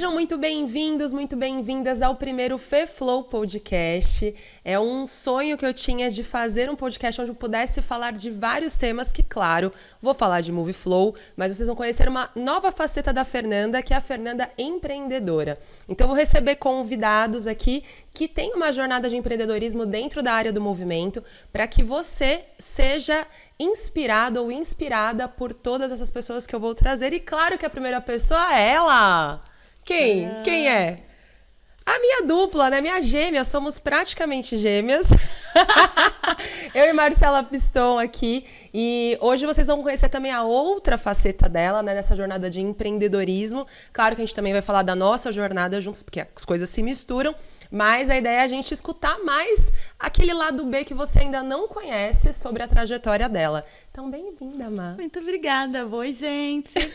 Sejam muito bem-vindos, muito bem-vindas ao primeiro FeFlow Podcast. É um sonho que eu tinha de fazer um podcast onde eu pudesse falar de vários temas que, claro, vou falar de Movie Flow, mas vocês vão conhecer uma nova faceta da Fernanda, que é a Fernanda empreendedora. Então, eu vou receber convidados aqui que têm uma jornada de empreendedorismo dentro da área do movimento, para que você seja inspirado ou inspirada por todas essas pessoas que eu vou trazer. E claro que a primeira pessoa é ela! Quem? Quem é? A minha dupla, né? Minha gêmea, somos praticamente gêmeas. Eu e Marcela Piston aqui. E hoje vocês vão conhecer também a outra faceta dela, né? Nessa jornada de empreendedorismo. Claro que a gente também vai falar da nossa jornada juntos, porque as coisas se misturam. Mas a ideia é a gente escutar mais aquele lado B que você ainda não conhece sobre a trajetória dela. Então, bem-vinda, Má. Muito obrigada. Oi, gente.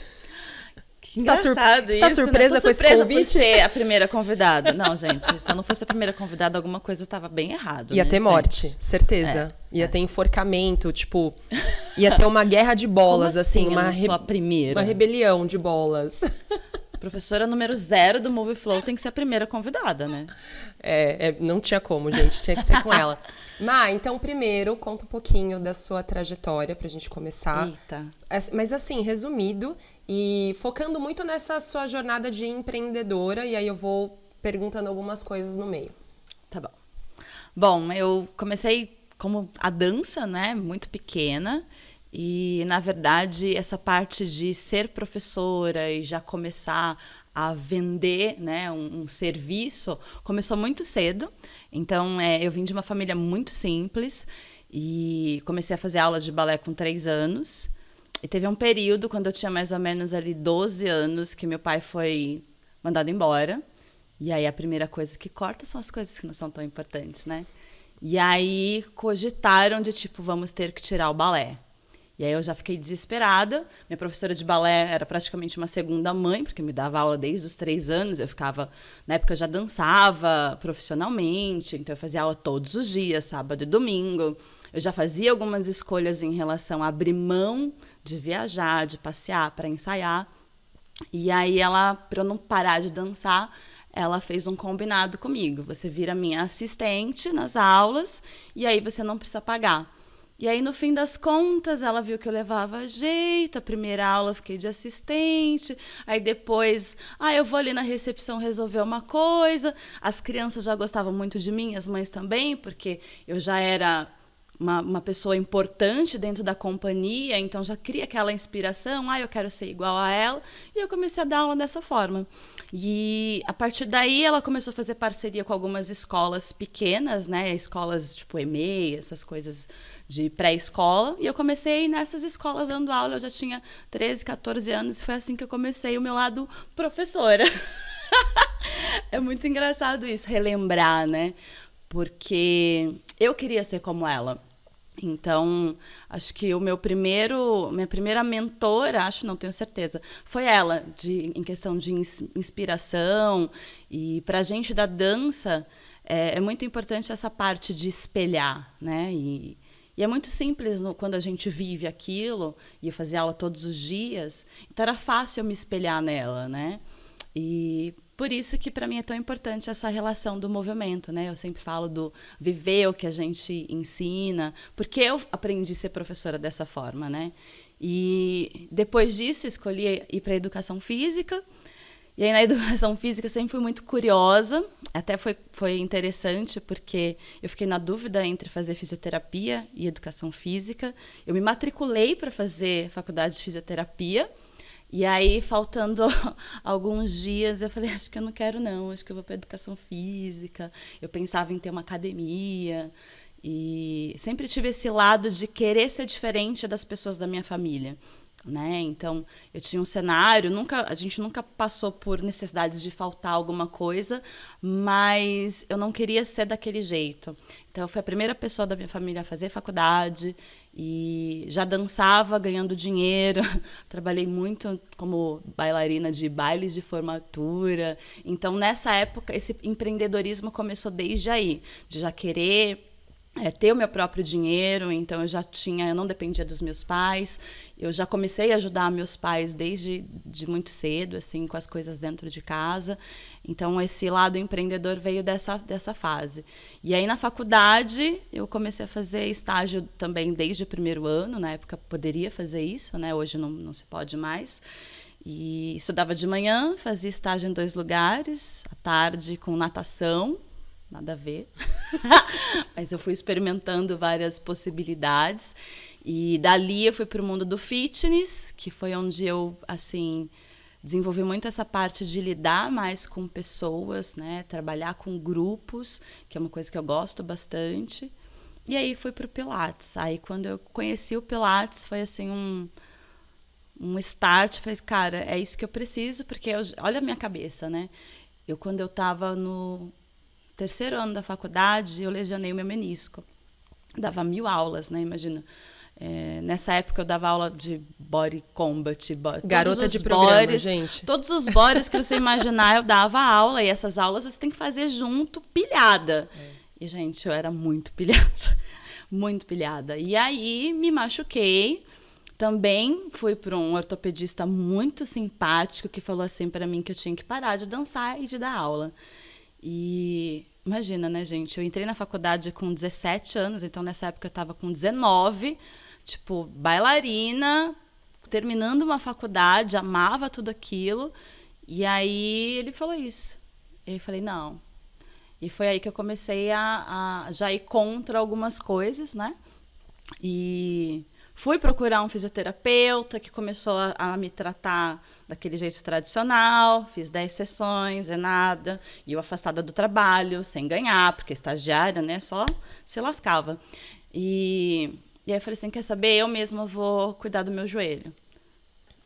Que engraçado isso, tá surpresa, né? com esse convite? Por ser a primeira convidada. Não, gente, se eu não fosse a primeira convidada, alguma coisa estava bem errado. Ia né, ter gente? morte, certeza. Ia ter enforcamento, tipo... Ia ter uma guerra de bolas, Como assim. eu não sou a primeira. Uma rebelião de bolas. Professora número 0 do Movie Flow tem que ser a primeira convidada, né? Não tinha como, gente. Tinha que ser com ela. Má, então, primeiro, conta um pouquinho da sua trajetória pra gente começar. Eita. Mas assim, resumido e focando muito nessa sua jornada de empreendedora. E aí eu vou perguntando algumas coisas no meio. Tá bom. Bom, eu comecei como a dança, né? Muito pequena. E, na verdade, essa parte de ser professora e já começar a vender, né, um serviço começou muito cedo. Então, eu vim de uma família muito simples e comecei a fazer aula de balé com 3 anos. E teve um período, quando eu tinha mais ou menos ali 12 anos, que meu pai foi mandado embora. E aí a primeira coisa que corta são as coisas que não são tão importantes, né? E aí cogitaram de tipo, vamos ter que tirar o balé. E aí eu já fiquei desesperada. Minha professora de balé era praticamente uma segunda mãe, porque me dava aula desde os 3 anos. Eu ficava... Na época eu já dançava profissionalmente, então eu fazia aula todos os dias, sábado e domingo. Eu já fazia algumas escolhas em relação a abrir mão de viajar, de passear para ensaiar. E aí ela, para eu não parar de dançar, ela fez um combinado comigo. Você vira minha assistente nas aulas e aí você não precisa pagar. E aí, no fim das contas, ela viu que eu levava jeito. A primeira aula eu fiquei de assistente. Aí depois, eu vou ali na recepção resolver uma coisa. As crianças já gostavam muito de mim, as mães também, porque eu já era uma pessoa importante dentro da companhia, então já cria aquela inspiração, eu quero ser igual a ela. E eu comecei a dar aula dessa forma. E a partir daí ela começou a fazer parceria com algumas escolas pequenas, né? Escolas tipo EMEI, essas coisas de pré-escola, e eu comecei nessas escolas dando aula. Eu já tinha 13, 14 anos, e foi assim que eu comecei o meu lado professora. É muito engraçado isso, relembrar, né? Porque eu queria ser como ela. Então, acho que minha primeira mentora, não tenho certeza, foi ela, em questão de inspiração. E para a gente da dança, é muito importante essa parte de espelhar, né? E é muito simples quando a gente vive aquilo, e eu fazia aula todos os dias, então era fácil eu me espelhar nela, né? E por isso que para mim é tão importante essa relação do movimento, né? Eu sempre falo do viver o que a gente ensina, porque eu aprendi a ser professora dessa forma, né? E depois disso escolhi ir para a educação física. E aí, na educação física, eu sempre fui muito curiosa. Até foi interessante, porque eu fiquei na dúvida entre fazer fisioterapia e educação física. Eu me matriculei para fazer faculdade de fisioterapia. E aí, faltando alguns dias, eu falei, acho que eu não quero não, acho que eu vou para educação física. Eu pensava em ter uma academia. E sempre tive esse lado de querer ser diferente das pessoas da minha família, né? Então, eu tinha um cenário, a gente nunca passou por necessidades de faltar alguma coisa, mas eu não queria ser daquele jeito. Então, eu fui a primeira pessoa da minha família a fazer faculdade e já dançava ganhando dinheiro. Trabalhei muito como bailarina de bailes de formatura. Então, nessa época, esse empreendedorismo começou desde aí, de já querer ter o meu próprio dinheiro, então eu não dependia dos meus pais, eu já comecei a ajudar meus pais desde muito cedo, assim, com as coisas dentro de casa, então esse lado empreendedor veio dessa fase. E aí na faculdade eu comecei a fazer estágio também desde o primeiro ano, na época poderia fazer isso, né? Hoje não se pode mais. E estudava de manhã, fazia estágio em 2 lugares, à tarde com natação, nada a ver. Mas eu fui experimentando várias possibilidades. E dali eu fui para o mundo do fitness, que foi onde eu, assim, desenvolvi muito essa parte de lidar mais com pessoas, né? Trabalhar com grupos, que é uma coisa que eu gosto bastante. E aí fui para o Pilates. Aí quando eu conheci o Pilates, foi assim um start. Falei, cara, é isso que eu preciso, porque olha a minha cabeça, né? Quando eu estava no 3º ano da faculdade, eu lesionei o meu menisco. Dava 1000 aulas, né? Imagina. Nessa época eu dava aula de body combat. Garota de programa, gente. Todos os bodies que você imaginar, eu dava aula. E essas aulas você tem que fazer junto, pilhada. E, gente, eu era muito pilhada. Muito pilhada. E aí, me machuquei. Também fui para um ortopedista muito simpático que falou assim para mim que eu tinha que parar de dançar e de dar aula. E imagina, né, gente? Eu entrei na faculdade com 17 anos, então nessa época eu estava com 19, tipo, bailarina, terminando uma faculdade, amava tudo aquilo. E aí ele falou isso. E eu falei, não. E foi aí que eu comecei a já ir contra algumas coisas, né? E fui procurar um fisioterapeuta que começou a me tratar daquele jeito tradicional, fiz 10 sessões, nada, e eu afastada do trabalho, sem ganhar, porque estagiária, né, só se lascava. E aí eu falei assim, quer saber, eu mesma vou cuidar do meu joelho.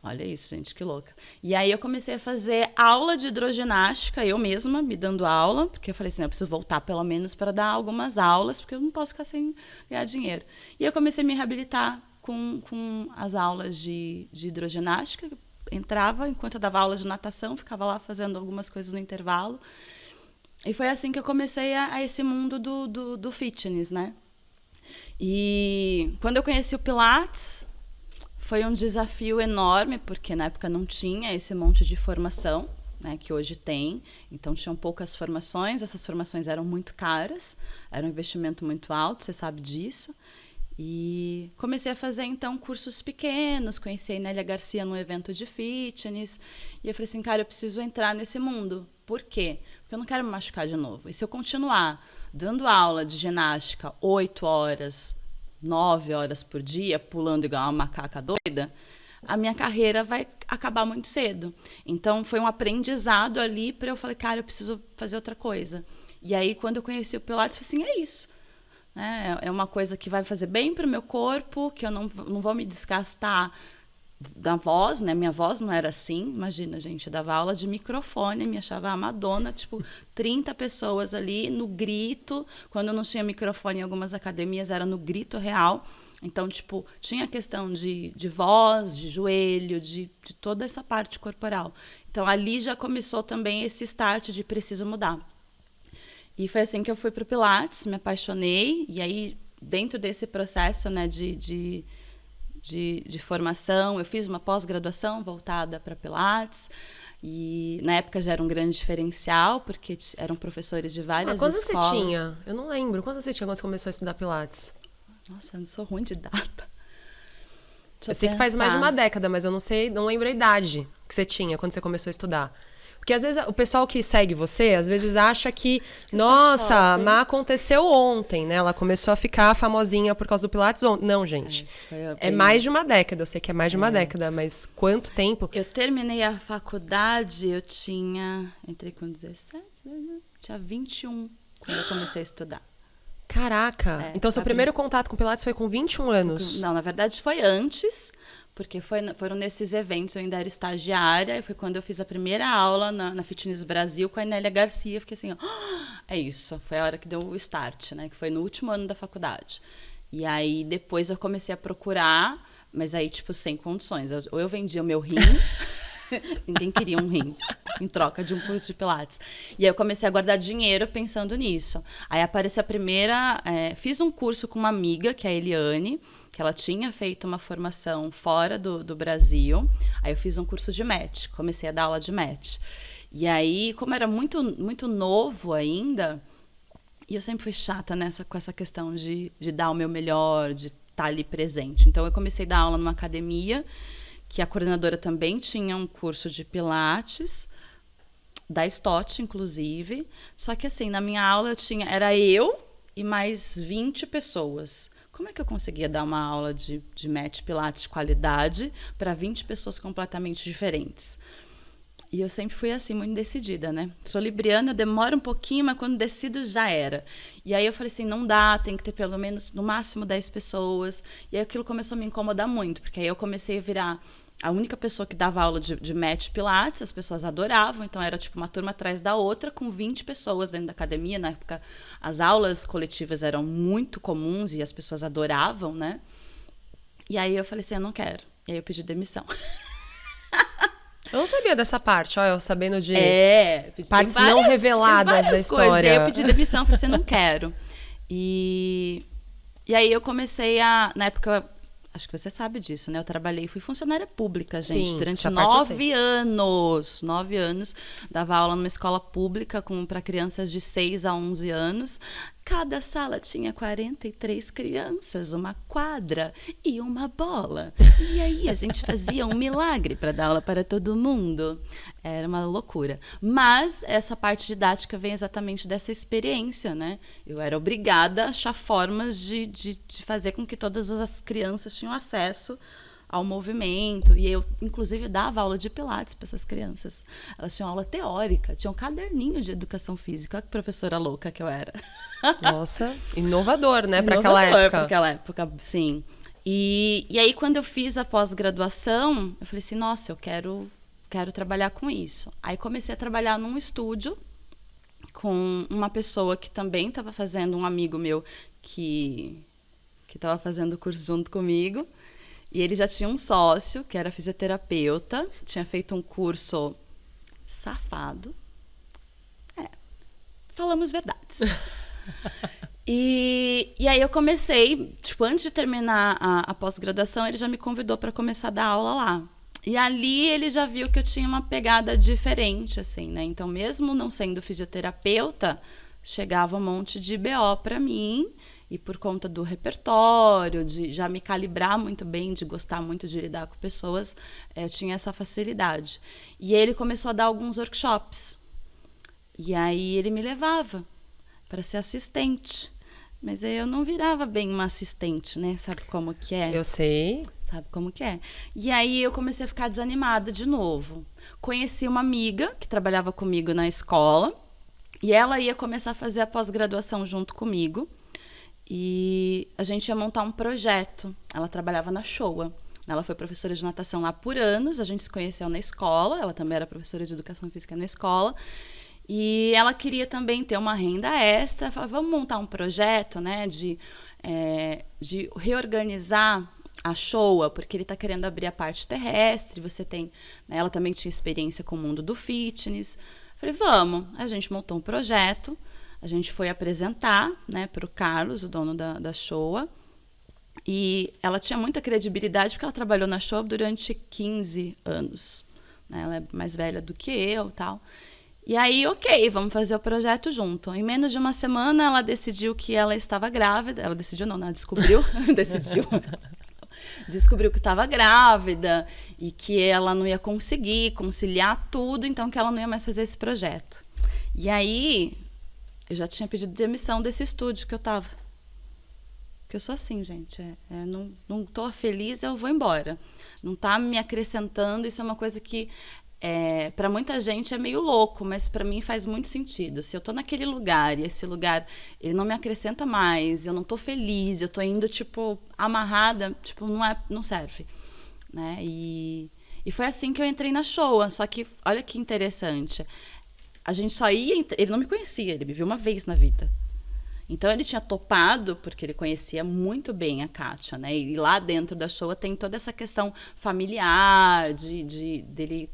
Olha isso, gente, que louca. E aí eu comecei a fazer aula de hidroginástica, eu mesma me dando aula, porque eu falei assim, eu preciso voltar pelo menos para dar algumas aulas, porque eu não posso ficar sem ganhar dinheiro. E eu comecei a me reabilitar com as aulas de hidroginástica, entrava enquanto eu dava aula de natação, ficava lá fazendo algumas coisas no intervalo. E foi assim que eu comecei a esse mundo do fitness, né? E quando eu conheci o Pilates, foi um desafio enorme, porque na época não tinha esse monte de formação, né, que hoje tem. Então, tinham poucas formações, essas formações eram muito caras, era um investimento muito alto, você sabe disso. E comecei a fazer, então, cursos pequenos, conheci a Nélia Garcia num evento de fitness, e eu falei assim, cara, eu preciso entrar nesse mundo. Por quê? Porque eu não quero me machucar de novo. E se eu continuar dando aula de ginástica 8 horas, 9 horas por dia, pulando igual uma macaca doida, a minha carreira vai acabar muito cedo. Então, foi um aprendizado ali para eu falei, cara, eu preciso fazer outra coisa. E aí, quando eu conheci o Pilates, eu falei assim, é isso. É uma coisa que vai fazer bem para o meu corpo, que eu não vou me desgastar da voz, né? Minha voz não era assim. Imagina, gente, eu dava aula de microfone, me achava a Madonna, tipo, 30 pessoas ali no grito. Quando não tinha microfone em algumas academias, era no grito real. Então, tipo, tinha questão de voz, de joelho, de toda essa parte corporal. Então, ali já começou também esse start de preciso mudar. E foi assim que eu fui para o Pilates, me apaixonei. E aí, dentro desse processo, né, de formação, eu fiz uma pós-graduação voltada para Pilates. E na época já era um grande diferencial, porque eram professores de várias escolas. Quantos você tinha? Eu não lembro. Quantos você tinha quando você começou a estudar Pilates? Nossa, eu não sou ruim de data. Eu sei que faz mais de uma década, mas eu não sei, não lembro a idade que você tinha quando você começou a estudar. Porque às vezes o pessoal que segue você, às vezes acha que nossa, mas aconteceu ontem, né? Ela começou a ficar famosinha por causa do Pilates ontem. Não, gente. É mais de uma década. Eu sei que é mais de uma década, mas quanto tempo? Eu terminei a faculdade, entrei com 17, tinha 21 quando eu comecei a estudar. Caraca! Então seu primeiro contato com Pilates foi com 21 anos? Não, na verdade foi antes. Porque foram nesses eventos, eu ainda era estagiária, e foi quando eu fiz a primeira aula na Fitness Brasil com a Nélia Garcia. Eu fiquei assim, é isso, foi a hora que deu o start, né? Que foi no último ano da faculdade. E aí, depois eu comecei a procurar, mas aí, tipo, sem condições. Ou eu vendia o meu rim, Ninguém queria um rim em troca de um curso de Pilates. E aí eu comecei a guardar dinheiro pensando nisso. Aí apareceu a primeira... fiz um curso com uma amiga, que é a Eliane, que ela tinha feito uma formação fora do Brasil. Aí eu fiz um curso de match, comecei a dar aula de match. E aí, como era muito, muito novo ainda, e eu sempre fui chata com essa questão de dar o meu melhor, de estar ali presente. Então eu comecei a dar aula numa academia, que a coordenadora também tinha um curso de Pilates, da Stott, inclusive. Só que assim, na minha aula era eu e mais 20 pessoas. Como é que eu conseguia dar uma aula de match Pilates de qualidade para 20 pessoas completamente diferentes? E eu sempre fui assim, muito decidida, né? Sou libriana, eu demoro um pouquinho, mas quando decido já era. E aí eu falei assim, não dá, tem que ter pelo menos, no máximo, 10 pessoas. E aí aquilo começou a me incomodar muito, porque aí eu comecei a virar a única pessoa que dava aula de match Pilates, as pessoas adoravam, então era tipo uma turma atrás da outra, com 20 pessoas dentro da academia. Na época, as aulas coletivas eram muito comuns e as pessoas adoravam, né? E aí eu falei assim, eu não quero. E aí eu pedi demissão. Eu não sabia dessa parte, ó, eu sabendo de partes várias, não reveladas da história. Coisas. E aí eu pedi demissão, falei assim, não quero. E aí eu comecei na época, acho que você sabe disso, né? Eu trabalhei, fui funcionária pública, gente, durante 9 anos. 9 anos, dava aula numa escola pública para crianças de 6 a 11 anos. Cada sala tinha 43 crianças, uma quadra e uma bola. E aí a gente fazia um milagre para dar aula para todo mundo. Era uma loucura. Mas essa parte didática vem exatamente dessa experiência, né? Eu era obrigada a achar formas de fazer com que todas as crianças tinham acesso ao movimento. E eu, inclusive, dava aula de Pilates para essas crianças. Elas tinham aula teórica, tinham um caderninho de educação física. Olha que professora louca que eu era. Nossa, inovador, né, para aquela época. Para aquela época, sim. E aí, quando eu fiz a pós-graduação, eu falei assim, nossa, eu quero trabalhar com isso. Aí comecei a trabalhar num estúdio com uma pessoa que também estava fazendo, um amigo meu que estava fazendo o curso junto comigo. E ele já tinha um sócio, que era fisioterapeuta, tinha feito um curso safado. Falamos verdades. E aí eu comecei, tipo, antes de terminar a pós-graduação, ele já me convidou para começar a dar aula lá. E ali ele já viu que eu tinha uma pegada diferente, assim, né? Então, mesmo não sendo fisioterapeuta, chegava um monte de BO para mim. E por conta do repertório, de já me calibrar muito bem, de gostar muito de lidar com pessoas, eu tinha essa facilidade. E ele começou a dar alguns workshops. E aí ele me levava para ser assistente. Mas aí eu não virava bem uma assistente, né? Sabe como que é? Eu sei. Sabe como que é? E aí eu comecei a ficar desanimada de novo. Conheci uma amiga que trabalhava comigo na escola. E ela ia começar a fazer a pós-graduação junto comigo. E a gente ia montar um projeto. Ela trabalhava na Showa. Ela foi professora de natação lá por anos. A gente se conheceu na escola. Ela também era professora de educação física na escola. E ela queria também ter uma renda extra. Falou, vamos montar um projeto, né, de reorganizar a Showa, porque ele está querendo abrir a parte terrestre. Você tem, né, ela também tinha experiência com o mundo do fitness. Falei, vamos. A gente montou um projeto. A gente foi apresentar, né, para o Carlos, o dono da Showa. E ela tinha muita credibilidade porque ela trabalhou na Showa durante 15 anos. Né? Ela é mais velha do que eu e tal. E aí, ok, vamos fazer o projeto junto. Em menos de uma semana, ela decidiu que ela estava grávida. Ela decidiu, não, ela descobriu. Descobriu que estava grávida e que ela não ia conseguir conciliar tudo, então que ela não ia mais fazer esse projeto. E aí... eu já tinha pedido demissão desse estúdio que eu tava. Porque eu sou assim, gente. Não tô feliz, eu vou embora. Não tá me acrescentando. Isso é uma coisa que, para muita gente, é meio louco, mas para mim faz muito sentido. Se eu tô naquele lugar e esse lugar ele não me acrescenta mais, eu não tô feliz, eu tô indo, tipo, amarrada, tipo, não serve. Né? E foi assim que eu entrei na Showa. Só que, olha que interessante. A gente só ia... Ele não me conhecia, ele me viu uma vez na vida. Então, ele tinha topado, porque ele conhecia muito bem a Kátia, né? E lá dentro da Showa tem toda essa questão familiar, dele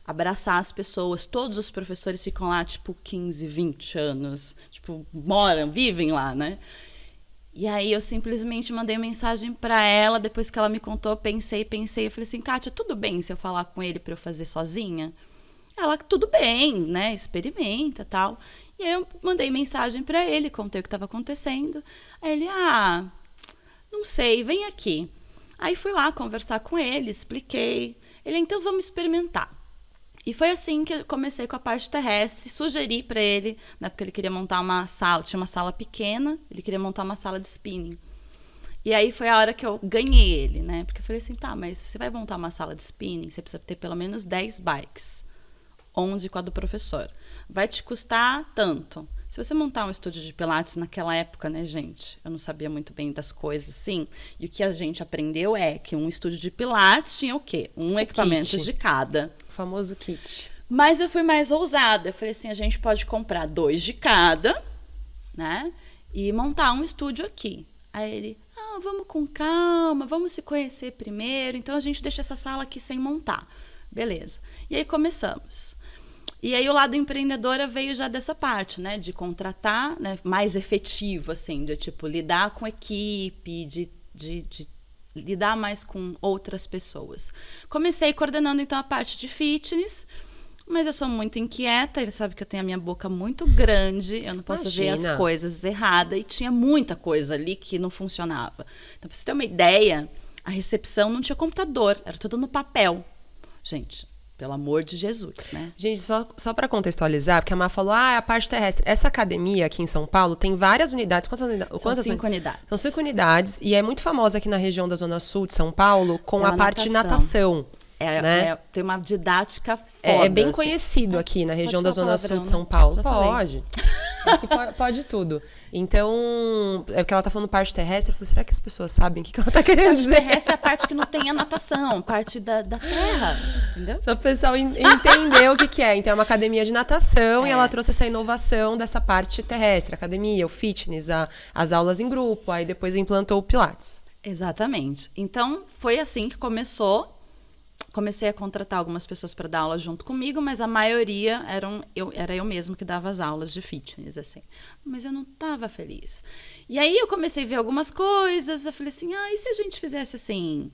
abraçar as pessoas. Todos os professores ficam lá, tipo, 15, 20 anos. Tipo, vivem lá, né? E aí eu simplesmente mandei mensagem para ela, depois que ela me contou, pensei, eu falei assim, Kátia, tudo bem se eu falar com ele para eu fazer sozinha? Ela, tudo bem, né, experimenta, tal. E aí eu mandei mensagem para ele, contei o que estava acontecendo. Aí ele, não sei, vem aqui. Aí fui lá conversar com ele, expliquei. Ele, então vamos experimentar. E foi assim que eu comecei com a parte terrestre, sugeri para ele, né, porque ele queria montar uma sala, tinha uma sala pequena, ele queria montar uma sala de spinning. E aí foi a hora que eu ganhei ele, né, porque eu falei assim, tá, mas você vai montar uma sala de spinning, você precisa ter pelo menos 10 bikes, 11 com a do professor. Vai te custar tanto. Se você montar um estúdio de pilates naquela época, né, gente, eu não sabia muito bem das coisas, assim, e o que a gente aprendeu é que um estúdio de pilates tinha o quê? Um equipamento kit. de cada. O famoso kit. Mas eu fui mais ousada. Eu falei assim, a gente pode comprar 2 de cada, né? E montar um estúdio aqui. Aí ele, vamos com calma, vamos se conhecer primeiro. Então a gente deixa essa sala aqui sem montar. Beleza. E aí começamos. E aí o lado empreendedora veio já dessa parte, né? De contratar, né, mais efetivo, assim, de tipo, lidar com equipe, de lidar mais com outras pessoas. Comecei coordenando, então, a parte de fitness, mas eu sou muito inquieta, e você sabe que eu tenho a minha boca muito grande, eu não posso ver as coisas erradas, e tinha muita coisa ali que não funcionava. Então, pra você ter uma ideia, a recepção não tinha computador, era tudo no papel. Gente, pelo amor de Jesus, né? Gente, só para contextualizar, porque a Má falou, a parte terrestre. Essa academia aqui em São Paulo tem várias unidades. Quantas unidades? São 5 unidades. São 5 unidades e é muito famosa aqui na região da Zona Sul de São Paulo com a parte de natação. Né? Tem uma didática foda. É bem assim. Conhecido aqui na região da Zona Sul de São né? Paulo. Pode. Aqui pode tudo. Então, é porque ela tá falando parte terrestre. Eu falei, será que as pessoas sabem o que ela tá querendo dizer? Parte terrestre é a parte que não tem a natação, parte da terra, entendeu? Só para o pessoal entender o que é. Então, é uma academia de natação e ela trouxe essa inovação dessa parte terrestre. A academia, o fitness, as aulas em grupo. Aí depois implantou o Pilates. Exatamente. Então, foi assim que começou. Comecei a contratar algumas pessoas para dar aula junto comigo, mas a maioria era eu mesma que dava as aulas de fitness, assim. Mas eu não estava feliz. E aí eu comecei a ver algumas coisas, eu falei assim, e se a gente fizesse assim?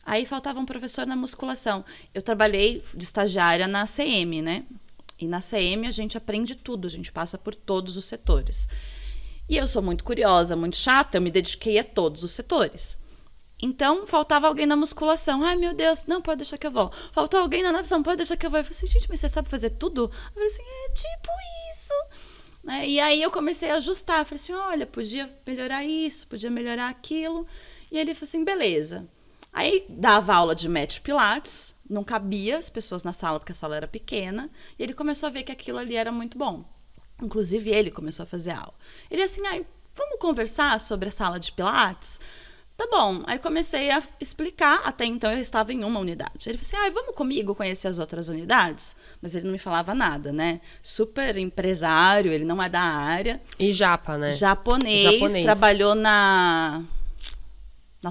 Aí faltava um professor na musculação. Eu trabalhei de estagiária na CM, né? E na CM a gente aprende tudo, a gente passa por todos os setores. E eu sou muito curiosa, muito chata, eu me dediquei a todos os setores. Então, faltava alguém na musculação. Ai, meu Deus, não, pode deixar que eu vou. Faltou alguém na natação, pode deixar que eu vou. Eu falei assim, gente, mas você sabe fazer tudo? Eu falei assim, é tipo isso. Né? E aí eu comecei a ajustar. Eu falei assim, olha, podia melhorar isso, podia melhorar aquilo. E ele falou assim, beleza. Aí dava aula de mat pilates, não cabia as pessoas na sala, porque a sala era pequena. E ele começou a ver que aquilo ali era muito bom. Inclusive, ele começou a fazer aula. Ele assim, vamos conversar sobre a sala de pilates? Tá bom, aí comecei a explicar, até então eu estava em uma unidade. Ele falou assim, vamos comigo conhecer as outras unidades? Mas ele não me falava nada, né? Super empresário, ele não é da área. E japa, né? Japonês. Trabalhou na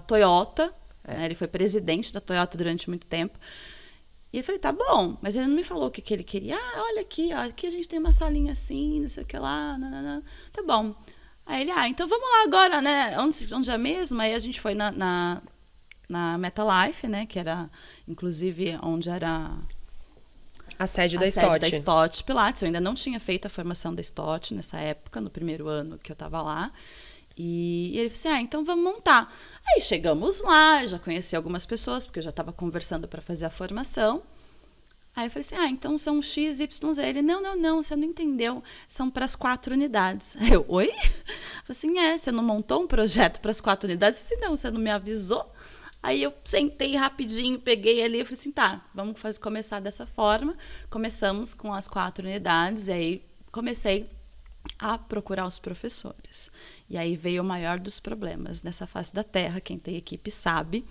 Toyota, né? Ele foi presidente da Toyota durante muito tempo. E eu falei, tá bom, mas ele não me falou o que ele queria. Olha aqui, aqui a gente tem uma salinha assim, não sei o que lá, nanana. Tá bom. Aí ele, então vamos lá agora, né? Onde é mesmo? Aí a gente foi na MetaLife, né? Que era, inclusive, onde era a sede da Stott. Da Stott Pilates. Eu ainda não tinha feito a formação da Stott nessa época, no primeiro ano que eu estava lá. E ele falou assim, então vamos montar. Aí chegamos lá, já conheci algumas pessoas, porque eu já estava conversando para fazer a formação. Aí eu falei assim, então são X, Y, Z. Ele, não, você não entendeu. São para as 4 unidades. Aí eu, oi? Eu falei assim, você não montou um projeto para as 4 unidades? Eu falei assim, não, você não me avisou? Aí eu sentei rapidinho, peguei ali e falei assim, tá, vamos começar dessa forma. Começamos com as 4 unidades, e aí comecei a procurar os professores. E aí veio o maior dos problemas. Nessa face da Terra, quem tem equipe sabe,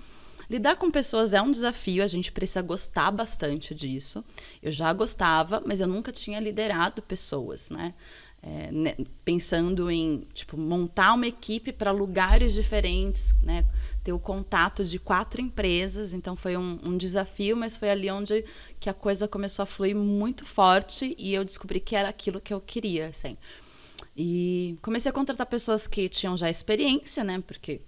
lidar com pessoas é um desafio, a gente precisa gostar bastante disso. Eu já gostava, mas eu nunca tinha liderado pessoas, né? pensando em tipo, montar uma equipe para lugares diferentes, né? Ter o contato de 4 empresas. Então foi um desafio, mas foi ali onde que a coisa começou a fluir muito forte e eu descobri que era aquilo que eu queria, assim. E comecei a contratar pessoas que tinham já experiência, né? Porque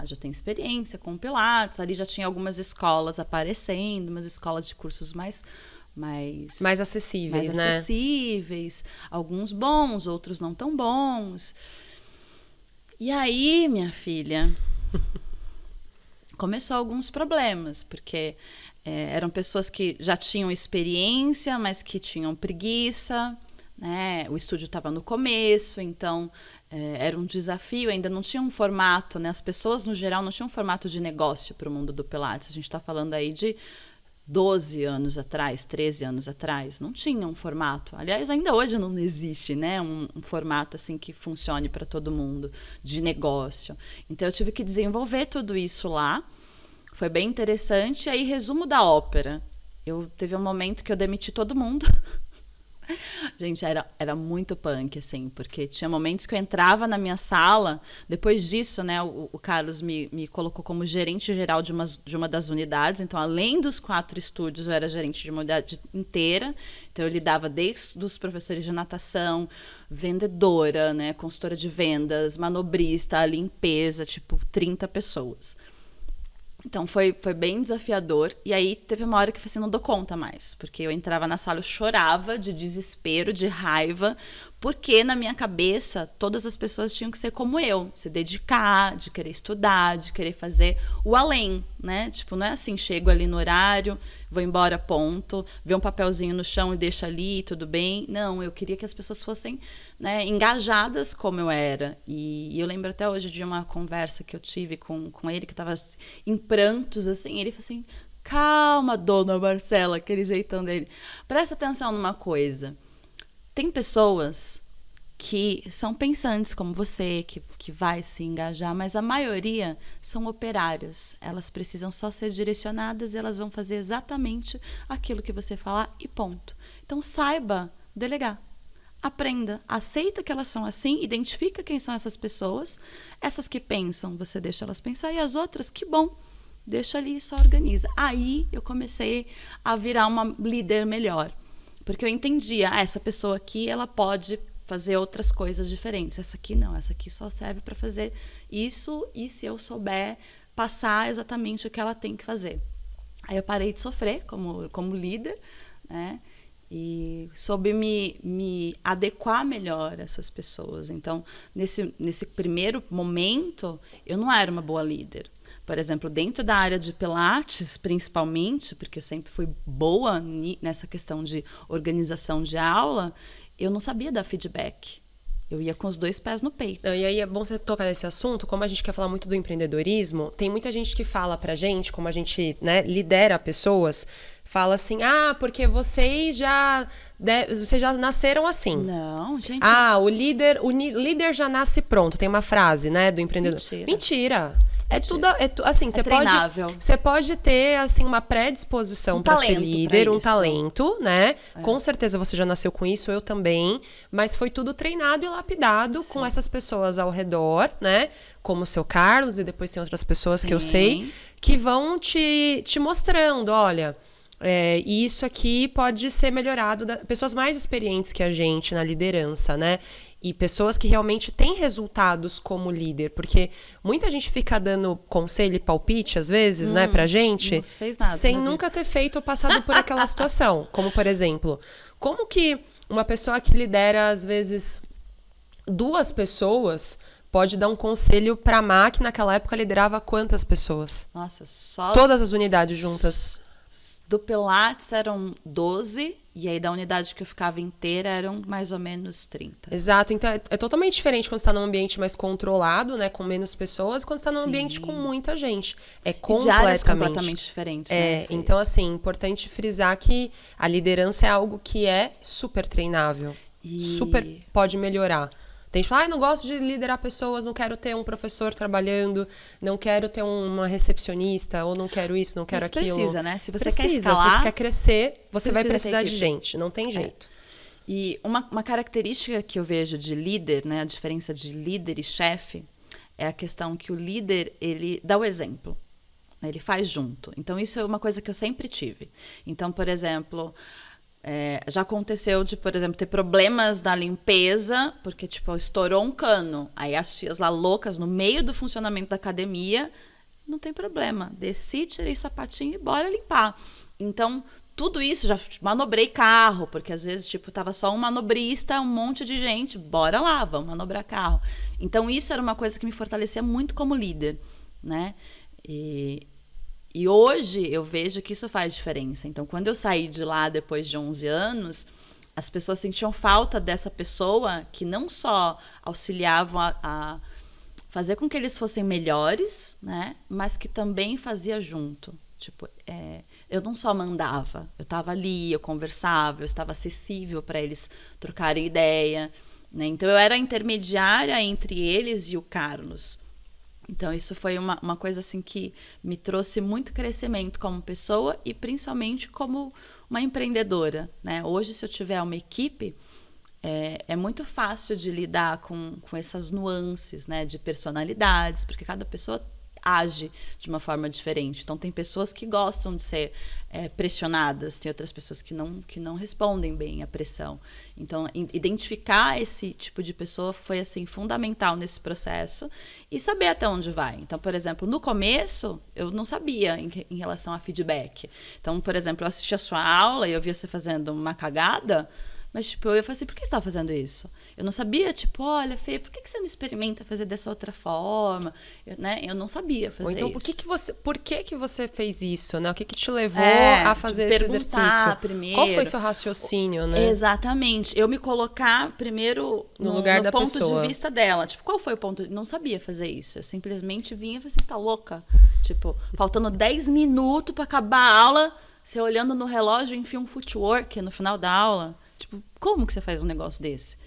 já tem experiência com Pilates, ali já tinha algumas escolas aparecendo, umas escolas de cursos mais acessíveis, né? Acessíveis, alguns bons, outros não tão bons. E aí, minha filha, começou alguns problemas, porque eram pessoas que já tinham experiência, mas que tinham preguiça, né? O estúdio estava no começo, então era um desafio, ainda não tinha um formato, né? As pessoas, no geral, não tinham um formato de negócio para o mundo do Pilates. A gente está falando aí de 12 anos atrás, 13 anos atrás, não tinha um formato. Aliás, ainda hoje não existe, né, um formato assim que funcione para todo mundo, de negócio. Então eu tive que desenvolver tudo isso lá. Foi bem interessante. E aí, resumo da ópera. Teve um momento que eu demiti todo mundo. Gente, era muito punk, assim, porque tinha momentos que eu entrava na minha sala, depois disso, né, o Carlos me colocou como gerente geral de uma das unidades, então, além dos 4 estúdios, eu era gerente de uma unidade inteira, então eu lidava desde os professores de natação, vendedora, né, consultora de vendas, manobrista, limpeza, tipo, 30 pessoas. Então foi bem desafiador. E aí teve uma hora que eu falei assim, não dou conta mais. Porque eu entrava na sala, eu chorava de desespero, de raiva. Porque na minha cabeça, todas as pessoas tinham que ser como eu. Se dedicar, de querer estudar, de querer fazer o além, né? Tipo, não é assim, chego ali no horário, vou embora, ponto. Vê um papelzinho no chão e deixo ali, tudo bem. Não, eu queria que as pessoas fossem, né, engajadas como eu era. E eu lembro até hoje de uma conversa que eu tive com ele, que eu estava em prantos, assim. Ele falou assim, calma, dona Marcela, aquele jeitão dele. Presta atenção numa coisa. Tem pessoas que são pensantes como você, que vai se engajar, mas a maioria são operárias. Elas precisam só ser direcionadas e elas vão fazer exatamente aquilo que você falar e ponto. Então saiba delegar. Aprenda, aceita que elas são assim, identifica quem são essas pessoas. Essas que pensam, você deixa elas pensar, e as outras, que bom, deixa ali e só organiza. Aí eu comecei a virar uma líder melhor. Porque eu entendia, essa pessoa aqui, ela pode fazer outras coisas diferentes. Essa aqui não, essa aqui só serve para fazer isso, e se eu souber passar exatamente o que ela tem que fazer. Aí eu parei de sofrer como líder, né? E soube me adequar melhor a essas pessoas. Então, nesse primeiro momento, eu não era uma boa líder. Por exemplo, dentro da área de Pilates, principalmente, porque eu sempre fui boa nessa questão de organização de aula, eu não sabia dar feedback. Eu ia com os 2 pés no peito. E aí é bom você tocar nesse assunto, como a gente quer falar muito do empreendedorismo, tem muita gente que fala pra gente, como a gente, né, lidera pessoas, fala assim, porque vocês já nasceram assim. Não, gente. O líder já nasce pronto. Tem uma frase, né, do empreendedor. Mentira. É tudo, assim, você pode ter assim uma predisposição para ser líder, um talento, né? Com certeza você já nasceu com isso, eu também, mas foi tudo treinado e lapidado com essas pessoas ao redor, né? Como o seu Carlos, e depois tem outras pessoas que eu sei, que vão te mostrando, olha, isso aqui pode ser melhorado, pessoas mais experientes que a gente na liderança, né? E pessoas que realmente têm resultados como líder, porque muita gente fica dando conselho e palpite, às vezes, né, pra gente, sem nunca ter feito ou passado por aquela situação. Como, por exemplo, como que uma pessoa que lidera, às vezes, 2 pessoas pode dar um conselho pra Má, que naquela época liderava quantas pessoas? Nossa, só... Todas as unidades juntas. Do Pilates eram 12, e aí da unidade que eu ficava inteira eram mais ou menos 30. Exato, então é totalmente diferente quando você está num ambiente mais controlado, né, com menos pessoas, e quando você está num ambiente com muita gente. É completamente diferentes, né? Então, assim, importante frisar que a liderança é algo que é super treinável, super pode melhorar. Tem gente que fala, não gosto de liderar pessoas, não quero ter um professor trabalhando, não quero ter uma recepcionista, ou não quero isso, não quero aquilo. Precisa, né? Se você quer escalar, se você quer crescer, você vai precisar de gente, não tem jeito. E uma característica que eu vejo de líder, né, a diferença de líder e chefe, é a questão que o líder, ele dá o exemplo, né, ele faz junto. Então, isso é uma coisa que eu sempre tive. Então, por exemplo, já aconteceu de, por exemplo, ter problemas na limpeza, porque, tipo, estourou um cano. Aí as tias lá loucas, no meio do funcionamento da academia, não tem problema. Desci, tirei o sapatinho e bora limpar. Então, tudo isso, já manobrei carro, porque às vezes, tipo, tava só um manobrista, um monte de gente, bora lá, vamos manobrar carro. Então, isso era uma coisa que me fortalecia muito como líder, né? E hoje eu vejo que isso faz diferença. Então, quando eu saí de lá depois de 11 anos, as pessoas sentiam falta dessa pessoa que não só auxiliava a fazer com que eles fossem melhores, né? Mas que também fazia junto. Tipo, eu não só mandava, eu estava ali, eu conversava, eu estava acessível para eles trocarem ideia, né? Então, eu era a intermediária entre eles e o Carlos. Então, isso foi uma coisa assim que me trouxe muito crescimento como pessoa e principalmente como uma empreendedora, né? Hoje, se eu tiver uma equipe, é muito fácil de lidar com essas nuances, né? De personalidades, porque cada pessoa age de uma forma diferente. Então, tem pessoas que gostam de ser pressionadas, tem outras pessoas que não respondem bem à pressão. Então, identificar esse tipo de pessoa foi, assim, fundamental nesse processo e saber até onde vai. Então, por exemplo, no começo, eu não sabia em relação a feedback. Então, por exemplo, eu assisti a sua aula e eu via você fazendo uma cagada, mas, tipo, eu falei assim, por que você está fazendo isso? Eu não sabia, tipo, olha, Fê, por que você não experimenta fazer dessa outra forma? Eu não sabia fazer isso. Ou então, por que você fez isso, né? O que te levou a fazer esse exercício? Primeiro. Qual foi seu raciocínio, né? Exatamente. Eu me colocar primeiro no lugar da ponto pessoa. de vista dela. Tipo, qual foi o ponto? Eu não sabia fazer isso. Eu simplesmente vinha e falei, você está louca? Tipo, faltando 10 minutos para acabar a aula, você olhando no relógio, enfia um footwork no final da aula. Tipo, como que você faz um negócio desse?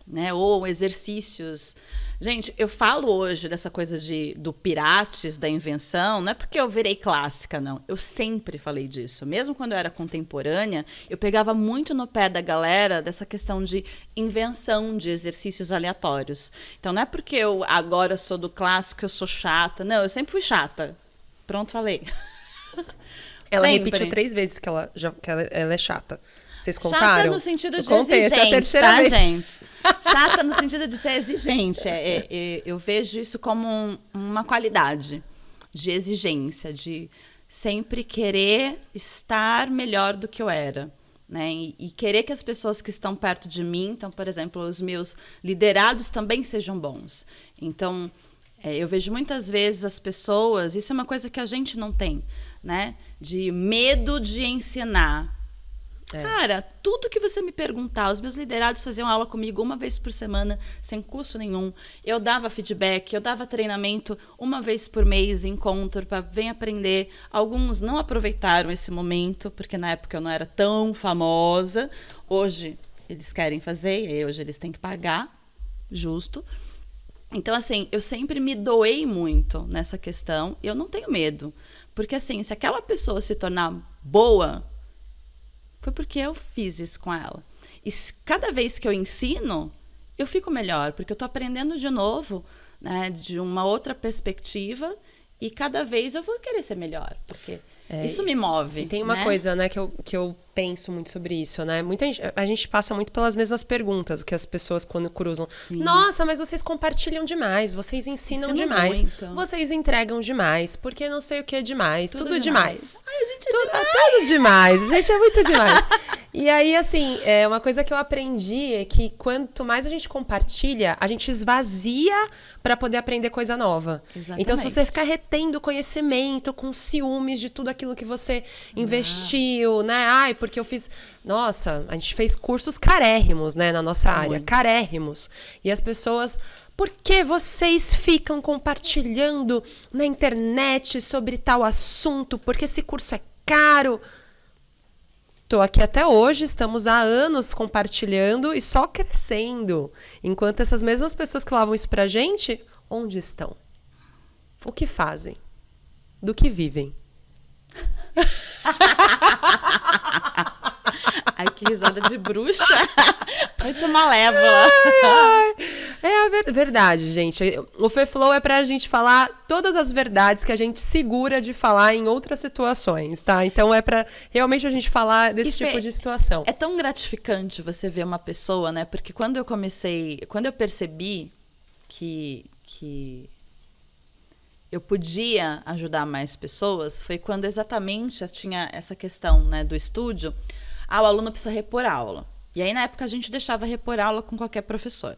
Né? Ou exercícios. Gente, eu falo hoje dessa coisa do Pilates, da invenção, não é porque eu virei clássica, não. Eu sempre falei disso. Mesmo quando eu era contemporânea, eu pegava muito no pé da galera dessa questão de invenção de exercícios aleatórios. Então, não é porque eu agora sou do clássico que eu sou chata. Não, eu sempre fui chata. Pronto, falei. Ela repetiu 3 vezes que ela é chata. Vocês contaram? Chata no sentido de exigente, essa é a terceira tá, vez. gente? Chata no sentido de ser exigente. Eu vejo isso como uma qualidade de exigência, de sempre querer estar melhor do que eu era, né? E querer que as pessoas que estão perto de mim, então, por exemplo, os meus liderados também sejam bons. Então, eu vejo muitas vezes as pessoas, isso é uma coisa que a gente não tem, né? De medo de ensinar. Cara, tudo que você me perguntar, os meus liderados faziam aula comigo uma vez por semana, sem custo nenhum. Eu dava feedback, eu dava treinamento uma vez por mês, encontro, para vir aprender. Alguns não aproveitaram esse momento, porque na época eu não era tão famosa. Hoje eles querem fazer, e hoje eles têm que pagar, justo. Então, assim, eu sempre me doei muito nessa questão, e eu não tenho medo. Porque, assim, se aquela pessoa se tornar boa, foi porque eu fiz isso com ela. E cada vez que eu ensino, eu fico melhor, porque eu estou aprendendo de novo, né, de uma outra perspectiva, e cada vez eu vou querer ser melhor, porque isso me move. E tem uma coisa, né, que eu penso muito sobre isso, né? A gente passa muito pelas mesmas perguntas que as pessoas quando cruzam. Sim. Nossa, mas vocês compartilham demais, vocês ensinam demais, muito. Vocês entregam demais, porque não sei o que é demais, tudo demais. Ai, a gente é demais. Tudo demais, a gente é muito demais. E aí, assim, uma coisa que eu aprendi é que quanto mais a gente compartilha, a gente esvazia para poder aprender coisa nova. Exatamente. Então, se você ficar retendo conhecimento, com ciúmes de tudo aquilo que você investiu, né? Ai, porque eu fiz... Nossa, a gente fez cursos carérrimos, né, na nossa área. Carérrimos. E as pessoas... Por que vocês ficam compartilhando na internet sobre tal assunto? Porque esse curso é caro. Tô aqui até hoje, estamos há anos compartilhando e só crescendo. Enquanto essas mesmas pessoas que lavam isso pra gente, onde estão? O que fazem? Do que vivem? Ai, que risada de bruxa. Muito malévola. É a verdade, gente. O FeFlow é pra gente falar todas as verdades que a gente segura de falar em outras situações, tá? Então é pra realmente a gente falar desse tipo de situação. É tão gratificante você ver uma pessoa, né? Porque quando eu percebi que eu podia ajudar mais pessoas, foi quando exatamente tinha essa questão, né, do estúdio. O aluno precisa repor aula. E aí, na época, a gente deixava repor aula com qualquer professor.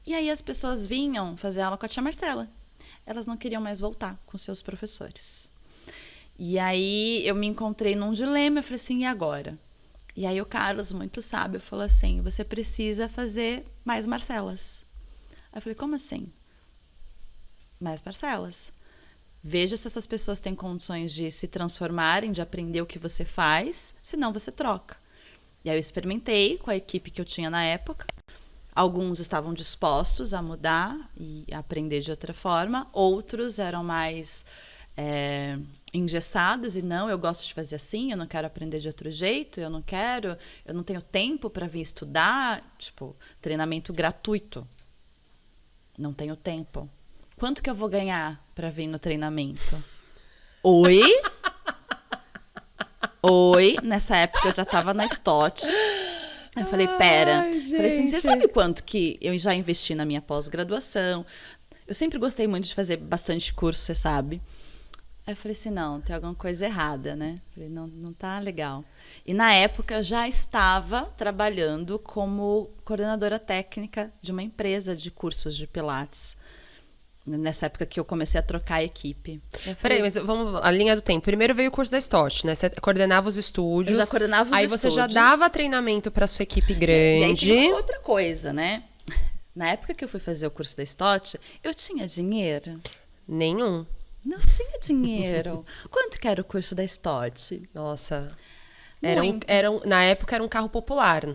E aí as pessoas vinham fazer aula com a tia Marcela. Elas não queriam mais voltar com seus professores. E aí eu me encontrei num dilema, eu falei assim, e agora? E aí o Carlos, muito sábio, falou assim, você precisa fazer mais Marcelas. Aí eu falei, como assim? Mais Marcelas. Veja se essas pessoas têm condições de se transformarem, de aprender o que você faz, senão você troca. E aí eu experimentei com a equipe que eu tinha na época. Alguns estavam dispostos a mudar e aprender de outra forma. Outros eram mais engessados e não, eu gosto de fazer assim, eu não quero aprender de outro jeito, eu não tenho tempo para vir estudar. Tipo, treinamento gratuito. Não tenho tempo. Quanto que eu vou ganhar para vir no treinamento? Oi? Oi? Nessa época eu já estava na Stott. Eu falei, pera. Falei assim, você sabe quanto que eu já investi na minha pós-graduação? Eu sempre gostei muito de fazer bastante curso, você sabe. Aí eu falei assim, não, tem alguma coisa errada, né? Falei, não tá legal. E na época eu já estava trabalhando como coordenadora técnica de uma empresa de cursos de Pilates. Nessa época que eu comecei a trocar a equipe. Peraí, mas vamos a linha do tempo. Primeiro veio o curso da Stott, né? Você coordenava os estúdios. Eu já coordenava os estúdios. Aí você já dava treinamento para sua equipe grande. E aí tem outra coisa, né? Na época que eu fui fazer o curso da Stott, eu tinha dinheiro? Nenhum. Não tinha dinheiro. Quanto que era o curso da Stott? Nossa. Na época era um carro popular.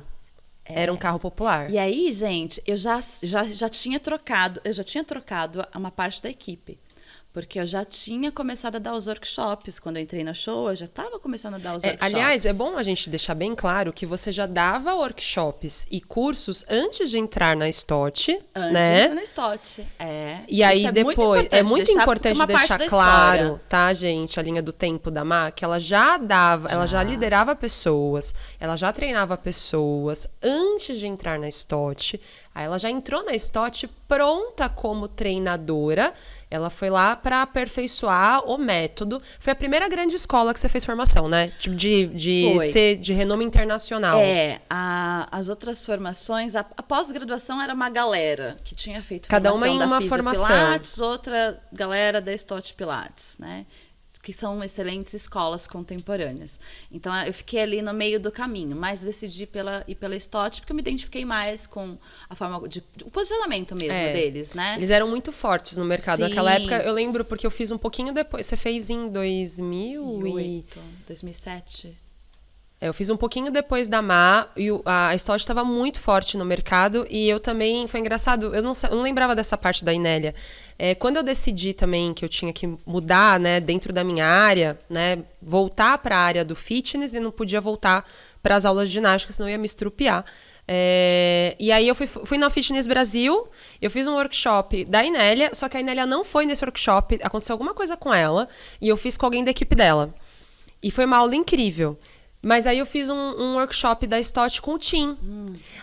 Era um carro popular. E aí, gente, eu já tinha trocado uma parte da equipe. Porque eu já tinha começado a dar os workshops. Quando eu entrei na show, eu já estava começando a dar os workshops. Aliás, é bom a gente deixar bem claro que você já dava workshops e cursos antes de entrar na Stott, antes né? de entrar na Stott, E aí depois, é muito importante deixar claro, tá, gente, a linha do tempo da Má, que ela já dava, ela já liderava pessoas, ela já treinava pessoas antes de entrar na Stott. Aí ela já entrou na Stott pronta como treinadora. Ela foi lá para aperfeiçoar o método. Foi a primeira grande escola que você fez formação, né? Tipo, de ser de renome internacional. As outras formações, a pós-graduação era uma galera que tinha feito cada formação uma em uma formação. Pilates, outra galera da Stott Pilates, né? Que são excelentes escolas contemporâneas. Então, eu fiquei ali no meio do caminho, mas decidi ir pela Stott, porque eu me identifiquei mais com a forma o posicionamento mesmo deles, né? Eles eram muito fortes no mercado. Sim. Naquela época, eu lembro, porque eu fiz um pouquinho depois. Você fez em 2007. Eu fiz um pouquinho depois da Má, e a Stott estava muito forte no mercado, e eu também, foi engraçado, eu não lembrava dessa parte da Inélia. Quando eu decidi também que eu tinha que mudar, né, dentro da minha área, né, voltar para a área do fitness, e não podia voltar para as aulas de ginástica, senão eu ia me estrupiar. E aí eu fui na Fitness Brasil, eu fiz um workshop da Inélia, só que a Inélia não foi nesse workshop, aconteceu alguma coisa com ela, e eu fiz com alguém da equipe dela. E foi uma aula incrível. Mas aí eu fiz um workshop da Stott com o Tim.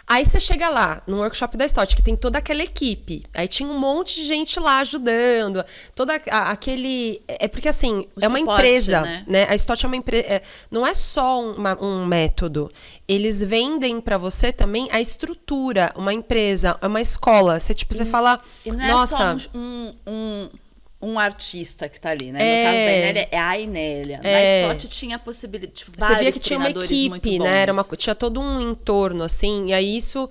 Aí você chega lá, no workshop da Stott, que tem toda aquela equipe. Aí tinha um monte de gente lá ajudando. Toda aquele... porque assim, é uma suporte, empresa, né? A Stott é uma empresa... não é só um método. Eles vendem pra você também a estrutura. Uma empresa, uma escola. Você fala... E não nossa, é só um artista que tá ali, né? No caso da Inélia, é a Inélia. Na Stott tinha a possibilidade, tipo, você via que tinha uma equipe, né? Tinha todo um entorno, assim. E aí isso...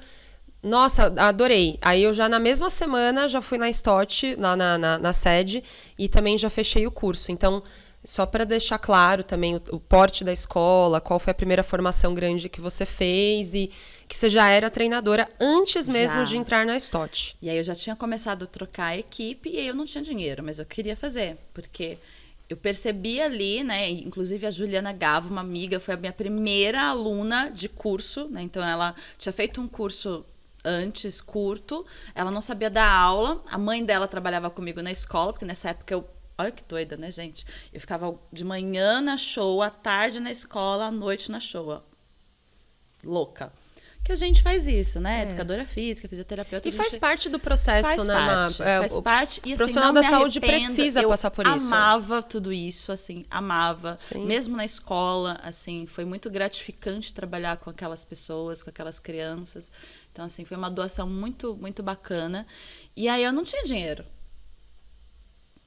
Nossa, adorei. Aí eu já na mesma semana já fui na Stott, lá na sede, e também já fechei o curso. Então, só para deixar claro também o porte da escola, qual foi a primeira formação grande que você fez e que você já era treinadora antes mesmo de entrar na Stott. E aí eu já tinha começado a trocar a equipe e aí eu não tinha dinheiro, mas eu queria fazer, porque eu percebi ali, né? Inclusive a Juliana Gava, uma amiga, foi a minha primeira aluna de curso, né? Então ela tinha feito um curso antes, curto, ela não sabia dar aula, a mãe dela trabalhava comigo na escola, porque nessa época eu... Olha que doida, né, gente? Eu ficava de manhã na show, à tarde na escola, à noite na show. Louca. Que a gente faz isso, né? Educadora física, fisioterapeuta. E faz parte do processo, né? Faz parte. E, o profissional da saúde arrependo, precisa passar por isso. Eu amava tudo isso, assim, amava. Sim. Mesmo na escola, assim, foi muito gratificante trabalhar com aquelas pessoas, com aquelas crianças. Então, assim, foi uma doação muito, muito bacana. E aí eu não tinha dinheiro.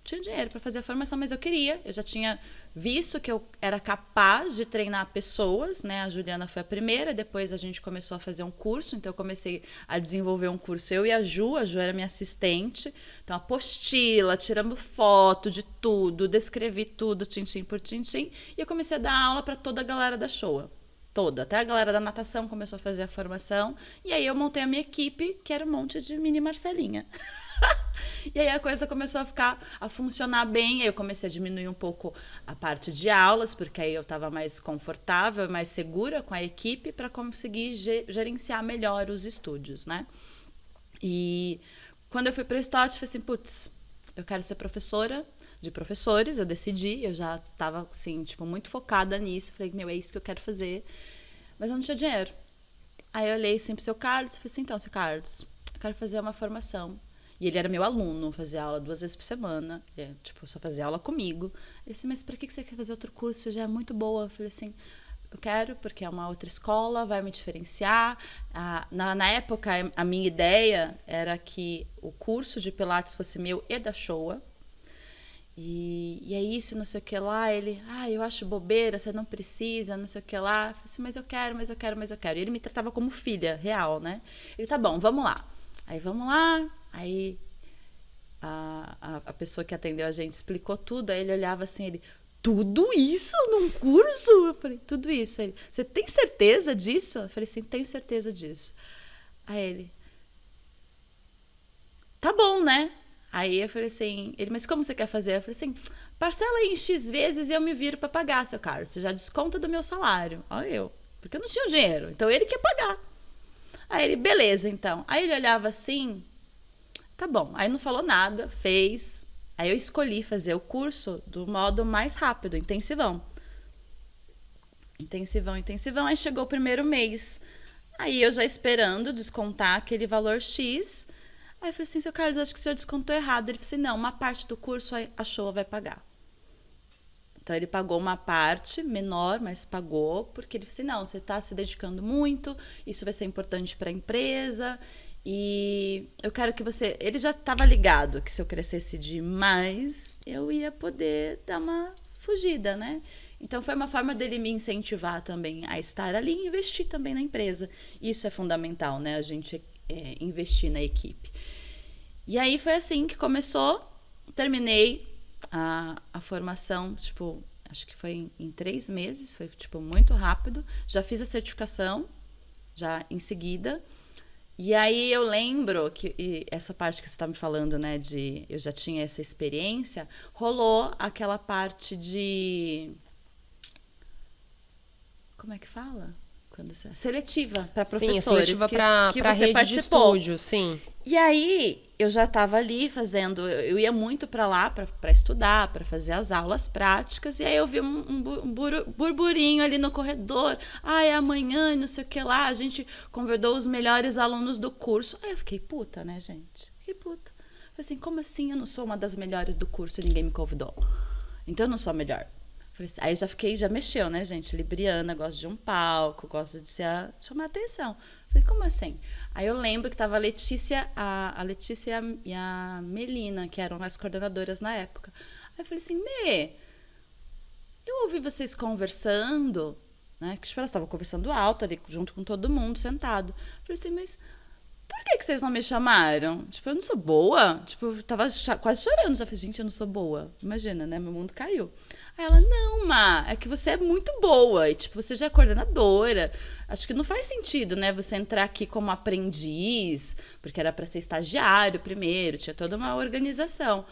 Tinha dinheiro para fazer a formação, mas eu queria. Eu já tinha visto que eu era capaz de treinar pessoas, né? A Juliana foi a primeira, depois a gente começou a fazer um curso, então eu comecei a desenvolver um curso. Eu e a Ju era minha assistente. Então, apostila, tiramos foto de tudo, descrevi tudo, tintim por tintim, e eu comecei a dar aula para toda a galera da Showa. Toda. Até a galera da natação começou a fazer a formação, e aí eu montei a minha equipe, que era um monte de mini Marcelinha. E aí a coisa começou a funcionar bem. Aí eu comecei a diminuir um pouco a parte de aulas, porque aí eu estava mais confortável, mais segura com a equipe para conseguir gerenciar melhor os estúdios, né? E quando eu fui para o Stott, eu falei assim, putz, eu quero ser professora de professores, eu decidi, eu já estava assim, tipo, muito focada nisso. Falei, meu, é isso que eu quero fazer. Mas eu não tinha dinheiro. Aí eu olhei assim pro seu Carlos e falei assim, então, seu Carlos, eu quero fazer uma formação. E ele era meu aluno, fazia aula 2 vezes por semana. Tipo, só fazia aula comigo. Ele disse, mas pra que você quer fazer outro curso? Você já é muito boa. Eu falei assim, eu quero porque é uma outra escola, vai me diferenciar. Na época, a minha ideia era que o curso de Pilates fosse meu e da Showa. E é isso, não sei o que lá. Ele, eu acho bobeira, você não precisa, não sei o que lá. Eu falei assim, mas eu quero. E ele me tratava como filha real, né? Ele, tá bom, vamos lá. Aí vamos lá, aí a pessoa que atendeu a gente explicou tudo, aí ele olhava assim, ele, tudo isso num curso? Eu falei, tudo isso. Ele, você tem certeza disso? Eu falei assim, tenho certeza disso. Aí ele, tá bom, né? Aí eu falei assim, ele, mas como você quer fazer? Eu falei assim, parcela aí em X vezes e eu me viro para pagar, seu Carlos, você já desconta do meu salário. Olha eu, porque eu não tinha o dinheiro, então ele quer pagar. Aí ele, beleza, então. Aí ele olhava assim, tá bom. Aí não falou nada, fez. Aí eu escolhi fazer o curso do modo mais rápido, intensivão. Intensivão. Aí chegou o primeiro mês. Aí eu já esperando descontar aquele valor X. Aí eu falei assim, seu Carlos, acho que o senhor descontou errado. Ele falou assim, não, uma parte do curso a Showa vai pagar. Então, ele pagou uma parte menor, mas pagou, porque ele disse, não, você está se dedicando muito, isso vai ser importante para a empresa, e eu quero que você... Ele já estava ligado que se eu crescesse demais, eu ia poder dar uma fugida, né? Então, foi uma forma dele me incentivar também a estar ali e investir também na empresa. Isso é fundamental, né? A gente investir na equipe. E aí, foi assim que começou, terminei a formação, tipo, acho que foi em 3 meses, foi tipo muito rápido. Já fiz a certificação, já em seguida. E aí eu lembro que essa parte que você está me falando, né, de eu já tinha essa experiência, rolou aquela parte de... Como é que fala? Seletiva para professores. Sim, seletiva para rede participou. De estúdio, sim. E aí, eu já estava ali fazendo... Eu ia muito para lá para estudar, para fazer as aulas práticas. E aí eu vi um burburinho ali no corredor. É amanhã, não sei o que lá. A gente convidou os melhores alunos do curso. Aí eu fiquei puta, né, gente? Fiquei puta. Falei assim, como assim eu não sou uma das melhores do curso e ninguém me convidou? Então eu não sou a melhor. Aí já mexeu, né, gente? Libriana, gosta de um palco, gosta de chamar atenção. Falei, como assim? Aí eu lembro que tava a Letícia e a Melina, que eram as coordenadoras na época. Aí eu falei assim, eu ouvi vocês conversando, né? Que elas estavam conversando alto ali, junto com todo mundo, sentado. Eu falei assim, mas por que vocês não me chamaram? Tipo, eu não sou boa? Tipo, eu tava quase chorando. Já falei, gente, eu não sou boa. Imagina, né? Meu mundo caiu. Aí ela, não, Má, é que você é muito boa. E, tipo, você já é coordenadora. Acho que não faz sentido, né? Você entrar aqui como aprendiz, porque era para ser estagiário primeiro, tinha toda uma organização.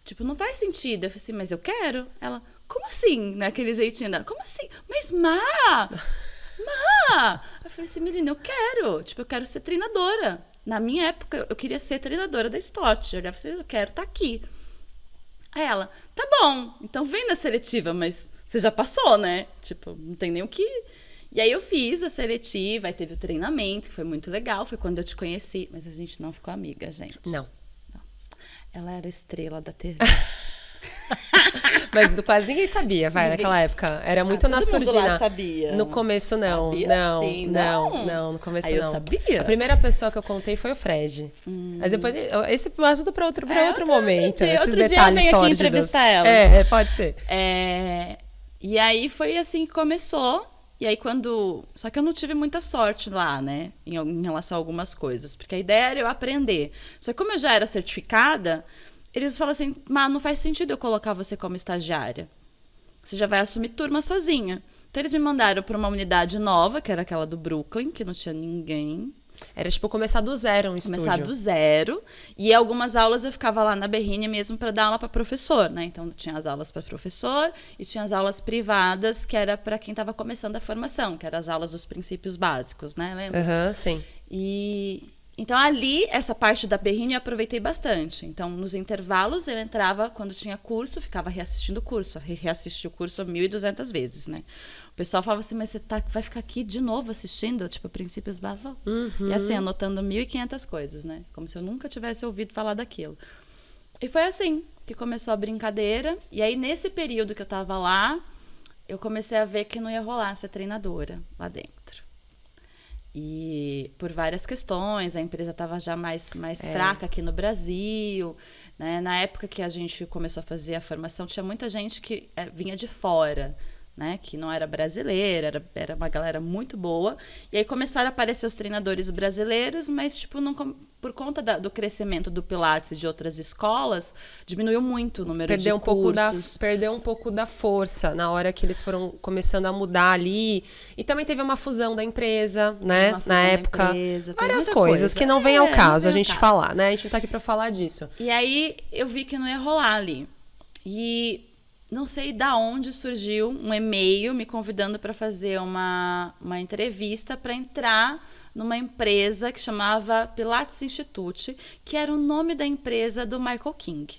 Tipo, não faz sentido. Eu falei assim, mas eu quero. Ela, como assim? Naquele jeitinho dela, como assim? Mas, Má! Eu falei assim, menina, eu quero. Tipo, eu quero ser treinadora. Na minha época, eu queria ser treinadora da Stott. Eu olhava assim, eu quero estar aqui. Aí ela, tá bom, então vem na seletiva, mas você já passou, né? Tipo, não tem nem o que... E aí eu fiz a seletiva, aí teve o treinamento, que foi muito legal, foi quando eu te conheci. Mas a gente não ficou amiga, gente. Não. Ela era estrela da TV. Mas quase ninguém sabia, naquela época. Era muito na todo mundo surdina. lá sabia. No começo, não. Sabia, não, sim, não, no começo Aí não. eu sabia. A primeira pessoa que eu contei foi o Fred. Mas depois, esse assunto para outro momento. Dia, esses outro dia detalhes eu venho aqui sórdidos. entrevistar ela. Pode ser. E aí foi assim que começou. E aí Só que eu não tive muita sorte lá, né? Em relação a algumas coisas. Porque a ideia era eu aprender. Só que como eu já era certificada, eles falam assim, mas não faz sentido eu colocar você como estagiária. Você já vai assumir turma sozinha. Então eles me mandaram para uma unidade nova, que era aquela do Brooklyn, que não tinha ninguém. Era tipo começar do zero um estúdio. Começar do zero. E algumas aulas eu ficava lá na Berrine mesmo para dar aula para professor, né? Então tinha as aulas para professor e tinha as aulas privadas, que era para quem estava começando a formação, que eram as aulas dos princípios básicos, né? Lembra? Sim. Então, ali, essa parte da Berrine eu aproveitei bastante. Então, nos intervalos, eu entrava, quando tinha curso, ficava reassistindo o curso. Reassisti o curso 1.200 vezes, né? O pessoal falava assim, mas você vai ficar aqui de novo assistindo? Tipo, princípios básicos? E assim, anotando 1.500 coisas, né? Como se eu nunca tivesse ouvido falar daquilo. E foi assim que começou a brincadeira. E aí, nesse período que eu tava lá, eu comecei a ver que não ia rolar ser treinadora lá dentro. E por várias questões, a empresa estava já mais fraca aqui no Brasil, né? Na época que a gente começou a fazer a formação, tinha muita gente que vinha de fora, né? Que não era brasileira, era uma galera muito boa. E aí começaram a aparecer os treinadores brasileiros, mas tipo, por conta do crescimento do Pilates e de outras escolas, diminuiu muito o número de cursos. Perdeu um pouco da força na hora que eles foram começando a mudar ali. E também teve uma fusão da empresa, né? Na época. Várias coisas que não vem ao caso a gente falar, né? A gente não tá aqui pra falar disso. E aí eu vi que não ia rolar ali. E não sei da onde surgiu um e-mail me convidando para fazer uma entrevista para entrar numa empresa que chamava Pilates Institute, que era o nome da empresa do Michael King.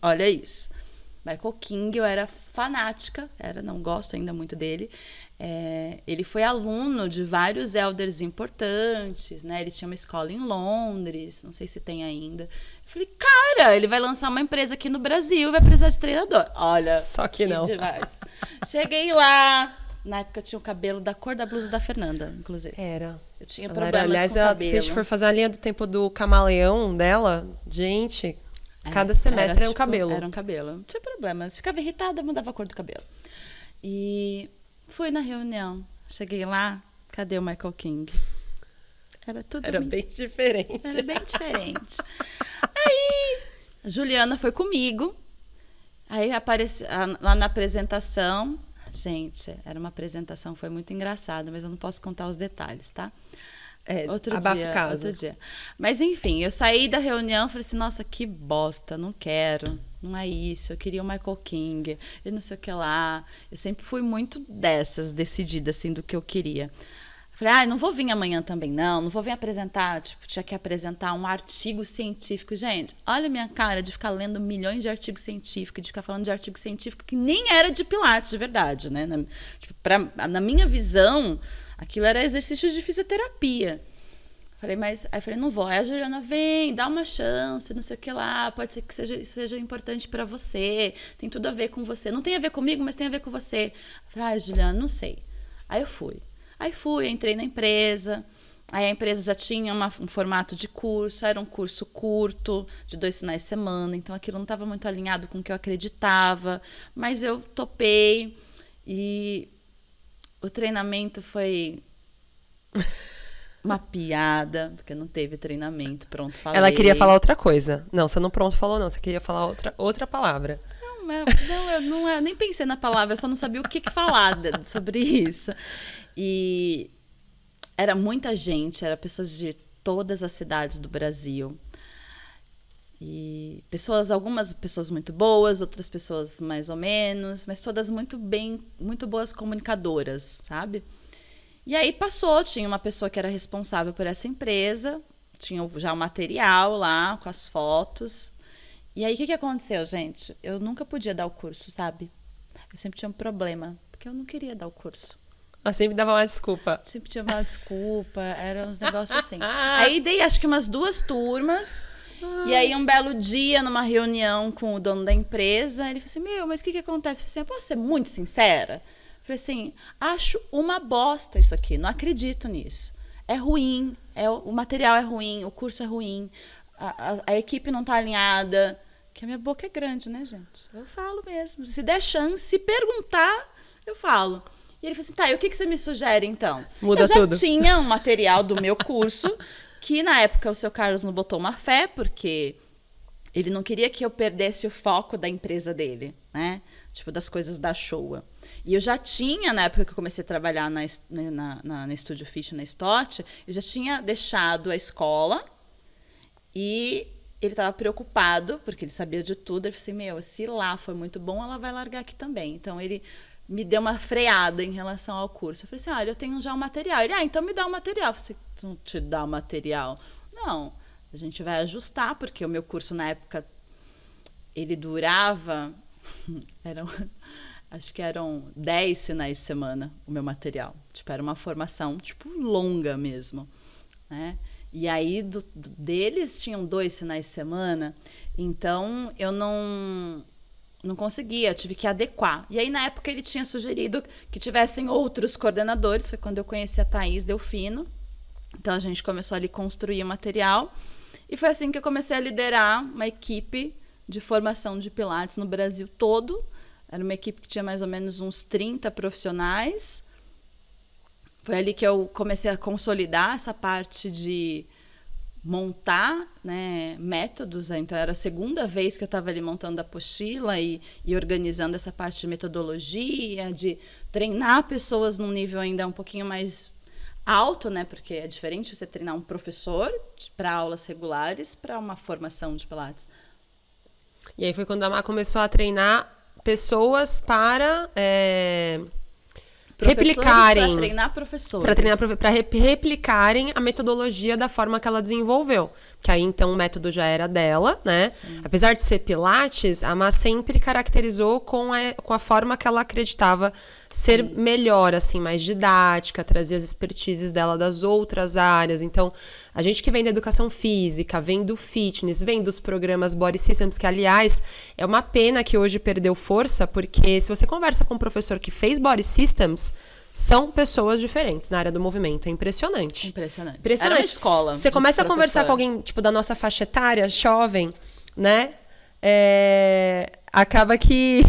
Olha isso. Michael King, eu era fanática, não gosto ainda muito dele. Ele foi aluno de vários elders importantes, né? Ele tinha uma escola em Londres, não sei se tem ainda. Eu falei, cara, ele vai lançar uma empresa aqui no Brasil e vai precisar de treinador. Olha, só que não. Demais. Cheguei lá, na época eu tinha o cabelo da cor da blusa da Fernanda, inclusive. Era. Eu tinha problemas com o cabelo. Se a gente for fazer a linha do tempo do camaleão dela, gente, cada semestre era um cabelo. Era um cabelo. Não tinha problemas. Ficava irritada, mudava a cor do cabelo. E fui na reunião. Cheguei lá, cadê o Michael King? Era bem diferente. Era bem diferente. Aí, a Juliana foi comigo. Aí apareceu lá na apresentação. Gente, era uma apresentação, foi muito engraçada, mas eu não posso contar os detalhes, tá? Outro dia. Mas enfim, eu saí da reunião e falei assim, nossa, que bosta, não quero. Não é isso, eu queria o Michael King, e não sei o que lá. Eu sempre fui muito decidida, assim, do que eu queria. Falei, não vou vir amanhã também, não vou vir apresentar, tipo, tinha que apresentar um artigo científico. Gente, olha a minha cara de ficar lendo milhões de artigos científicos, de ficar falando de artigo científico que nem era de Pilates, de verdade, né? Na minha visão, aquilo era exercício de fisioterapia. Aí falei, não vou. Aí a Juliana, vem, dá uma chance, não sei o que lá, pode ser que isso seja importante para você, tem tudo a ver com você. Não tem a ver comigo, mas tem a ver com você. Falei, Juliana, não sei. Aí eu fui. Entrei na empresa. Aí a empresa já tinha um formato de curso, era um curso curto, de 2 finais de semana, então aquilo não estava muito alinhado com o que eu acreditava, mas eu topei e o treinamento foi uma piada, porque não teve treinamento, pronto, falei. Ela queria falar outra coisa. Não, você não pronto falou não, você queria falar outra palavra. Eu nem pensei na palavra, eu só não sabia o que falar sobre isso. E era muita gente, era pessoas de todas as cidades do Brasil. E algumas pessoas muito boas, outras pessoas mais ou menos, mas todas muito boas comunicadoras, sabe? E aí tinha uma pessoa que era responsável por essa empresa, tinha já o material lá com as fotos. E aí o que aconteceu, gente? Eu nunca podia dar o curso, sabe? Eu sempre tinha um problema, porque eu não queria dar o curso. Ela sempre dava uma desculpa. Sempre tinha uma desculpa, eram uns negócios assim. Aí dei acho que umas 2 turmas. E aí, um belo dia, numa reunião com o dono da empresa, ele falou assim, mas o que acontece? Eu falei assim, eu posso ser muito sincera? Eu falei assim, acho uma bosta isso aqui, não acredito nisso. É ruim, o material é ruim, o curso é ruim, a equipe não tá alinhada. Que a minha boca é grande, né, gente? Eu falo mesmo. Se der chance, se perguntar, eu falo. E ele falou assim, e o que você me sugere, então? Muda tudo. Eu já tinha um material do meu curso, que na época o seu Carlos não botou uma fé, porque ele não queria que eu perdesse o foco da empresa dele, né? Tipo, das coisas da Showa. E eu já tinha, na época que eu comecei a trabalhar na Studio Fish, na Stott, eu já tinha deixado a escola e ele estava preocupado, porque ele sabia de tudo. Ele falou assim, se lá for muito bom, ela vai largar aqui também. Então, ele me deu uma freada em relação ao curso. Eu falei assim, olha, eu tenho já o material. Ele, então me dá o material. Eu falei assim, tu não te dá o material? Não, a gente vai ajustar, porque o meu curso, na época, ele durava... acho que eram 10 finais de semana, o meu material. Tipo, era uma formação, tipo, longa mesmo, né? E aí, deles, tinham 2 finais de semana. Então, eu não conseguia, eu tive que adequar. E aí, na época, ele tinha sugerido que tivessem outros coordenadores. Foi quando eu conheci a Thaís Delfino. Então, a gente começou ali a construir o material. E foi assim que eu comecei a liderar uma equipe de formação de Pilates no Brasil todo. Era uma equipe que tinha mais ou menos uns 30 profissionais. Foi ali que eu comecei a consolidar essa parte de montar, né, métodos. Então, era a segunda vez que eu estava ali montando a apostila e organizando essa parte de metodologia, de treinar pessoas num nível ainda um pouquinho mais alto, né? Porque é diferente você treinar um professor para aulas regulares para uma formação de Pilates. E aí foi quando a Má começou a treinar pessoas para replicarem. Para treinar professores. Para replicarem a metodologia da forma que ela desenvolveu. Que aí, então, o método já era dela, né? Sim. Apesar de ser Pilates, a Má sempre caracterizou com a forma que ela acreditava ser melhor, assim, mais didática, trazer as expertises dela das outras áreas. Então, a gente que vem da educação física, vem do fitness, vem dos programas Body Systems, que, aliás, é uma pena que hoje perdeu força, porque se você conversa com um professor que fez Body Systems, são pessoas diferentes na área do movimento. É impressionante. Impressionante. Era uma escola. Você começa a conversar com alguém, tipo, da nossa faixa etária, jovem, né? Acaba que...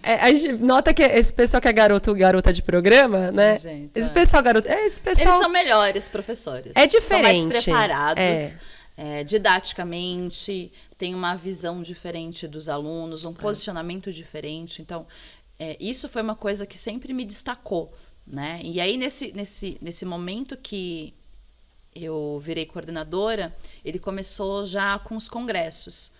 a gente nota que esse pessoal que é garoto ou garota de programa, né? Gente, esse pessoal garoto... Eles são melhores professores. É diferente. São mais preparados. Didaticamente, tem uma visão diferente dos alunos, um posicionamento diferente. Então... isso foi uma coisa que sempre me destacou, né? E aí, nesse momento que eu virei coordenadora, ele começou já com os congressos.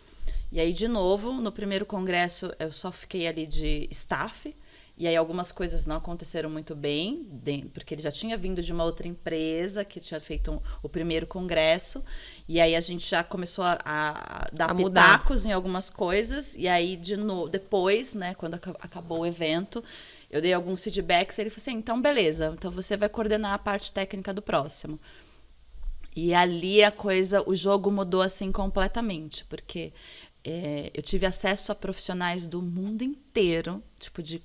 E aí, de novo, no primeiro congresso, eu só fiquei ali de staff. E aí, algumas coisas não aconteceram muito bem, porque ele já tinha vindo de uma outra empresa que tinha feito o primeiro congresso. E aí, a gente já começou a dar pitacos em algumas coisas. E aí, depois, né, quando acabou o evento, eu dei alguns feedbacks. E ele falou assim, então, beleza. Então, você vai coordenar a parte técnica do próximo. E ali o jogo mudou, assim, completamente. Porque eu tive acesso a profissionais do mundo inteiro, tipo, de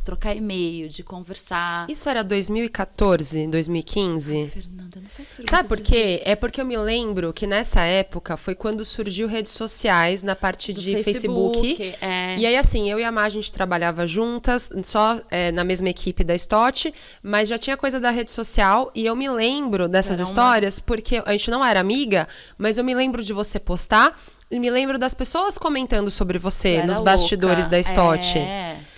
trocar e-mail, de conversar. Isso era 2014, 2015? Ai, Fernanda, não faz pergunta. Sabe por quê? É porque eu me lembro que nessa época foi quando surgiu redes sociais na parte de Facebook. E aí, assim, eu e a Má, a gente trabalhava juntas, só na mesma equipe da Stott, mas já tinha coisa da rede social. E eu me lembro dessas histórias, porque a gente não era amiga, mas eu me lembro de você postar. me lembro das pessoas comentando sobre você Era nos bastidores louca. da Stott.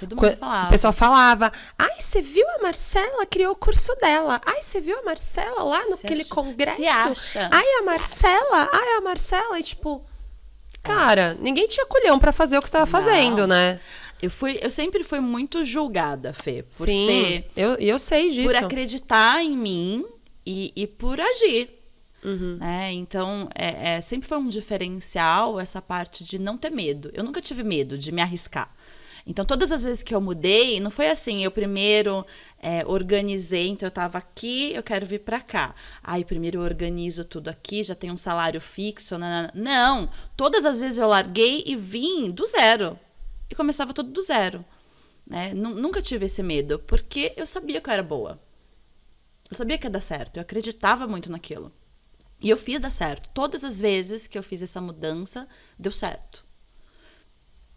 Todo mundo falava. O pessoal falava, ai, você viu a Marcela criou o curso dela? Ai, você viu a Marcela lá naquele congresso? Se acha. Ai, a Marcela, ai, a Marcela. E tipo, cara, ninguém tinha culhão pra fazer o que você tava fazendo, né? Eu sempre fui muito julgada, Fê, por Sim, ser... eu sei disso. Por acreditar em mim e por agir. Né? Então, sempre foi um diferencial essa parte de não ter medo. Eu nunca tive medo de me arriscar. Então, todas as vezes que eu mudei, não foi assim, eu primeiro organizei, então eu estava aqui, eu quero vir para cá. Aí, primeiro eu organizo tudo aqui, já tenho um salário fixo. Não, todas as vezes eu larguei e vim do zero. E começava tudo do zero. Né? Nunca tive esse medo, porque eu sabia que eu era boa. Eu sabia que ia dar certo, eu acreditava muito naquilo. E eu fiz dar certo. Todas as vezes que eu fiz essa mudança, deu certo.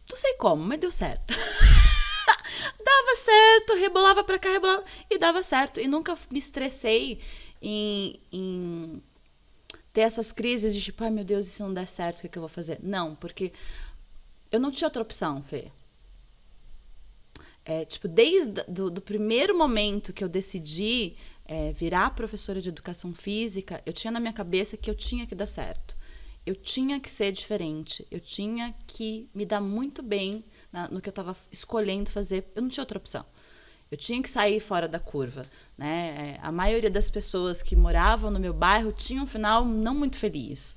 Não sei como, mas deu certo. Dava certo, rebolava pra cá, rebolava, e dava certo. E nunca me estressei em ter essas crises de tipo, ai meu Deus, e se não der certo, o que eu vou fazer? Não, porque eu não tinha outra opção, Fê. Desde do primeiro momento que eu decidi virar professora de educação física, eu tinha na minha cabeça que eu tinha que dar certo. Eu tinha que ser diferente. Eu tinha que me dar muito bem no que eu estava escolhendo fazer. Eu não tinha outra opção. Eu tinha que sair fora da curva. Né? A maioria das pessoas que moravam no meu bairro tinham um final não muito feliz.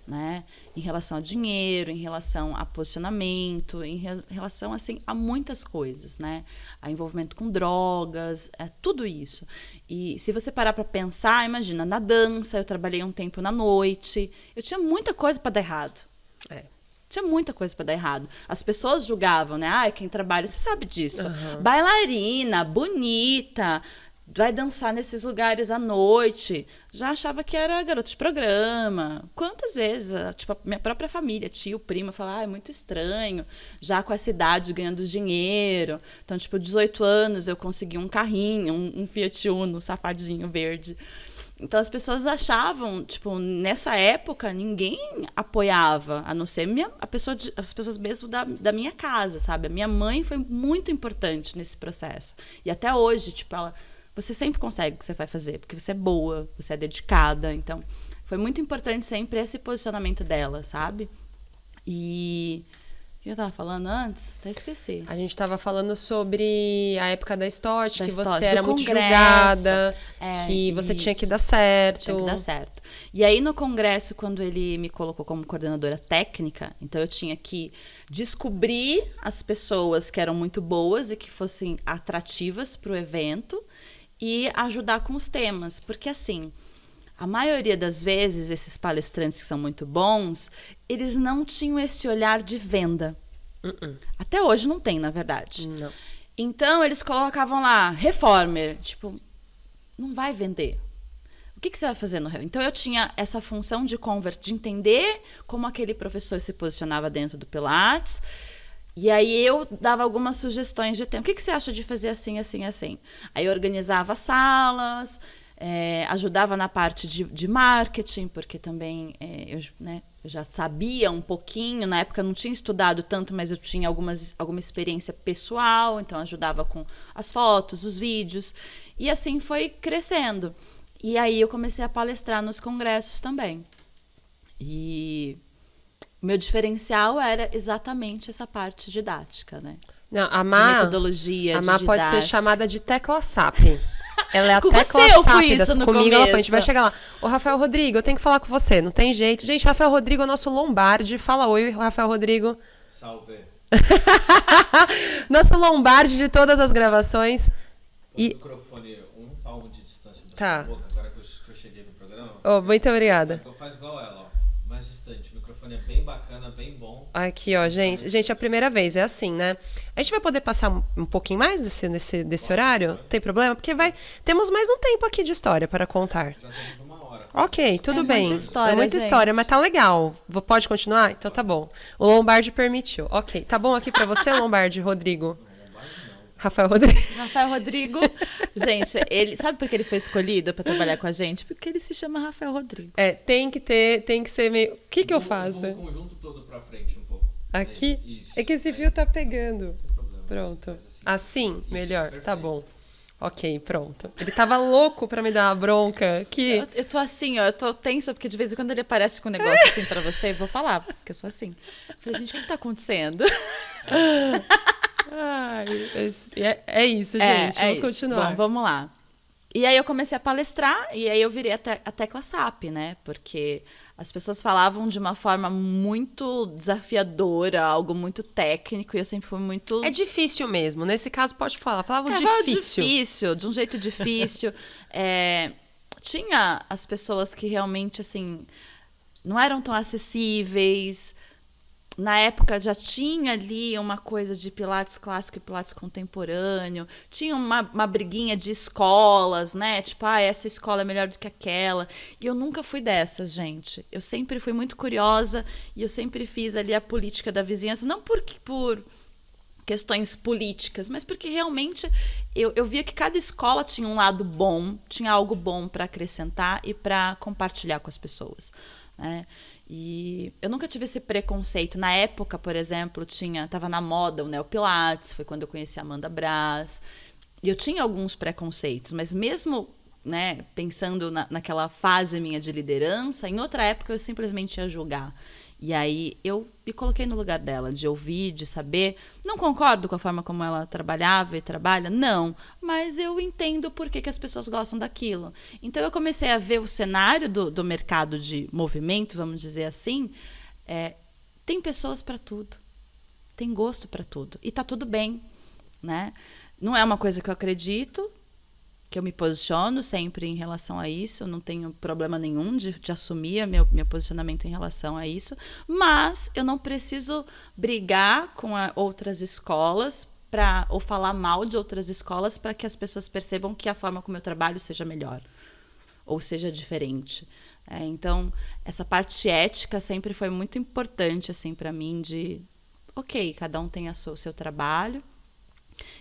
Né? Em relação a dinheiro, em relação a posicionamento, em relação assim, a muitas coisas, né? A envolvimento com drogas, tudo isso. E se você parar para pensar, imagina, na dança, eu trabalhei um tempo na noite, eu tinha muita coisa para dar errado. Tinha muita coisa para dar errado. As pessoas julgavam, né? Ah, quem trabalha, você sabe disso. Bailarina, bonita, vai dançar nesses lugares à noite. Já achava que era garota de programa. Quantas vezes, tipo, a minha própria família, tio, prima, falava, é muito estranho, já com essa idade ganhando dinheiro. Então, tipo, 18 anos eu consegui um carrinho, um Fiat Uno, safadinho verde. Então, as pessoas achavam, tipo, nessa época, ninguém apoiava, a não ser as pessoas mesmo da minha casa, sabe? A minha mãe foi muito importante nesse processo. E até hoje, tipo, você sempre consegue o que você vai fazer, porque você é boa, você é dedicada. Então, foi muito importante sempre esse posicionamento dela, sabe? E o que eu tava falando antes? Até esqueci. A gente tava falando sobre a época da Stott, que Stott, você era muito congresso, julgada, que você isso. tinha que dar certo. Tinha que dar certo. E aí, no congresso, quando ele me colocou como coordenadora técnica, então eu tinha que descobrir as pessoas que eram muito boas e que fossem atrativas para o evento, e ajudar com os temas, porque assim, a maioria das vezes, esses palestrantes que são muito bons, eles não tinham esse olhar de venda. Até hoje não tem, na verdade. Não. Então, eles colocavam lá, reformer, tipo, não vai vender. O que você vai fazer no Então, eu tinha essa função de conversa, de entender como aquele professor se posicionava dentro do Pilates. E aí eu dava algumas sugestões de tema. O que você acha de fazer assim, assim, assim? Aí eu organizava salas, ajudava na parte de marketing, porque também eu já sabia um pouquinho. Na época eu não tinha estudado tanto, mas eu tinha alguma experiência pessoal, então ajudava com as fotos, os vídeos. E assim foi crescendo. E aí eu comecei a palestrar nos congressos também. E o meu diferencial era exatamente essa parte didática, né? Não, a metodologia, Má de pode ser didática. chamada de tecla SAP. Ela é a Com tecla você, eu SAP fui isso no comigo, ela foi. A gente começo. vai chegar lá. Ô, Rafael Rodrigo, eu tenho que falar com você, não tem jeito. Gente, Rafael Rodrigo é o nosso Lombardi. Fala oi, Rafael Rodrigo. Salve. Nosso Lombardi de todas as gravações. O microfone um palmo de distância da Tá. sua boca, agora que eu cheguei no programa. Oh, muito obrigada. Faz igual ela, ó. Mais distante. O microfone é bem bacana, bem bom. Aqui, ó, gente. Gente, é a primeira vez, é assim, né? A gente vai poder passar um pouquinho mais desse horário? Não tem problema? Porque temos mais um tempo aqui de história para contar. Já temos uma hora. Ok, tudo É bem. muita história, é muita gente. história, mas tá legal. Pode continuar? Então tá bom. O Lombardi permitiu. Ok, tá bom aqui pra você, Lombardi, Rodrigo? Rafael Rodrigues. Rafael Rodrigo. Gente, ele sabe por que ele foi escolhido para trabalhar com a gente? Porque ele se chama Rafael Rodrigo. Tem que ser meio... O que eu faço? O conjunto todo pra frente um pouco. Aqui? Isso. É que esse fio tá pegando. Não tem problema. Pronto. Faz Assim, Isso, melhor. perfeito. Tá bom. Ok, pronto. Ele tava louco pra me dar uma bronca. Eu tô assim, ó, eu tô tensa, porque de vez em quando ele aparece com um negócio assim pra você, eu vou falar, porque eu sou assim. Eu falei, gente, o que tá acontecendo? Ai, é isso, gente. Vamos isso. continuar. Bom, vamos lá. E aí eu comecei a palestrar, e aí eu virei a tecla SAP, né? Porque as pessoas falavam de uma forma muito desafiadora, algo muito técnico, e eu sempre fui muito... É difícil mesmo. Nesse caso, pode falar. Falavam difícil. difícil. De um jeito difícil. Tinha as pessoas que realmente, assim, não eram tão acessíveis. Na época já tinha ali uma coisa de Pilates clássico e Pilates contemporâneo. Tinha uma briguinha de escolas, né? Tipo, essa escola é melhor do que aquela. E eu nunca fui dessas, gente. Eu sempre fui muito curiosa e eu sempre fiz ali a política da vizinhança. Não por questões políticas, mas porque realmente eu via que cada escola tinha um lado bom, tinha algo bom para acrescentar e para compartilhar com as pessoas, né? E eu nunca tive esse preconceito. Na época, por exemplo, tava na moda o Neopilates, foi quando eu conheci a Amanda Braz. E eu tinha alguns preconceitos, mas mesmo, né, pensando naquela fase minha de liderança, em outra época eu simplesmente ia julgar. E aí eu me coloquei no lugar dela, de ouvir, de saber. Não concordo com a forma como ela trabalhava e trabalha, não. Mas eu entendo por que as pessoas gostam daquilo. Então eu comecei a ver o cenário do mercado de movimento, vamos dizer assim. Tem pessoas para tudo. Tem gosto para tudo. E tá tudo bem, né? Não é uma coisa que eu acredito, que eu me posiciono sempre em relação a isso, eu não tenho problema nenhum de assumir meu posicionamento em relação a isso, mas eu não preciso brigar com outras escolas ou falar mal de outras escolas para que as pessoas percebam que a forma como eu trabalho seja melhor ou seja diferente. Então, essa parte ética sempre foi muito importante assim, para mim, de ok, cada um tem o seu trabalho.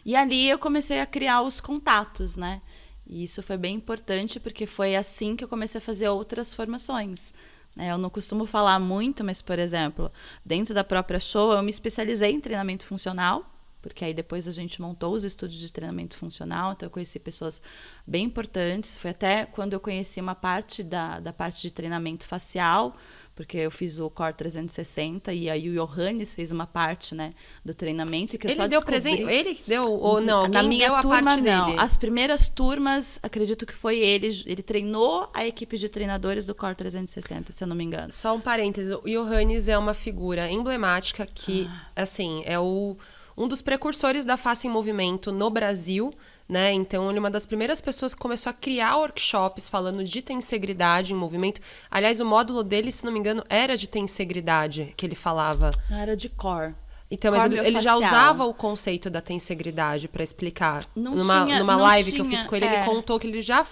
E ali eu comecei a criar os contatos, né? E isso foi bem importante, porque foi assim que eu comecei a fazer outras formações. Eu não costumo falar muito, mas, por exemplo, dentro da própria Showa, eu me especializei em treinamento funcional, porque aí depois a gente montou os estúdios de treinamento funcional, então eu conheci pessoas bem importantes. Foi até quando eu conheci uma parte da parte de treinamento facial, porque eu fiz o Core 360 e aí o Johannes fez uma parte, né, do treinamento que eu só descobri. Ele deu ou não? Alguém Na minha deu turma, a parte não. dele? As primeiras turmas, acredito que foi ele. Ele treinou a equipe de treinadores do Core 360, se eu não me engano. Só um parêntese. O Johannes é uma figura emblemática que, assim, é um dos precursores da face em movimento no Brasil, né? Então, ele é uma das primeiras pessoas que começou a criar workshops falando de tensegridade em movimento. Aliás, o módulo dele, se não me engano, era de tensegridade que ele falava. Não, era de core. Então, mas Core ele já miofascial. usava o conceito da tensegridade para explicar. Não Numa tinha- numa não live que eu tinha, fiz com ele, ele contou que ele já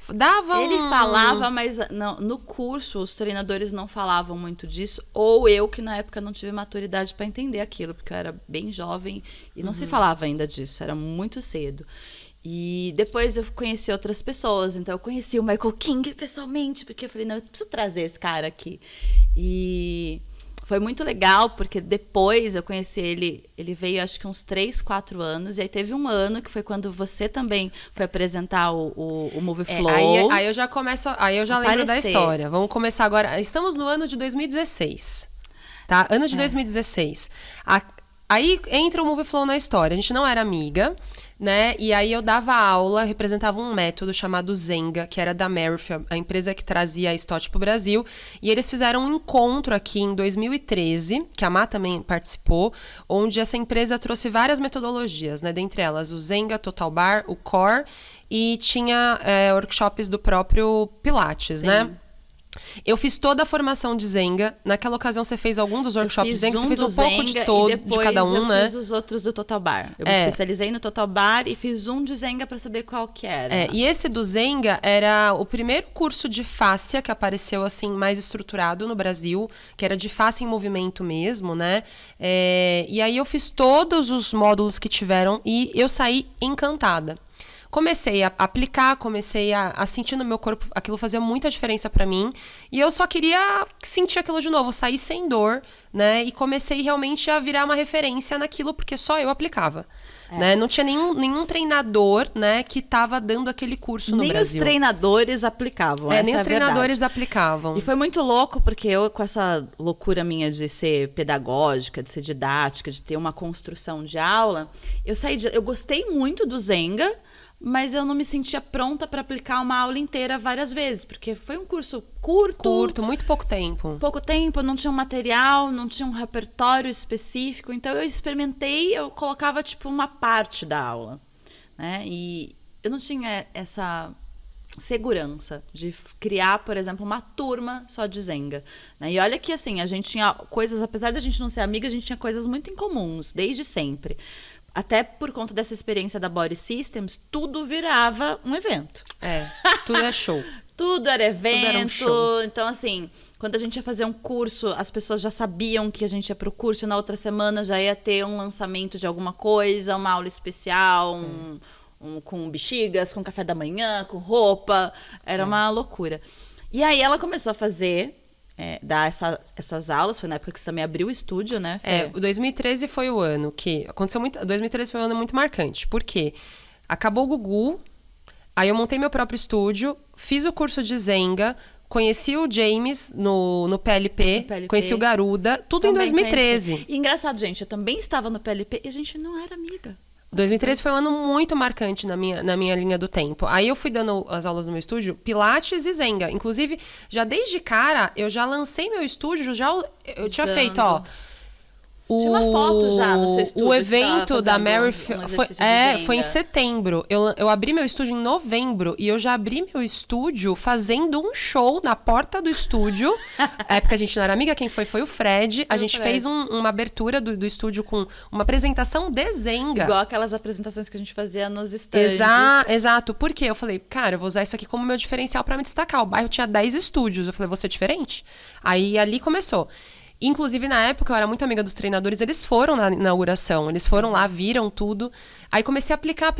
dava Ele um... falava, mas no curso os treinadores não falavam muito disso, ou eu que na época não tive maturidade para entender aquilo, porque eu era bem jovem e não se falava ainda disso, era muito cedo. E depois eu conheci outras pessoas, então eu conheci o Michael King pessoalmente, porque eu falei, não, eu preciso trazer esse cara aqui. E foi muito legal, porque depois eu conheci ele veio acho que uns 3, 4 anos, e aí teve um ano que foi quando você também foi apresentar o Move Flow. Aí eu já começo, aí eu já lembro da Aparecer. história. Vamos começar agora. Estamos no ano de 2016, tá? Ano de 2016. Aí entra o Move Flow na história. A gente não era amiga, né? E aí eu dava aula, representava um método chamado Zenga, que era da Merriff, a empresa que trazia a Stott pro Brasil. E eles fizeram um encontro aqui em 2013, que a Má também participou, onde essa empresa trouxe várias metodologias, né? Dentre elas o Zenga, Total Bar, o Core, e tinha workshops do próprio Pilates, Sim. né? Eu fiz toda a formação de Zenga. Naquela ocasião, você fez algum dos workshops Zenga? Você fez um pouco de cada um, né? Eu fiz os outros do Total Bar. Eu me especializei no Total Bar e fiz um de Zenga pra saber qual que era. E esse do Zenga era o primeiro curso de fáscia que apareceu, assim, mais estruturado no Brasil, que era de fáscia em movimento mesmo, né? E aí eu fiz todos os módulos que tiveram e eu saí encantada. Comecei a aplicar, comecei a sentir no meu corpo, aquilo fazia muita diferença pra mim, e eu só queria sentir aquilo de novo, sair sem dor, né, e comecei realmente a virar uma referência naquilo, porque só eu aplicava, né, não tinha nenhum treinador, né, que tava dando aquele curso no Brasil. Nem os treinadores aplicavam, nem os treinadores aplicavam. E foi muito louco, porque eu, com essa loucura minha de ser pedagógica, de ser didática, de ter uma construção de aula, eu gostei muito do Zenga, mas eu não me sentia pronta para aplicar uma aula inteira várias vezes, porque foi um curso curto, muito pouco tempo. Pouco tempo, não tinha um material, não tinha um repertório específico, então eu experimentei, eu colocava tipo uma parte da aula, né? E eu não tinha essa segurança de criar, por exemplo, uma turma só de Zenga, né? E olha que assim, a gente tinha coisas, apesar da gente não ser amiga, a gente tinha coisas muito em comuns, desde sempre. Até por conta dessa experiência da Body Systems, tudo virava um evento. Tudo é show. Tudo era evento. Tudo era um show. Então, assim, quando a gente ia fazer um curso, as pessoas já sabiam que a gente ia pro curso. Na outra semana já ia ter um lançamento de alguma coisa, uma aula especial, com bexigas, com café da manhã, com roupa. Era uma loucura. E aí ela começou a fazer... dar essas aulas, foi na época que você também abriu o estúdio, né? O 2013 foi o ano que aconteceu muito. 2013 foi um ano muito marcante, porque acabou o Gugu, aí eu montei meu próprio estúdio, fiz o curso de Zenga, conheci o James no PLP, conheci o Garuda, tudo também em 2013. Conheci. E engraçado, gente, eu também estava no PLP e a gente não era amiga. 2013 foi um ano muito marcante na minha linha do tempo. Aí eu fui dando as aulas no meu estúdio, Pilates e Zenga. Inclusive, já desde cara, eu já lancei meu estúdio, eu tinha feito, ó... Tinha uma foto já no seu estúdio. O evento da Mary foi em setembro. Eu abri meu estúdio em novembro e eu já abri meu estúdio fazendo um show na porta do estúdio. Na época a gente não era amiga, quem foi o Fred. A gente fez uma abertura do estúdio com uma apresentação de Zenga. Igual aquelas apresentações que a gente fazia nos stands. Exato. Por quê? Eu falei, cara, eu vou usar isso aqui como meu diferencial pra me destacar. O bairro tinha 10 estúdios. Eu falei, vou ser diferente? Aí ali começou. Inclusive, na época, eu era muito amiga dos treinadores, eles foram na inauguração, eles foram lá, viram tudo. Aí comecei a aplicar.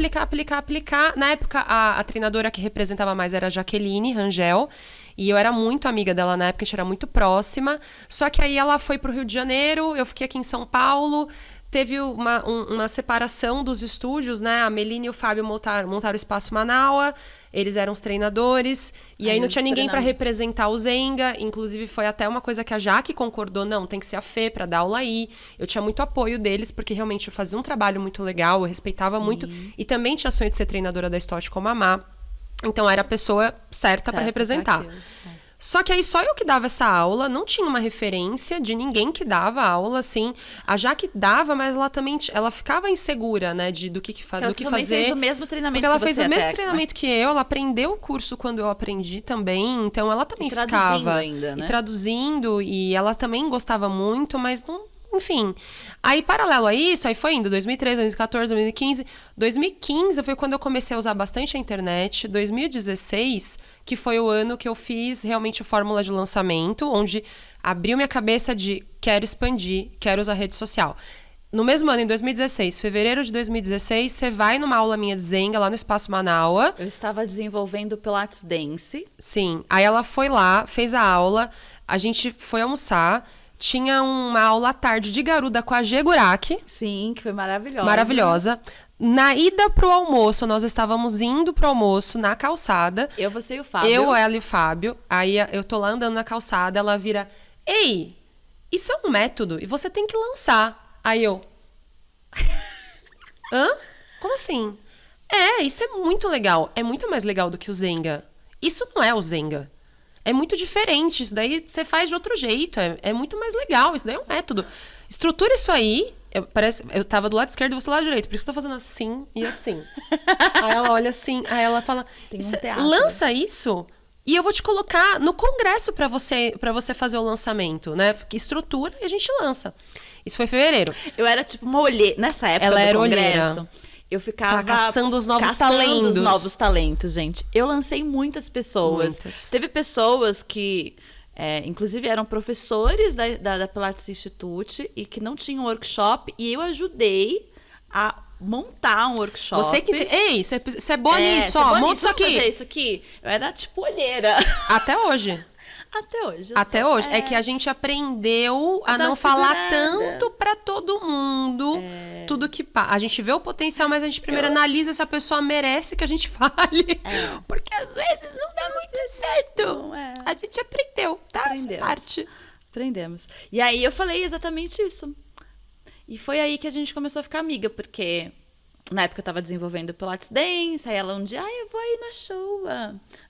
Na época, a treinadora que representava mais era a Jaqueline Rangel, e eu era muito amiga dela na época, a gente era muito próxima. Só que aí ela foi pro Rio de Janeiro, eu fiquei aqui em São Paulo. Teve uma separação dos estúdios, né? A Meline e o Fábio montaram o Espaço Manaua, eles eram os treinadores, e aí não tinha ninguém para representar o Zenga, inclusive foi até uma coisa que a Jaque concordou, não, tem que ser a Fê para dar aula aí. Eu tinha muito apoio deles, porque realmente eu fazia um trabalho muito legal, eu respeitava muito, e também tinha sonho de ser treinadora da Stott com a Mamá, então era a pessoa certa para representar. Só que aí só eu que dava essa aula, não tinha uma referência de ninguém que dava aula, assim. A Jaque dava, mas ela também ela ficava insegura, né, do que fazer. Ela também fez o mesmo treinamento que você. Porque ela fez o mesmo treinamento que eu, ela aprendeu o curso quando eu aprendi também, então ela também ficava ainda, né? E traduzindo, e ela também gostava muito, mas não... Enfim, aí paralelo a isso, aí foi indo 2013, 2014, 2015. 2015 foi quando eu comecei a usar bastante a internet. 2016, que foi o ano que eu fiz realmente a fórmula de lançamento, onde abriu minha cabeça de quero expandir, quero usar rede social. No mesmo ano, em 2016, fevereiro de 2016, você vai numa aula minha de Zenga, lá no Espaço Manaua. Eu estava desenvolvendo Pilates Dance. Sim, aí ela foi lá, fez a aula, a gente foi almoçar. Tinha uma aula à tarde de Garuda com a G Guraki. Sim, que foi maravilhosa. Maravilhosa. Na ida pro almoço, nós estávamos indo pro almoço na calçada. Eu, você e o Fábio. Ela e o Fábio. Aí eu tô lá andando na calçada, ela vira... Ei, isso é um método e você tem que lançar. Aí eu... Hã? Como assim? Isso é muito legal. É muito mais legal do que o Zenga. Isso não é o Zenga. É muito diferente, isso daí você faz de outro jeito, é muito mais legal, isso daí é um método. Estrutura isso aí, eu tava do lado esquerdo e você do lado direito, por isso que eu tô fazendo assim e assim. Aí ela olha assim, aí ela fala, lança isso E eu vou te colocar no congresso pra você fazer o lançamento, né? Que estrutura e a gente lança. Isso foi em fevereiro. Eu era tipo uma olheira. Nessa época Ela do era congresso, olheira. eu ficava Caçando os novos caçando talentos. os novos talentos, gente. Eu lancei muitas pessoas. Muitas. Teve pessoas que, inclusive, eram professores da Pilates Institute e que não tinham workshop. E eu ajudei a montar um workshop. Você que... Ei, você é boa nisso, você é ó. boa Monta nisso, isso vamos fazer aqui. isso aqui. Eu era tipo olheira. Até hoje. Até hoje. Até hoje. É que a gente aprendeu a dar não falar segurada. tanto pra todo mundo. Tudo que... A gente vê o potencial, mas a gente primeiro analisa se a pessoa merece que a gente fale. Porque às vezes não dá muito certo. Não é. A gente aprendeu, tá? Aprendemos. Essa parte. Aprendemos. E aí eu falei exatamente isso. E foi aí que a gente começou a ficar amiga, porque na época eu tava desenvolvendo Pilates Dance, aí ela um dia, eu vou aí na show.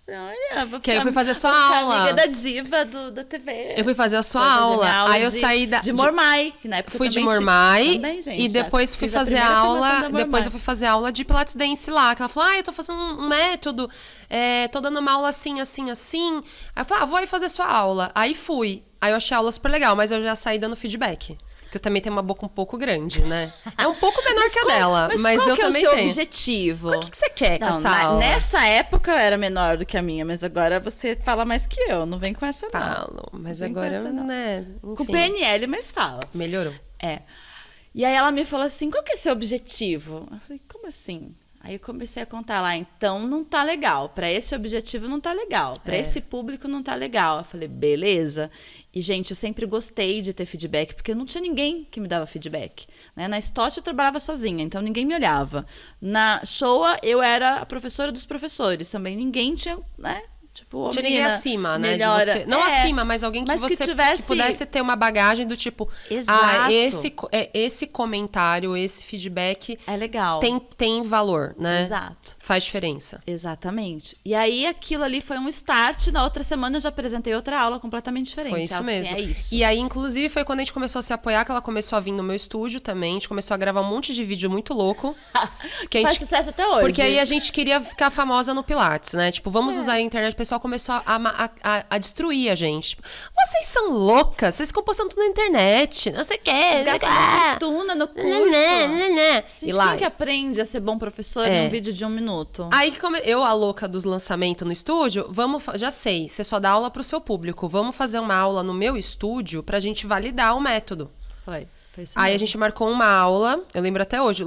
Olha, vou Que aí eu fui fazer sua vou ficar aula. amiga da diva da TV. Eu fui fazer a sua Vou fazer aula. minha Aí eu de, saí da... de Mormai, que na época Fui eu de também Mormai também, gente, e depois já fui fiz a fazer primeira formação aula. da Mormai. Depois eu fui fazer aula de Pilates Dance lá. Que ela falou: eu tô fazendo um método, tô dando uma aula assim, assim, assim. Aí eu falei: vou aí fazer sua aula. Aí fui. Aí eu achei a aula super legal, mas eu já saí dando feedback. Porque eu também tenho uma boca um pouco grande, né? É um pouco menor que a dela, mas qual eu que é o também seu tenho. objetivo? O que você quer com Não, essa aula? nessa época eu era menor do que a minha, mas agora você fala mais que eu. Não vem com essa, não. Falo, mas Não vem com agora, essa, não. né? Com Enfim, PNL, mas fala. melhorou. E aí ela me falou assim, qual que é seu objetivo? Eu falei, como assim? Aí eu comecei a contar lá, então não tá legal. Para esse objetivo não tá legal. Para esse público não tá legal. Eu falei, beleza. E, gente, eu sempre gostei de ter feedback, porque não tinha ninguém que me dava feedback. Né? Na Stott eu trabalhava sozinha, então ninguém me olhava. Na Showa eu era a professora dos professores, também ninguém tinha, né? Tipo, Tinha ninguém acima, né? Melhora. De você. Não acima, mas alguém que mas você tivesse... que pudesse ter uma bagagem do tipo, Exato. esse comentário, esse feedback É legal. tem valor, né? Exato. Faz diferença. Exatamente. E aí aquilo ali foi um start. Na outra semana eu já apresentei outra aula completamente diferente. Foi isso Ela falou assim, mesmo. é isso. E aí, inclusive, foi quando a gente começou a se apoiar, que ela começou a vir no meu estúdio também. A gente começou a gravar um monte de vídeo muito louco. Que a Faz gente... sucesso até hoje. Porque aí a gente queria ficar famosa no Pilates, né? Tipo, vamos usar a internet. O pessoal começou a destruir a gente. Tipo, vocês são loucas, vocês ficam postando tudo na internet. Não sei o que. gastam uma fortuna no curso. Gente, E lá, quem que aprende a ser bom professor num vídeo de 1 minuto? aí eu, a louca dos lançamentos no estúdio, já sei, você só dá aula pro seu público. Vamos fazer uma aula no meu estúdio pra gente validar o método. Foi isso Aí a mesmo. gente marcou uma aula, eu lembro até hoje,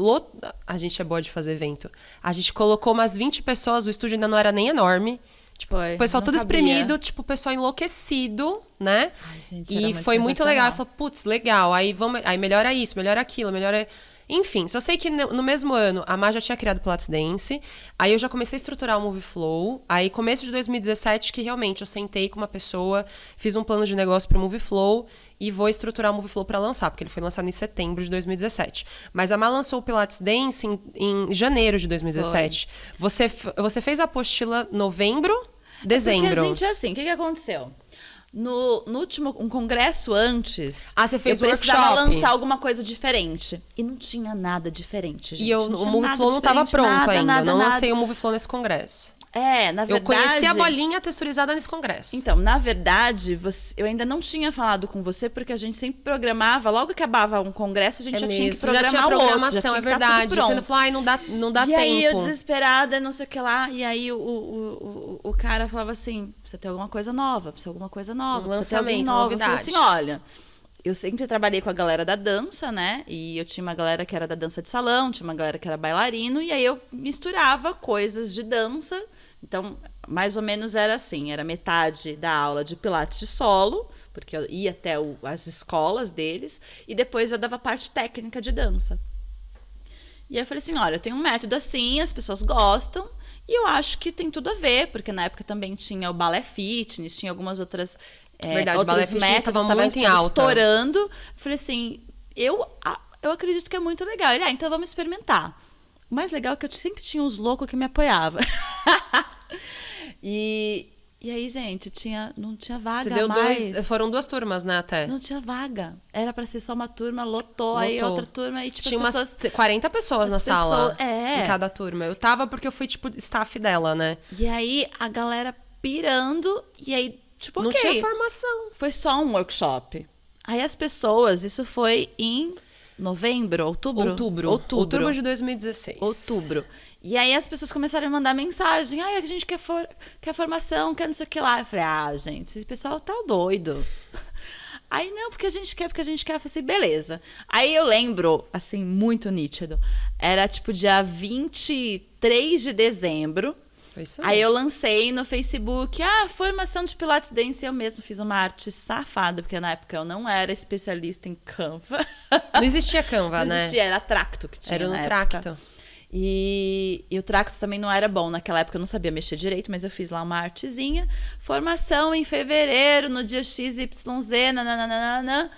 a gente é boa de fazer evento. A gente colocou umas 20 pessoas, o estúdio ainda não era nem enorme. Tipo, Foi, o pessoal não todo cabia. espremido, tipo, o pessoal enlouquecido, né? Ai, gente, era e muito foi muito sensacional. legal. Eu falei, putz, legal. Aí melhora isso, melhora aquilo, melhora... Enfim, só sei que no mesmo ano a Má já tinha criado o Pilates Dance. Aí eu já comecei a estruturar o Move Flow. Aí começo de 2017 que realmente eu sentei com uma pessoa, fiz um plano de negócio pro Move Flow e vou estruturar o Move Flow pra lançar, porque ele foi lançado em setembro de 2017. Mas a Má lançou o Pilates Dance em janeiro de 2017. Você fez a apostila novembro, dezembro. Porque a gente é assim, o que aconteceu? No último, um congresso antes, você fez eu o precisava workshop. lançar alguma coisa diferente. E não tinha nada diferente, gente. E o tinha Move nada Flow não tava diferente, pronto ainda. nada, Não nada. lancei o Move Flow nesse congresso. Na verdade... Eu conheci a bolinha texturizada nesse congresso. Então, na verdade, eu ainda não tinha falado com você, porque a gente sempre programava, logo que acabava um congresso, a gente já tinha que programar já tinha o outro, programação, já tinha é que tá tudo verdade. Você pronto. não falou, ai, não dá E tempo. aí, eu desesperada, não sei o que lá, e aí o cara falava assim, precisa ter alguma coisa nova, precisa ter alguma coisa nova, Um precisa ter alguém lançamento, novo. Eu falei novidade. assim, olha, eu sempre trabalhei com a galera da dança, né, e eu tinha uma galera que era da dança de salão, tinha uma galera que era bailarino, e aí eu misturava coisas de dança. Então, mais ou menos era assim, era metade da aula de Pilates de solo, porque eu ia até as escolas deles, e depois eu dava parte técnica de dança. E aí eu falei assim, olha, eu tenho um método assim, as pessoas gostam, e eu acho que tem tudo a ver, porque na época também tinha o balé fitness, tinha algumas outras Verdade, outros balé fitness métodos, tava muito em tava alta. estourando. Eu falei assim, eu acredito que é muito legal. Ele, então vamos experimentar. O mais legal é que eu sempre tinha uns loucos que me apoiavam. E aí, gente, não tinha vaga Você deu mais. foram 2 turmas, né, até? Não tinha vaga. Era pra ser só uma turma, lotou. Aí outra turma, e tipo, tinha as pessoas... umas 40 pessoas na as sala. pessoas- Em cada turma. Eu tava porque eu fui, tipo, staff dela, né? E aí, a galera pirando, e aí, tipo, Não ok. tinha formação. Foi só um workshop. Aí as pessoas, isso foi em novembro, outubro? Outubro de 2016. Outubro. E aí as pessoas começaram a mandar mensagem. A gente quer formação, quer não sei o que lá. Eu falei, gente, esse pessoal tá doido. Aí, não, porque a gente quer. Eu falei assim, beleza. Aí eu lembro, assim, muito nítido. Era, tipo, dia 23 de dezembro. Foi isso Aí mesmo. eu lancei no Facebook, formação de Pilates Dance. Eu mesmo fiz uma arte safada, porque na época eu não era especialista em Canva. Não existia Canva, Não né? existia, era Tracto que tinha Era no na Tracto. época. E o Tracto também não era bom. Naquela época eu não sabia mexer direito, mas eu fiz lá uma artezinha. Formação em fevereiro, no dia XYZ, nananana.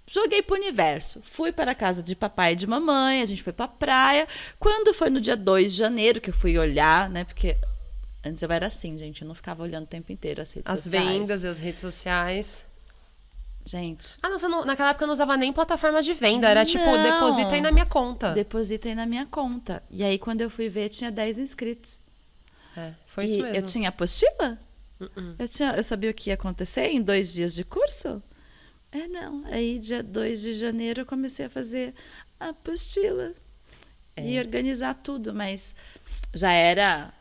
Joguei pro universo. Fui para a casa de papai e de mamãe, a gente foi pra praia. Quando foi no dia 2 de janeiro que eu fui olhar, né? Porque antes eu era assim, gente. Eu não ficava olhando o tempo inteiro as redes As sociais. vendas e as redes sociais. Gente, Ah, não, você não, naquela época eu não usava nem plataforma de venda. Era tipo, Não. deposita aí na minha conta. depositei na minha conta. E aí, quando eu fui ver, tinha 10 inscritos. Foi isso E mesmo. eu tinha apostila? Eu sabia o que ia acontecer em 2 dias de curso? Não. Aí, dia 2 de janeiro, eu comecei a fazer a apostila. E organizar tudo. Mas já era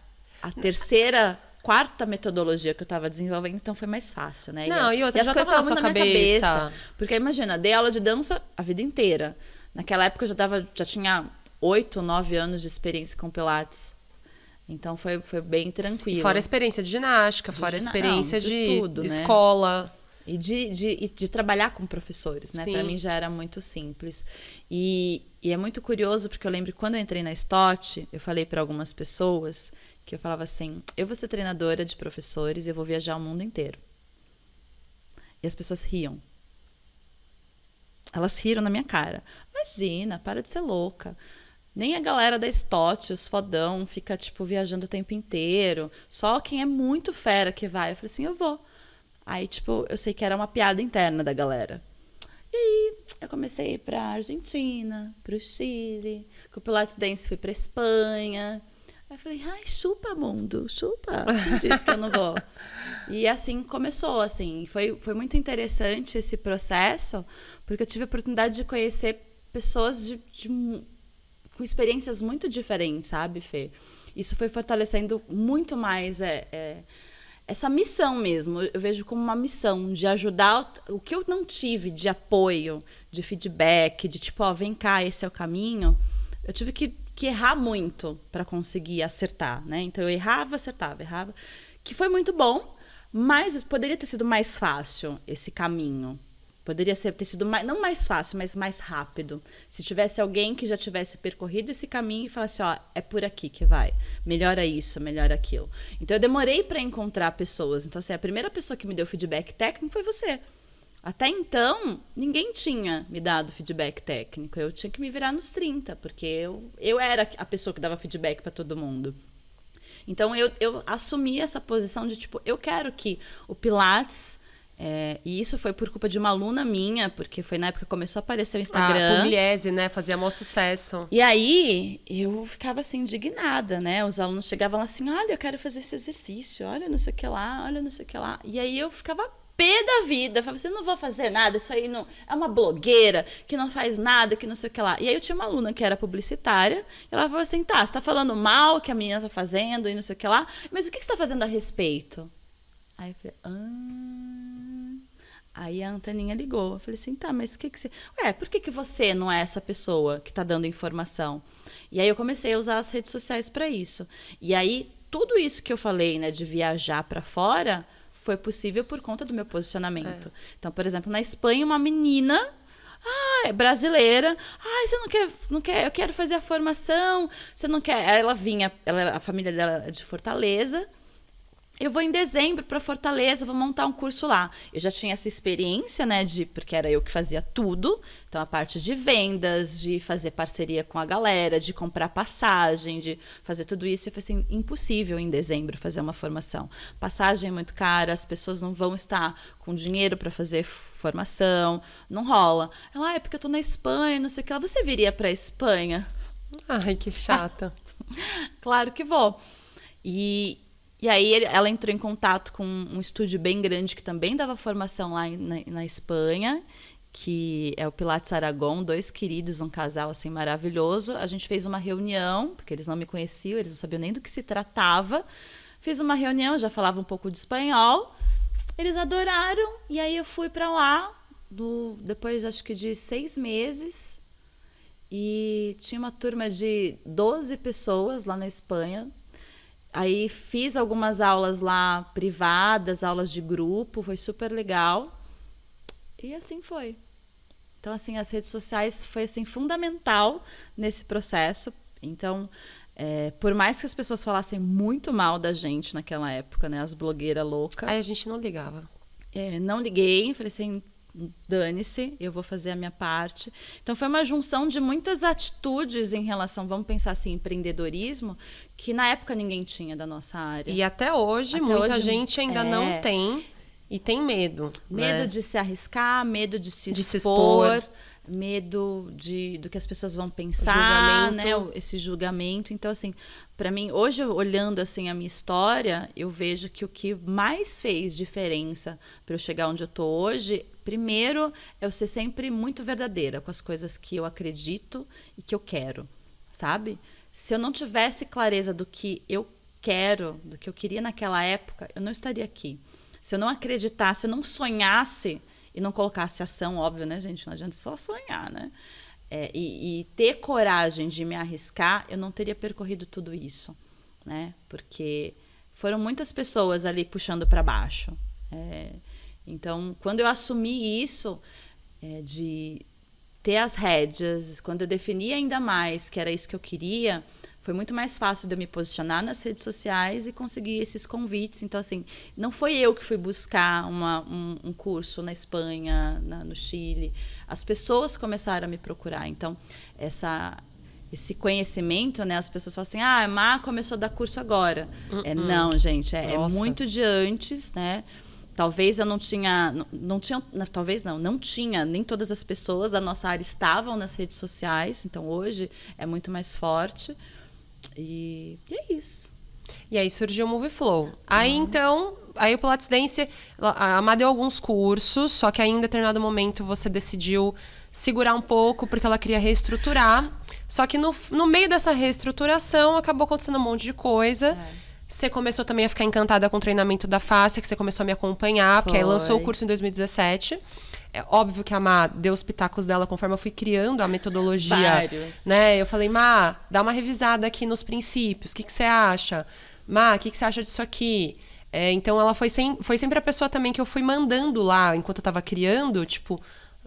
a quarta metodologia que eu estava desenvolvendo, então foi mais fácil, né? Não, e outra, as já coisas tava na estavam sua muito minha cabeça. Porque imagina, dei aula de dança a vida inteira. Naquela época eu já tinha 8, 9 anos de experiência com Pilates. Então foi bem tranquilo. Fora a experiência de ginástica, fora a experiência de tudo, né? escola. E de trabalhar com professores, né? Sim. Para mim já era muito simples. E é muito curioso, porque eu lembro que quando eu entrei na Stott, eu falei para algumas pessoas que eu falava assim, eu vou ser treinadora de professores e eu vou viajar o mundo inteiro. E as pessoas riam. Elas riram na minha cara. Imagina, para de ser louca. Nem a galera da Stott, os fodão, fica, tipo, viajando o tempo inteiro. Só quem é muito fera que vai. Eu falei assim, eu vou. Aí, tipo, eu sei que era uma piada interna da galera. E aí, eu comecei a ir pra Argentina, pro Chile. Com o Pilates Dance fui pra Espanha. Aí eu falei, chupa, mundo, chupa. Quem disse que eu não vou? E assim começou, assim. Foi muito interessante esse processo, porque eu tive a oportunidade de conhecer pessoas com experiências muito diferentes, sabe, Fê? Isso foi fortalecendo muito mais essa missão mesmo. Eu vejo como uma missão de ajudar o que eu não tive de apoio, de feedback, de tipo, vem cá, esse é o caminho. Eu tive que errar muito para conseguir acertar, né? Então eu errava, errava. Que foi muito bom, mas poderia ter sido mais fácil esse caminho. Poderia ter sido não mais fácil, mas mais rápido. Se tivesse alguém que já tivesse percorrido esse caminho e falasse, é por aqui que vai. Melhora isso, melhora aquilo. Então eu demorei para encontrar pessoas. Então assim, a primeira pessoa que me deu feedback técnico foi você. Até então, ninguém tinha me dado feedback técnico. Eu tinha que me virar nos 30, porque eu era a pessoa que dava feedback para todo mundo. Então, eu assumi essa posição de, tipo, eu quero que o Pilates... e isso foi por culpa de uma aluna minha, porque foi na época que começou a aparecer o Instagram. A Pugliese, né? Fazia maior sucesso. E aí, eu ficava assim, indignada, né? Os alunos chegavam lá assim, olha, eu quero fazer esse exercício, olha não sei o que lá, olha não sei o que lá. E aí eu ficava pé da vida. Eu falava assim, não vou fazer nada, isso aí não é uma blogueira que não faz nada, que não sei o que lá. E aí eu tinha uma aluna que era publicitária, e ela falava assim, tá, você tá falando mal que a menina tá fazendo e não sei o que lá, mas o que você tá fazendo a respeito? Aí eu falei, Aí a anteninha ligou. Eu falei assim, tá, mas o que você... por que você não é essa pessoa que tá dando informação? E aí eu comecei a usar as redes sociais para isso. E aí, tudo isso que eu falei, né, de viajar para fora, foi possível por conta do meu posicionamento. Então, por exemplo, na Espanha, uma menina... é brasileira. Você não quer, eu quero fazer a formação. Você não quer? Ela vinha, a família dela é de Fortaleza. Eu vou em dezembro para Fortaleza, vou montar um curso lá. Eu já tinha essa experiência, né, porque era eu que fazia tudo. Então, a parte de vendas, de fazer parceria com a galera, de comprar passagem, de fazer tudo isso. Eu falei assim, impossível em dezembro fazer uma formação. Passagem é muito cara, as pessoas não vão estar com dinheiro para fazer formação, não rola. Ela, é porque eu tô na Espanha, não sei o que lá. Você viria para Espanha? Ai, que chata. Claro que vou. E aí ela entrou em contato com um estúdio bem grande que também dava formação lá na Espanha, que é o Pilates Aragon, 2 queridos, um casal assim maravilhoso. A gente fez uma reunião, porque eles não me conheciam, eles não sabiam nem do que se tratava. Fiz uma reunião, já falava um pouco de espanhol. Eles adoraram, e aí eu fui para lá, depois acho que de 6 meses, e tinha uma turma de 12 pessoas lá na Espanha. Aí fiz algumas aulas lá privadas, aulas de grupo, foi super legal. E assim foi. Então, assim, as redes sociais foi, assim, fundamental nesse processo. Então, por mais que as pessoas falassem muito mal da gente naquela época, né? As blogueiras loucas. Aí a gente não ligava. Não liguei, falei assim, dane-se, eu vou fazer a minha parte. Então, foi uma junção de muitas atitudes em relação, vamos pensar assim, empreendedorismo, que na época ninguém tinha da nossa área. E até hoje, muita gente ainda não tem. E tem medo. Medo, né? de se arriscar, medo de se se expor, medo do que as pessoas vão pensar, né? Esse julgamento. Então, assim, para mim, hoje, olhando assim a minha história, eu vejo que o que mais fez diferença para eu chegar onde eu tô hoje, primeiro, é eu ser sempre muito verdadeira com as coisas que eu acredito e que eu quero, sabe? Se eu não tivesse clareza do que eu quero, do que eu queria naquela época, eu não estaria aqui. Se eu não acreditasse, se eu não sonhasse e não colocasse ação, óbvio, né, gente? Não adianta só sonhar, né? E ter coragem de me arriscar, eu não teria percorrido tudo isso, né? Porque foram muitas pessoas ali puxando para baixo. Então, quando eu assumi isso, de ter as rédeas, quando eu defini ainda mais que era isso que eu queria, foi muito mais fácil de eu me posicionar nas redes sociais e conseguir esses convites. Então, assim, não foi eu que fui buscar um curso na Espanha, no Chile. As pessoas começaram a me procurar. Então, esse conhecimento, né? As pessoas falam assim, a Má começou a dar curso agora. Não, gente, é muito de antes, né? Talvez eu não tinha, não tinha, nem todas as pessoas da nossa área estavam nas redes sociais. Então, hoje é muito mais forte. E é isso. E aí surgiu o Move Flow. Aí o Pilates Dance, a Amá deu alguns cursos, só que aí em determinado momento você decidiu segurar um pouco porque ela queria reestruturar. Só que no meio dessa reestruturação acabou acontecendo um monte de coisa. Você começou também a ficar encantada com o treinamento da Fácia, que você começou a me acompanhar, porque aí lançou o curso em 2017. É óbvio que a Má deu os pitacos dela conforme eu fui criando a metodologia. Vários. Né? Eu falei, Má, dá uma revisada aqui nos princípios. O que você acha? Má, o que você acha disso aqui? Então, ela foi sempre a pessoa também que eu fui mandando lá, enquanto eu tava criando, tipo,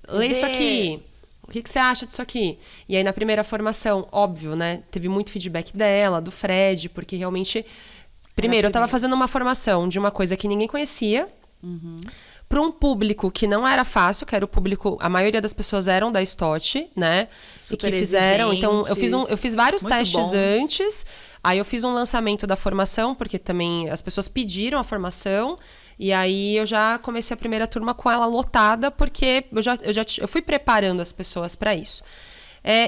lê isso aqui. O que você acha disso aqui? E aí, na primeira formação, óbvio, né? Teve muito feedback dela, do Fred, porque realmente... Primeiro, eu tava fazendo uma formação de uma coisa que ninguém conhecia. Para um público que não era fácil, que era o público, a maioria das pessoas eram da Stott, né? Super e que fizeram, então eu fiz vários testes bons. antes. Aí eu fiz um lançamento da formação, porque também as pessoas pediram a formação. E aí eu já comecei a primeira turma com ela lotada, porque eu fui preparando as pessoas para isso.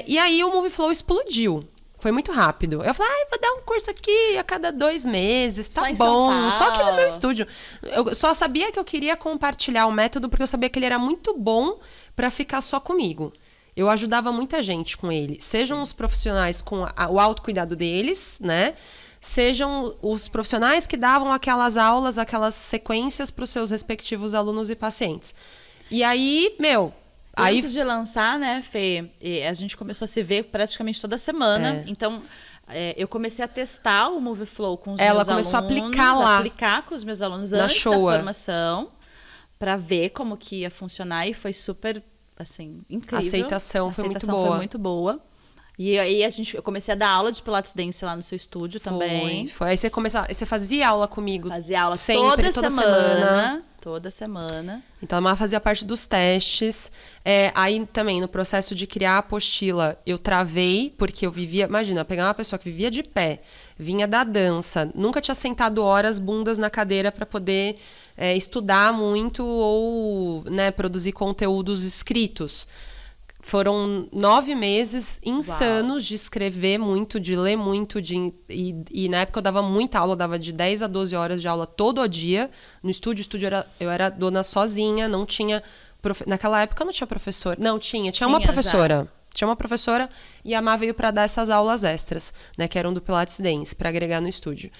E aí o Move Flow explodiu. Foi muito rápido. Eu falei, vou dar um curso aqui a cada 2 meses, tá bom. Só aqui no meu estúdio. Eu só sabia que eu queria compartilhar o método porque eu sabia que ele era muito bom pra ficar só comigo. Eu ajudava muita gente com ele. Sejam os profissionais com o autocuidado deles, né? Sejam os profissionais que davam aquelas aulas, aquelas sequências para os seus respectivos alunos e pacientes. E aí, Antes de lançar, né, Fê, a gente começou a se ver praticamente toda semana. Então, eu comecei a testar o Move Flow com os meus alunos. Ela começou a aplicar com os meus alunos antes da formação, para ver como que ia funcionar. E foi super, assim, incrível. A aceitação foi muito boa. E aí eu comecei a dar aula de Pilates Dance lá no seu estúdio também. Foi. Aí você fazia aula comigo. Fazia aula sempre, toda semana. Toda semana. Então, a Má fazia parte dos testes. Aí, também, no processo de criar a apostila, eu travei, porque eu vivia... Imagina, pegar uma pessoa que vivia de pé, vinha da dança, nunca tinha sentado horas, bundas na cadeira para poder estudar muito ou, né, produzir conteúdos escritos. Foram 9 meses insanos de escrever muito, de ler muito, e na época eu dava muita aula, eu dava de 10 a 12 horas de aula todo dia. No estúdio eu era dona sozinha, não tinha... Naquela época não tinha professor. Não, tinha uma professora. Já. Tinha uma professora e a Má veio para dar essas aulas extras, né? Que eram do Pilates Dance, para agregar no estúdio.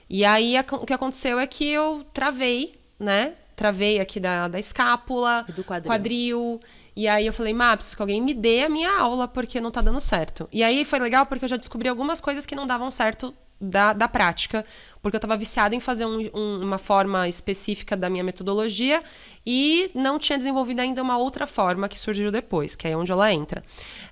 E aí o que aconteceu é que eu travei, né? Travei aqui da escápula, do quadril. E aí eu falei, preciso que alguém me dê a minha aula, porque não tá dando certo. E aí foi legal porque eu já descobri algumas coisas que não davam certo da prática, porque eu tava viciada em fazer uma forma específica da minha metodologia e não tinha desenvolvido ainda uma outra forma que surgiu depois, que é onde ela entra.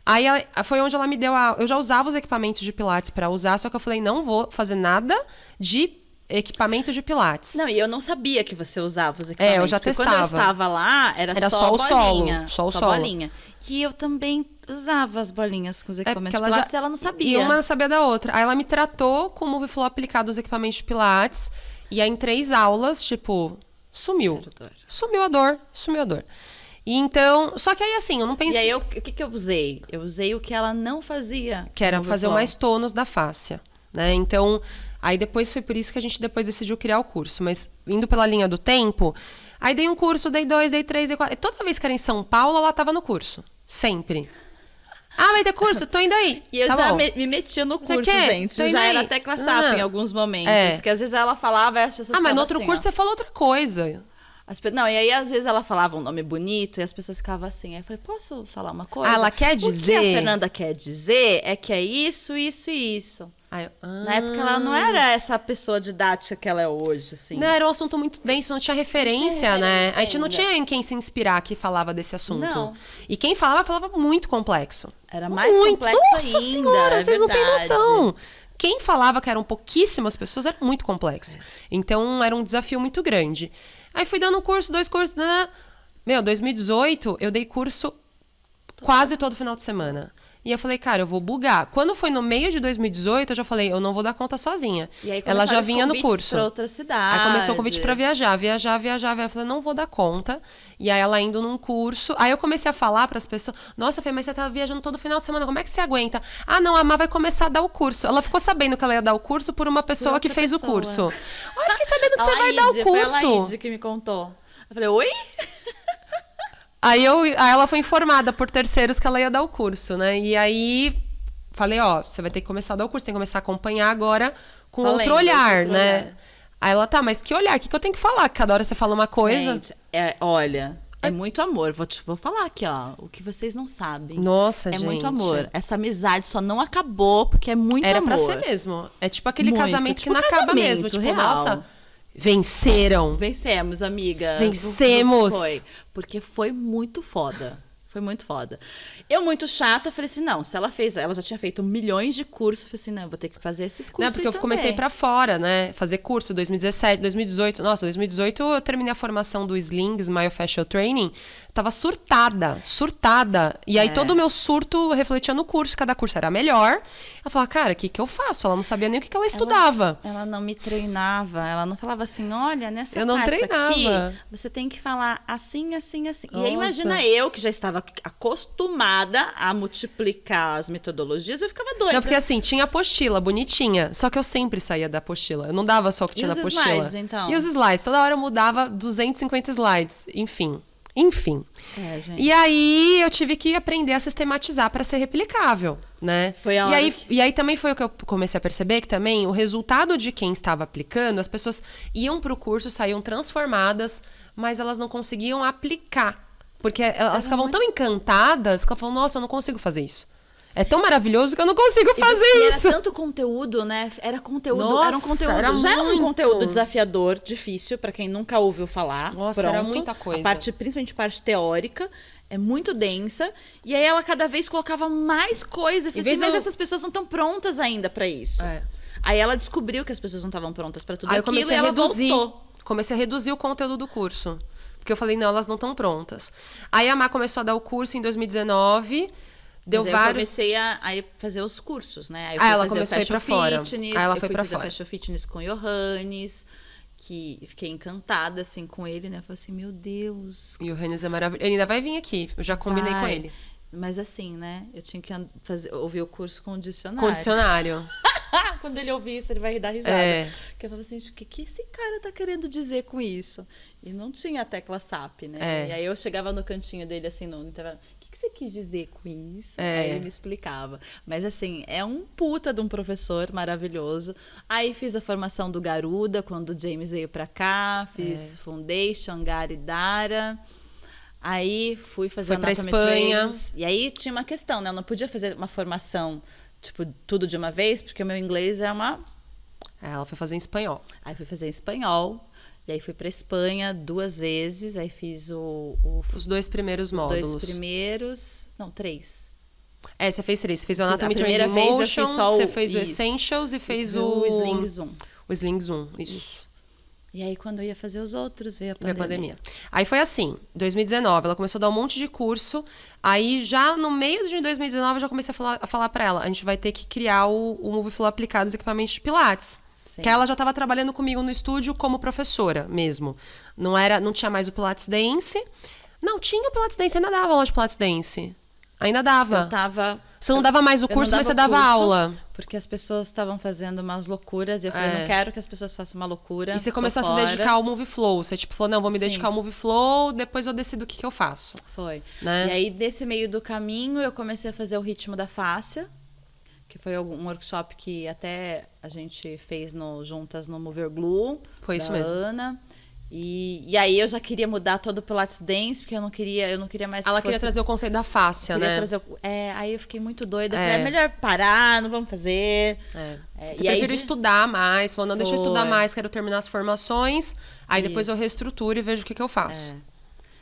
Aí foi onde ela me deu eu já usava os equipamentos de Pilates para usar, só que eu falei, não vou fazer nada de equipamento de Pilates. Não, e eu não sabia que você usava os equipamentos. Eu já testava. Quando eu estava lá, era só o bolinha. Só o solo. Bolinha. E eu também usava as bolinhas com os equipamentos de Pilates, ela não sabia. E uma não sabia da outra. Aí ela me tratou com o Move Flow aplicado aos equipamentos de Pilates. E aí em 3 aulas, sumiu. Sumiu a dor. E então, só que aí assim, eu não pensei... E aí o que eu usei? Eu usei o que ela não fazia. Que era fazer mais tônus da fáscia, né? Então... Aí depois foi por isso que a gente depois decidiu criar o curso. Mas indo pela linha do tempo, aí dei um curso, dei 2, dei 3, dei 4. E toda vez que era em São Paulo, ela tava no curso. Sempre. Vai ter curso? Tô indo aí. E eu já me metia no curso, gente. Já era tecla SAP em alguns momentos. Que às vezes ela falava e as pessoas mas no outro curso você falou outra coisa. Não, e aí às vezes ela falava um nome bonito e as pessoas ficavam assim. Aí eu falei, posso falar uma coisa? Ela quer dizer... O que a Fernanda quer dizer é que é isso, isso e isso. Na época ela não era essa pessoa didática que ela é hoje, assim. Não, era um assunto muito denso, não tinha referência, né? A gente não tinha em quem se inspirar que falava desse assunto. Não. E quem falava muito complexo. Era mais complexo Nossa ainda. Senhora, vocês não têm noção. Quem falava que eram pouquíssimas pessoas era muito complexo. Então era um desafio muito grande. Aí fui dando um curso, 2 cursos. 2018 eu dei curso quase todo final de semana. E eu falei, cara, eu vou bugar. Quando foi no meio de 2018, eu já falei, eu não vou dar conta sozinha. E aí ela já vinha no curso. Pra outra cidade. Aí começou o convite pra viajar. Aí eu falei, não vou dar conta. E aí ela indo num curso. Aí eu comecei a falar pras pessoas, nossa, Fê, mas você tá viajando todo final de semana, como é que você aguenta? Não, a Má vai começar a dar o curso. Ela ficou sabendo que ela ia dar o curso por uma pessoa que fez o curso. Eu fiquei sabendo que você vai dar o curso. Foi a Laíde que me contou. Eu falei, oi? Aí ela foi informada por terceiros que ela ia dar o curso, né? E aí falei, você vai ter que começar a dar o curso, tem que começar a acompanhar agora com outro olhar, né? Aí ela, mas que olhar? O que eu tenho que falar? Cada hora você fala uma coisa. Gente, olha, é muito amor. Vou falar aqui, o que vocês não sabem. Nossa, gente. É muito amor. Essa amizade só não acabou porque é muito amor. Era pra ser mesmo. É tipo aquele muito, casamento tipo que não acaba mesmo. Tipo, real. Nossa, venceram. Vencemos, amiga. Vencemos. Foi. Porque foi muito foda. Foi muito foda. Eu, muito chata, falei assim, não, se ela fez... Ela já tinha feito milhões de cursos. Eu falei assim, não, eu vou ter que fazer esses cursos. Não, porque eu comecei pra fora, né? Fazer curso 2017, 2018. Nossa, 2018 eu terminei a formação do Slings Myofascial Training. Tava surtada. E aí todo o meu surto refletia no curso. Cada curso era melhor. Ela falava, cara, o que eu faço? Ela não sabia nem o que ela estudava. Ela não me treinava. Ela não falava assim, olha, nessa eu não parte treinava. Aqui, você tem que falar assim, assim, assim. Nossa. E aí imagina eu, que já estava acostumada a multiplicar as metodologias, eu ficava doida. Não, porque assim, tinha apostila bonitinha. Só que eu sempre saía da apostila. Eu não dava só o que tinha na apostila. E os slides, então? E os slides. Toda hora eu mudava 250 slides. Enfim. Gente. E aí eu tive que aprender a sistematizar para ser replicável, né? Foi a hora e aí também foi o que eu comecei a perceber que também o resultado de quem estava aplicando, as pessoas iam pro curso, saíam transformadas, mas elas não conseguiam aplicar. Porque elas ficavam tão encantadas que elas falavam, nossa, eu não consigo fazer isso. É tão maravilhoso que eu não consigo fazer isso. Era tanto conteúdo, né? Era conteúdo, nossa, era um conteúdo. Era já muito. Um conteúdo desafiador, difícil, pra quem nunca ouviu falar. Nossa, Pronto. era muita coisa. Principalmente a parte teórica, é muito densa. E aí ela cada vez colocava mais coisa. Assim, mas essas pessoas não estão prontas ainda pra isso. Aí ela descobriu que as pessoas não estavam prontas pra tudo aquilo e ela voltou. Comecei a reduzir o conteúdo do curso. Porque eu falei, não, elas não estão prontas. Aí a Má começou a dar o curso em 2019... Eu comecei a fazer os cursos, né? Aí ela começou a ir pra fora. Aí ela foi pra fora. Eu fora. Fashion Fitness com o Johannes, que fiquei encantada, assim, com ele, né? Falei assim, meu Deus. E o Johannes é maravilhoso. Ele ainda vai vir aqui, eu já combinei com ele. Mas assim, né? Eu tinha que ouvir o curso com o dicionário. Com dicionário. Quando ele ouvir isso, ele vai dar risada. Porque eu falava assim, o que esse cara tá querendo dizer com isso? E não tinha a tecla SAP, né? E aí eu chegava no cantinho dele, assim, no intervalo, o que você quis dizer com isso? Aí ele me explicava. Mas assim, é um puta de um professor maravilhoso. Aí fiz a formação do Garuda, quando o James veio pra cá. Fiz Foundation, Gary Dara. Aí fui fazer pra Anatomy Espanha. Trainings. E aí tinha uma questão, né? Eu não podia fazer uma formação, tipo, tudo de uma vez, porque o meu inglês é uma... Ela foi fazer em espanhol. Aí fui fazer em espanhol. E aí fui pra Espanha 2 vezes. Aí fiz Os 2 primeiros módulos. Os 2 primeiros... Não, 3. Você fez 3. Você fez o Anatomy A primeira Trainings in vez eu Motion, fiz só você fez o isso. Essentials e fez o... Slings 1. O Slings 1, isso. E aí, quando eu ia fazer os outros, veio a Veio pandemia. Aí foi assim, 2019, ela começou a dar um monte de curso. Aí, já no meio de 2019, eu já comecei a falar pra ela, a gente vai ter que criar o MovieFlow aplicado aos equipamentos de Pilates. Sim. Que ela já estava trabalhando comigo no estúdio como professora mesmo. Não tinha mais o Pilates Dance. Não, tinha o Pilates Dance, ainda dava aula de Pilates Dance. Ainda dava. Você não dava mais o curso, mas você dava aula. Porque as pessoas estavam fazendo umas loucuras. E eu falei, não quero que as pessoas façam uma loucura. E você começou a se dedicar ao MovieFlow. Você tipo falou, não, vou me dedicar ao MovieFlow, depois eu decido o que eu faço. Foi. Né? E aí, desse meio do caminho, eu comecei a fazer o ritmo da fáscia. Que foi um workshop que até a gente fez juntas no Mover Glue. Foi isso da mesmo. Ana. E aí eu já queria mudar todo o Pilates Dance, porque eu não queria mais Ela queria trazer o conceito da fáscia, né? Aí eu fiquei muito doida. Falei, é melhor parar, não vamos fazer. Você prefere estudar mais. Falou, não, deixa eu estudar mais, quero terminar as formações. Aí depois eu reestruturo e vejo o que eu faço.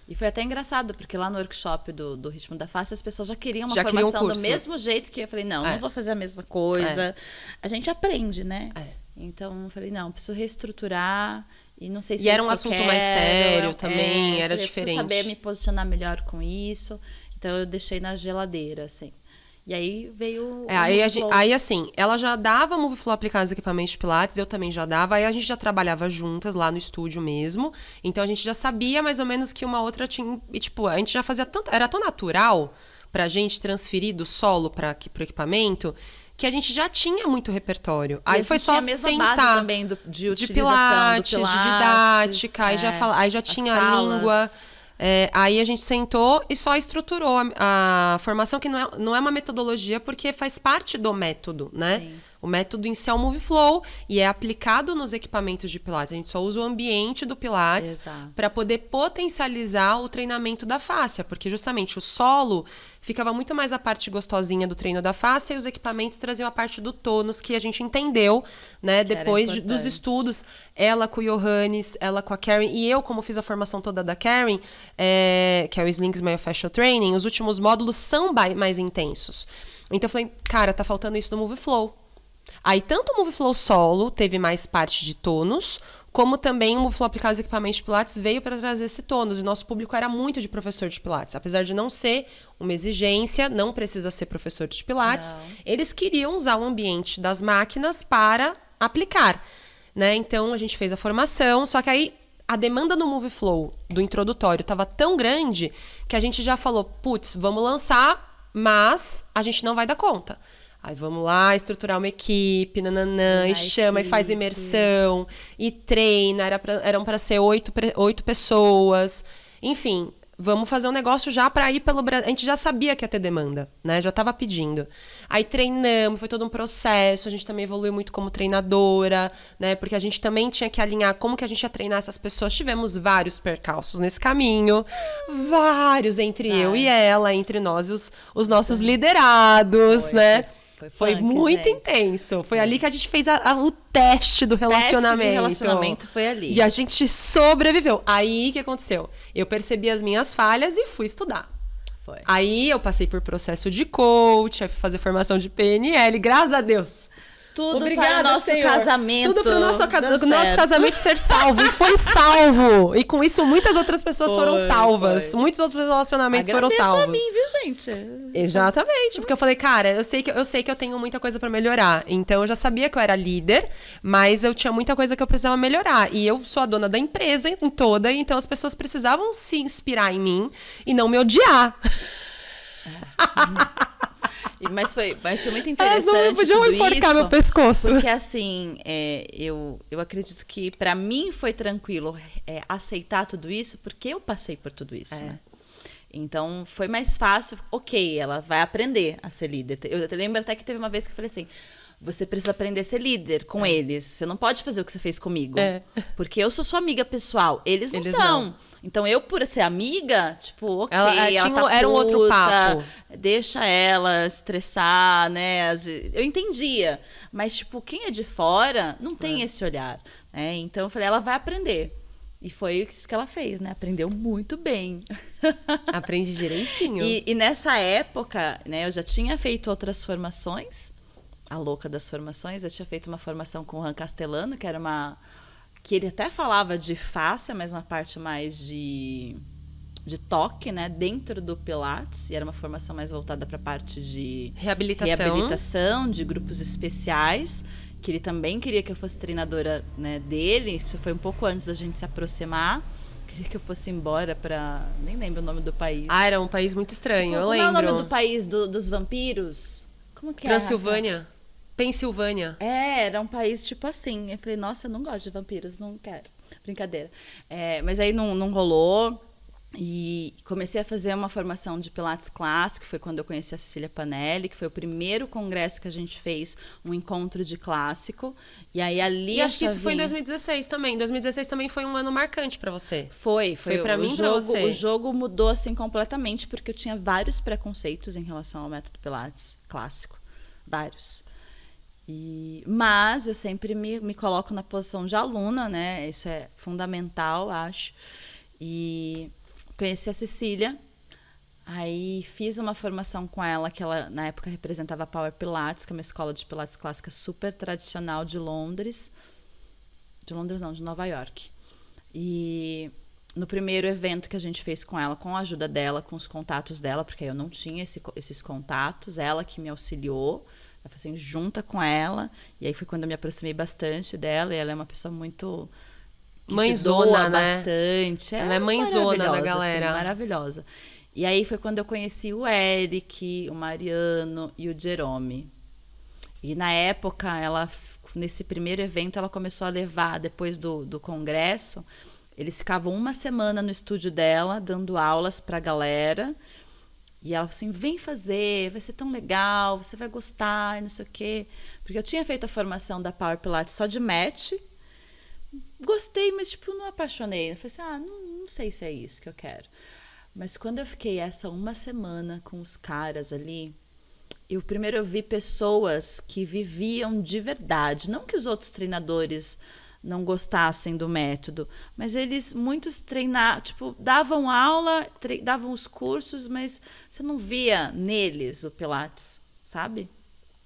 E foi até engraçado, porque lá no workshop do Ritmo da Face, as pessoas já queriam uma formação do mesmo jeito que eu falei, não vou fazer a mesma coisa. A gente aprende, né? Então, eu falei, não, preciso reestruturar. E não sei se era um assunto mais sério também, era diferente. Eu preciso saber me posicionar melhor com isso. Então, eu deixei na geladeira, assim. E aí veio aí assim, ela já dava MovieFlow aplicado nos equipamentos de Pilates, eu também já dava, aí a gente já trabalhava juntas lá no estúdio mesmo, então a gente já sabia mais ou menos que uma outra tinha, e tipo, a gente já fazia tanto, era tão natural pra gente transferir do solo pro equipamento, que a gente já tinha muito repertório. Aí foi só sentar base também de utilização Pilates, do Pilates, de didática, aí já tinha a língua. Aí a gente sentou e só estruturou a formação, que não é uma metodologia, porque faz parte do método, né? Sim. O método em si é o MovieFlow e é aplicado nos equipamentos de Pilates. A gente só usa o ambiente do Pilates para poder potencializar o treinamento da fáscia, porque justamente o solo ficava muito mais a parte gostosinha do treino da fáscia e os equipamentos traziam a parte do tônus, que a gente entendeu, né? Depois dos estudos, ela com o Johannes, ela com a Karen, e eu, como fiz a formação toda da Karen, que é o Slings Myofascial Training, os últimos módulos são mais intensos. Então eu falei, cara, tá faltando isso no MovieFlow. Aí, tanto o MovieFlow solo teve mais parte de tônus, como também o MovieFlow aplicado aos equipamentos de Pilates veio para trazer esse tônus. E nosso público era muito de professor de Pilates. Apesar de não ser uma exigência, não precisa ser professor de Pilates, eles queriam usar o ambiente das máquinas para aplicar, né? Então, a gente fez a formação, só que aí a demanda no MovieFlow, do introdutório, estava tão grande que a gente já falou, putz, vamos lançar, mas a gente não vai dar conta. Aí vamos lá, estruturar uma equipe, e chama, e faz imersão, e treina, eram para ser 8 pessoas. Enfim, vamos fazer um negócio já para ir pelo Brasil. A gente já sabia que ia ter demanda, né? Já estava pedindo. Aí treinamos, foi todo um processo, a gente também evoluiu muito como treinadora, né? Porque a gente também tinha que alinhar como que a gente ia treinar essas pessoas. Tivemos vários percalços nesse caminho, vários, entre eu e ela, entre nós e os nossos liderados, né? Foi muito intenso. Foi ali que a gente fez o teste do relacionamento. O teste de relacionamento foi ali. E a gente sobreviveu. Aí, o que aconteceu? Eu percebi as minhas falhas e fui estudar. Foi. Aí, eu passei por processo de coach, aí fui fazer formação de PNL. Graças a Deus. Tudo para o nosso casamento. Tudo para o nosso casamento ser salvo. E foi salvo. E com isso, muitas outras pessoas foram salvas. Muitos outros relacionamentos foram salvos. A mim, viu, gente? Exatamente. Porque eu falei, cara, eu sei que eu tenho muita coisa para melhorar. Então, eu já sabia que eu era líder, mas eu tinha muita coisa que eu precisava melhorar. E eu sou a dona da empresa em toda, então as pessoas precisavam se inspirar em mim e não me odiar. Mas foi muito Elas interessante não podiam tudo enforcar isso, meu pescoço. porque assim, eu acredito que para mim foi tranquilo aceitar tudo isso, porque eu passei por tudo isso, né? Então foi mais fácil, ok, ela vai aprender a ser líder. Eu lembro até que teve uma vez que eu falei assim, você precisa aprender a ser líder com eles. Você não pode fazer o que você fez comigo. Porque eu sou sua amiga pessoal. Eles não são. Não. Então, eu, por ser amiga, tipo, ok, ela tá era um puta, outro papo. Deixa ela estressar, né? Eu entendia. Mas, tipo, quem é de fora não tem esse olhar. Né? Então, eu falei, ela vai aprender. E foi isso que ela fez, né? Aprendeu muito bem. Aprende direitinho. E nessa época, né? Eu já tinha feito outras formações. A louca das formações, eu tinha feito uma formação com o Ran Castellano, que era que ele até falava de fáscia, mas uma parte mais de toque, né, dentro do Pilates, e era uma formação mais voltada para a parte de reabilitação, de grupos especiais, que ele também queria que eu fosse treinadora, né, dele. Isso foi um pouco antes da gente se aproximar. Queria que eu fosse embora para, nem lembro o nome do país. Era um país muito estranho, eu lembro. Qual é o nome do país dos vampiros? Como que é? Transilvânia. Pensilvânia. Era um país tipo assim. Eu falei, nossa, eu não gosto de vampiros, não quero. Brincadeira. Mas aí não rolou. E comecei a fazer uma formação de Pilates clássico. Foi quando eu conheci a Cecília Panelli, que foi o primeiro congresso que a gente fez, um encontro de clássico. E aí ali. E acho que isso foi em 2016 também. 2016 também foi um ano marcante pra você. Foi pra mim e pra você. O jogo mudou assim completamente, porque eu tinha vários preconceitos em relação ao método Pilates clássico. Vários. Mas eu sempre me coloco na posição de aluna, né? Isso é fundamental, acho. E conheci a Cecília, aí fiz uma formação com ela, que ela na época representava a Power Pilates, que é uma escola de Pilates clássica super tradicional de Londres. De Londres não, de Nova York. E no primeiro evento que a gente fez com ela, com a ajuda dela, com os contatos dela, porque eu não tinha esses contatos, ela que me auxiliou. Ela falou assim, junta com ela. E aí foi quando eu me aproximei bastante dela. E ela é uma pessoa muito... mãezona, né? Bastante. Ela é mãezona da galera. Assim, maravilhosa. E aí foi quando eu conheci o Eric, o Mariano e o Jerome. E na época, nesse primeiro evento, ela começou a levar, depois do congresso, eles ficavam uma semana no estúdio dela, dando aulas pra galera. E ela assim, vem fazer, vai ser tão legal, você vai gostar, e não sei o quê. Porque eu tinha feito a formação da Power Pilates só de match. Gostei, mas tipo, não apaixonei. Eu falei assim, não sei se é isso que eu quero. Mas quando eu fiquei essa uma semana com os caras ali, primeiro eu vi pessoas que viviam de verdade. Não que os outros treinadores não gostassem do método, mas muitos treinavam, tipo, davam aula, davam os cursos, mas você não via neles o Pilates, sabe?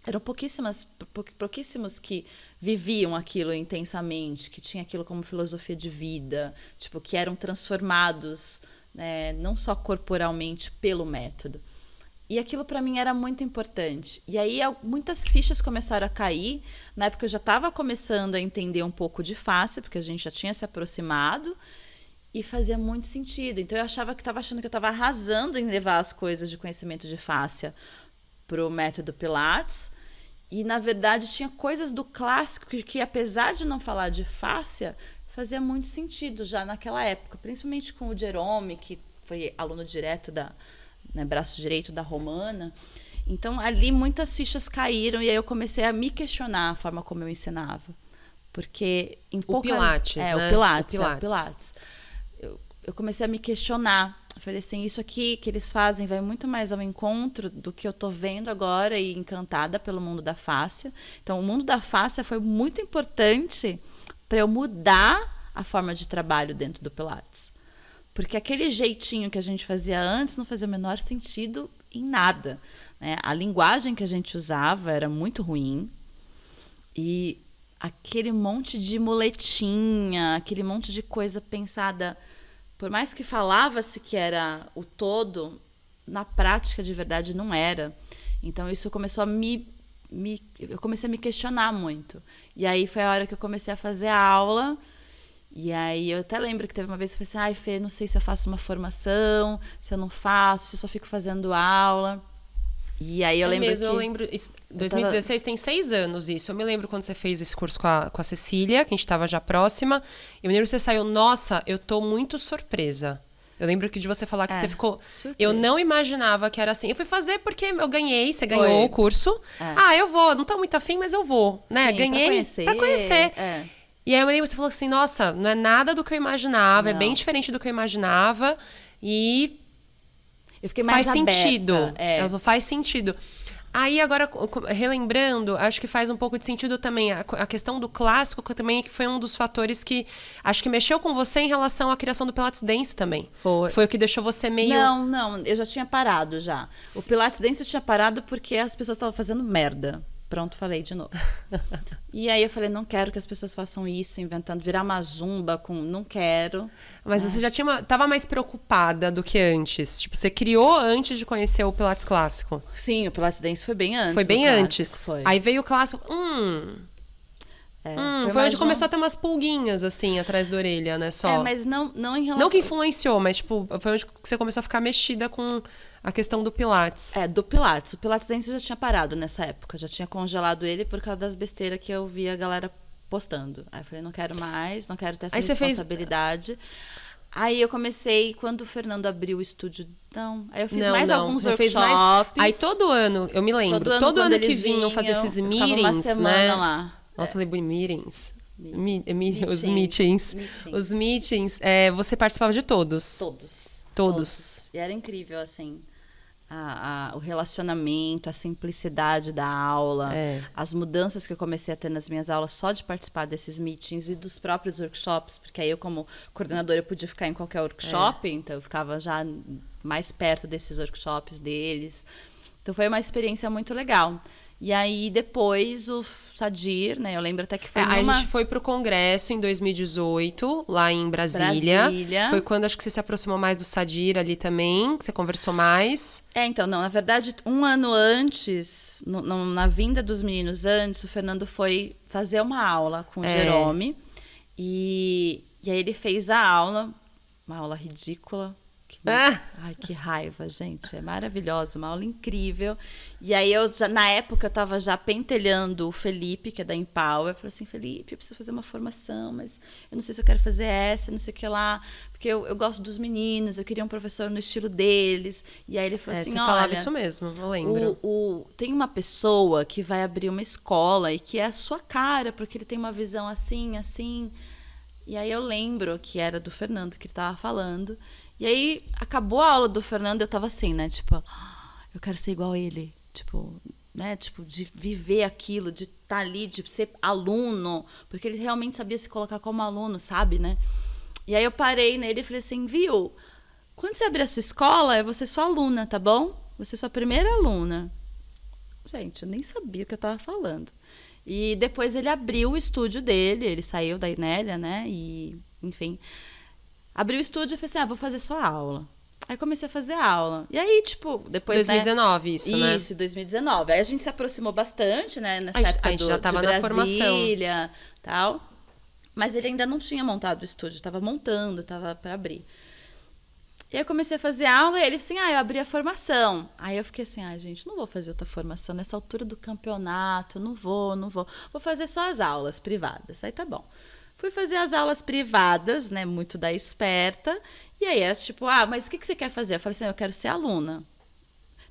Eram pouquíssimos que viviam aquilo intensamente, que tinham aquilo como filosofia de vida, tipo, que eram transformados, né, não só corporalmente pelo método. E aquilo para mim era muito importante. E aí muitas fichas começaram a cair. Na época eu já estava começando a entender um pouco de fáscia, porque a gente já tinha se aproximado, e fazia muito sentido. Então eu estava achando que eu estava arrasando em levar as coisas de conhecimento de fáscia para o método Pilates. E, na verdade, tinha coisas do clássico que, apesar de não falar de fáscia, fazia muito sentido já naquela época. Principalmente com o Jerome, que foi aluno direto braço direito da Romana. Então, ali muitas fichas caíram e aí eu comecei a me questionar a forma como eu ensinava. Porque em poucas... Pilates, né? O Pilates. Eu comecei a me questionar. Eu falei assim, isso aqui que eles fazem vai muito mais ao encontro do que eu tô vendo agora e encantada pelo mundo da fáscia. Então, o mundo da fáscia foi muito importante para eu mudar a forma de trabalho dentro do Pilates. Porque aquele jeitinho que a gente fazia antes não fazia o menor sentido em nada, né? A linguagem que a gente usava era muito ruim. E aquele monte de muletinha, aquele monte de coisa pensada... Por mais que falava-se que era o todo, na prática, de verdade, não era. Então, isso começou a eu comecei a me questionar muito. E aí, foi a hora que eu comecei a fazer a aula. E aí, eu até lembro que teve uma vez que eu falei assim, Fê, não sei se eu faço uma formação, se eu não faço, se eu só fico fazendo aula. E aí eu lembro mesmo, que... eu lembro, 2016 tem 6 anos isso. Eu me lembro quando você fez esse curso com a Cecília, que a gente tava já próxima. Eu me lembro que você saiu, nossa, eu tô muito surpresa. Eu lembro que de você falar que você ficou... surpresa. Eu não imaginava que era assim. Eu fui fazer porque eu ganhei, você ganhou o curso. Eu vou, não tô muito afim, mas eu vou, né? Sim, ganhei pra conhecer. E aí eu me lembro que você falou assim, nossa, não é nada do que eu imaginava, é bem diferente do que eu imaginava. E eu fiquei mais faz aberta. sentido. Faz sentido. Aí agora, relembrando, acho que faz um pouco de sentido também a questão do clássico, que também foi um dos fatores que acho que mexeu com você em relação à criação do Pilates Dance também. Foi o que deixou você meio... Não, eu já tinha parado já. O Pilates Dance eu tinha parado porque as pessoas estavam fazendo merda. Pronto, falei de novo. E aí eu falei, não quero que as pessoas façam isso, inventando, virar uma zumba com... Não quero. Mas você já tava mais preocupada do que antes? Tipo, você criou antes de conhecer o Pilates clássico? Sim, o Pilates Dance foi bem antes. Foi bem antes. Foi. Aí veio o clássico. Foi onde começou a ter umas pulguinhas, assim, atrás da orelha, né? Só. Mas não em relação... Não que influenciou, mas, tipo, foi onde você começou a ficar mexida com a questão do Pilates. Do Pilates. O Pilates Dance eu já tinha parado nessa época. Já tinha congelado ele por causa das besteiras que eu via a galera postando. Aí eu falei, não quero mais, não quero ter essa responsabilidade. Aí eu comecei, quando o Fernando abriu o estúdio... Não, aí eu fiz alguns workshops. Aí todo ano, eu me lembro, todo ano que vinham fazer esses meetings, uma semana né? lá. Nossa, eu falei, meetings. Os meetings. Os meetings, você participava de todos. Todos. E era incrível, assim, o relacionamento, a simplicidade da aula, as mudanças que eu comecei a ter nas minhas aulas só de participar desses meetings e dos próprios workshops, porque aí eu, como coordenadora, eu podia ficar em qualquer workshop, então eu ficava já mais perto desses workshops deles. Então foi uma experiência muito legal. E aí, depois, o Sadir, né? Eu lembro até que foi A gente foi pro congresso em 2018, lá em Brasília. Foi quando acho que você se aproximou mais do Sadir ali também, que você conversou mais. Então, não, na verdade, um ano antes, na vinda dos meninos antes, o Fernando foi fazer uma aula com o Jerome. E aí ele fez uma aula ridícula. Ai, que raiva, gente. É maravilhosa, uma aula incrível. E aí, na época, eu tava já pentelhando o Felipe, que é da Empower. Eu falei assim, Felipe, eu preciso fazer uma formação, mas eu não sei se eu quero fazer essa, não sei o que lá. Porque eu gosto dos meninos, eu queria um professor no estilo deles. E aí ele falou assim, você falava isso mesmo, eu lembro. Tem uma pessoa que vai abrir uma escola e que é a sua cara, porque ele tem uma visão assim, assim. E aí eu lembro que era do Fernando que ele tava falando. E aí, acabou a aula do Fernando, eu tava assim, né? Tipo, eu quero ser igual a ele. Tipo, né? Tipo, de viver aquilo, de estar ali, de ser aluno. Porque ele realmente sabia se colocar como aluno, sabe, né? E aí eu parei nele e falei assim, viu? Quando você abrir a sua escola, eu vou ser sua aluna, tá bom? Você é sua primeira aluna. Gente, eu nem sabia o que eu tava falando. E depois ele abriu o estúdio dele, ele saiu da Inélia, né? E, enfim... Abriu o estúdio e falei assim, vou fazer só aula. Aí comecei a fazer aula. E aí, tipo, depois... 2019, isso, né? Isso, 2019. Aí a gente se aproximou bastante, né? Nessa época a gente já tava na formação. Tal. Mas ele ainda não tinha montado o estúdio. Tava montando, tava para abrir. E aí eu comecei a fazer aula e ele assim, eu abri a formação. Aí eu fiquei assim, gente, não vou fazer outra formação nessa altura do campeonato. Não vou. Vou fazer só as aulas privadas. Aí tá bom. Fui fazer as aulas privadas, né? Muito da esperta. E aí, tipo, mas o que você quer fazer? Eu falei assim, eu quero ser aluna.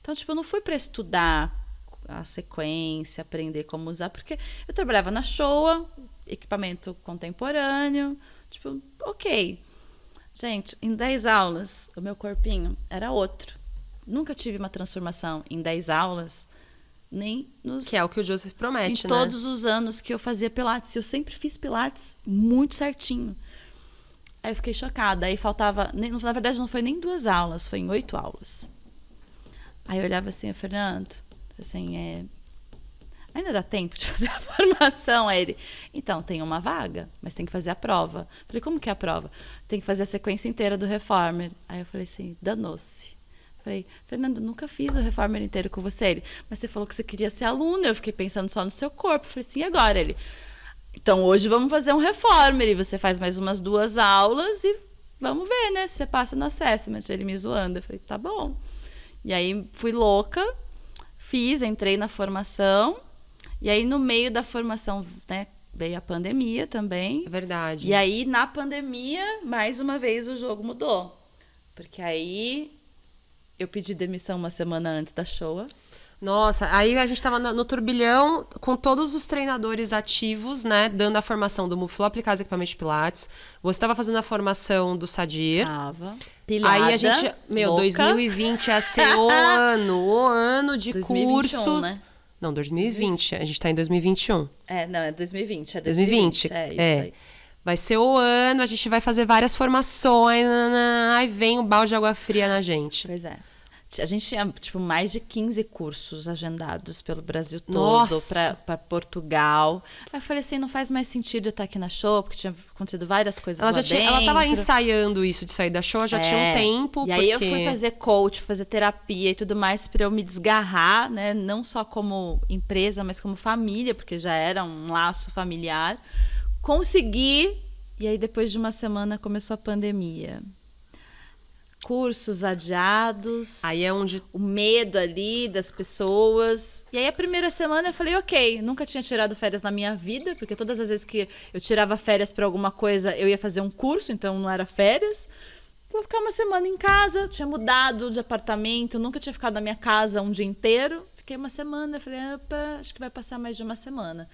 Então, tipo, eu não fui para estudar a sequência, aprender como usar, porque eu trabalhava na Showa, equipamento contemporâneo. Tipo, ok. Gente, em 10 aulas, o meu corpinho era outro. Nunca tive uma transformação em 10 aulas. Nem nos... Que é o que o Joseph promete, né? Em todos os anos que eu fazia Pilates. Eu sempre fiz Pilates muito certinho. Aí eu fiquei chocada. Aí faltava... Na verdade, não foi nem 2 aulas. Foi em 8 aulas. Aí eu olhava assim, Fernando... Assim, ainda dá tempo de fazer a formação? Aí ele... Então, tem uma vaga, mas tem que fazer a prova. Falei, como que é a prova? Tem que fazer a sequência inteira do Reformer. Aí eu falei assim, danou-se. Falei, Fernando, nunca fiz o Reformer inteiro com você. Ele, mas você falou que você queria ser aluna. Eu fiquei pensando só no seu corpo. Falei assim, e agora? Ele, então hoje vamos fazer um Reformer. E você faz mais umas 2 aulas e vamos ver, né? Se você passa no assessment. Ele me zoando. Eu falei, tá bom. E aí fui louca. entrei na formação, e aí no meio da formação, né, veio a pandemia também. É verdade. E aí, na pandemia, mais uma vez o jogo mudou. Porque aí eu pedi demissão uma semana antes da Showa. Nossa, aí a gente tava no turbilhão com todos os treinadores ativos, né? Dando a formação do MoveFlow, aplicar os equipamentos de Pilates. Você tava fazendo a formação do Sadir. Tava. Pilhada, Aí a gente... Meu, louca. 2020 ia ser o ano de 2021, cursos... né? Não, 2020. A gente tá em 2021. Não, é 2020. É 2020. 2020. É isso aí. Vai ser o ano, a gente vai fazer várias formações. Aí vem o balde de água fria na gente. Pois é. A gente tinha, tipo, mais de 15 cursos agendados pelo Brasil todo, Nossa! para Portugal. Aí eu falei assim, não faz mais sentido eu estar aqui na Show, porque tinha acontecido várias coisas lá dentro. Ela tava ensaiando isso de sair da Show, já tinha um tempo. E aí eu fui fazer coach, fazer terapia e tudo mais para eu me desgarrar, né? Não só como empresa, mas como família, porque já era um laço familiar. Consegui, e aí depois de uma semana começou a pandemia. Cursos adiados. Aí é onde... O medo ali das pessoas. E aí a primeira semana eu falei, ok, nunca tinha tirado férias na minha vida, porque todas as vezes que eu tirava férias para alguma coisa, eu ia fazer um curso, então não era férias. Vou ficar uma semana em casa, tinha mudado de apartamento, nunca tinha ficado na minha casa um dia inteiro. Fiquei uma semana, falei, opa, acho que vai passar mais de uma semana.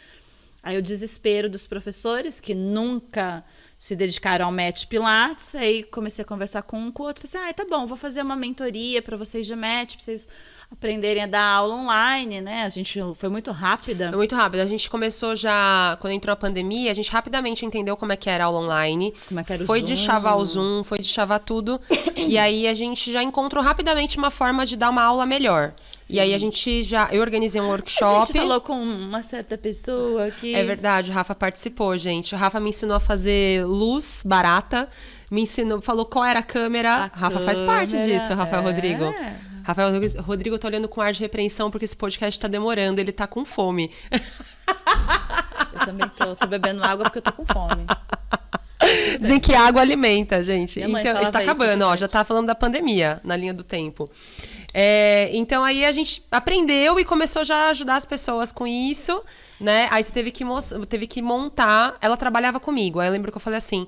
Aí o desespero dos professores, que nunca se dedicaram ao Match Pilates, aí comecei a conversar com um com o outro, falei assim, tá bom, vou fazer uma mentoria para vocês de Match, para vocês aprenderem a dar aula online, né? A gente foi muito rápida. Foi muito rápido. A gente começou já, quando entrou a pandemia, a gente rapidamente entendeu como é que era a aula online. Como é que era o Foi Zoom. de chavar o Zoom, foi de chavar tudo. E aí a gente já encontrou rapidamente uma forma de dar uma aula melhor. Sim. E aí eu organizei um workshop. A gente falou com uma certa pessoa que... É verdade, o Rafa participou, gente. O Rafa me ensinou a fazer luz barata, me ensinou, falou qual era a câmera. Rafa faz parte disso, Rafael Rodrigo. Rafael Rodrigo tá olhando com ar de repreensão porque esse podcast tá demorando, ele tá com fome. Eu também tô bebendo água porque eu tô com fome. Dizem que água alimenta, gente. Minha mãe Então, a gente tá acabando, ó, já tá falando da pandemia na linha do tempo. Então aí a gente aprendeu e começou já a ajudar as pessoas com isso, né? Aí você teve que montar. Ela trabalhava comigo. Aí eu lembro que eu falei assim,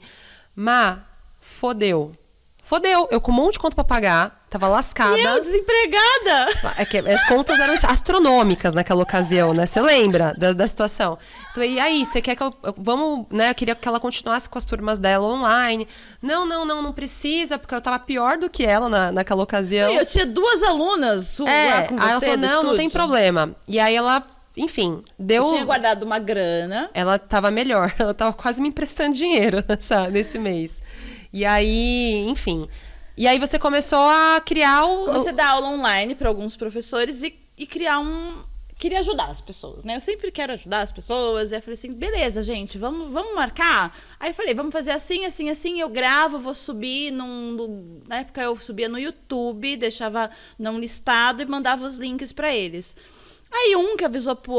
Má, fodeu. Eu com um monte de conta pra pagar, tava lascada. E eu desempregada! As contas eram astronômicas naquela ocasião, né? Você lembra da situação? Falei, e aí, você quer que vamos, né? Eu queria que ela continuasse com as turmas dela online. Não precisa, porque eu tava pior do que ela naquela ocasião. E eu tinha 2 alunas com você. Aí ela falou, não tem problema. E aí ela, enfim, deu... Eu tinha guardado uma grana. Ela tava melhor, ela tava quase me emprestando dinheiro nesse mês. E aí, enfim. E aí você começou a criar Comecei a dar aula online para alguns professores e criar Queria ajudar as pessoas, né? Eu sempre quero ajudar as pessoas. E eu falei assim, beleza, gente, vamos marcar? Aí eu falei, vamos fazer assim, assim, assim. Eu gravo, vou subir na época eu subia no YouTube, deixava não listado e mandava os links para eles. Aí um que avisou pro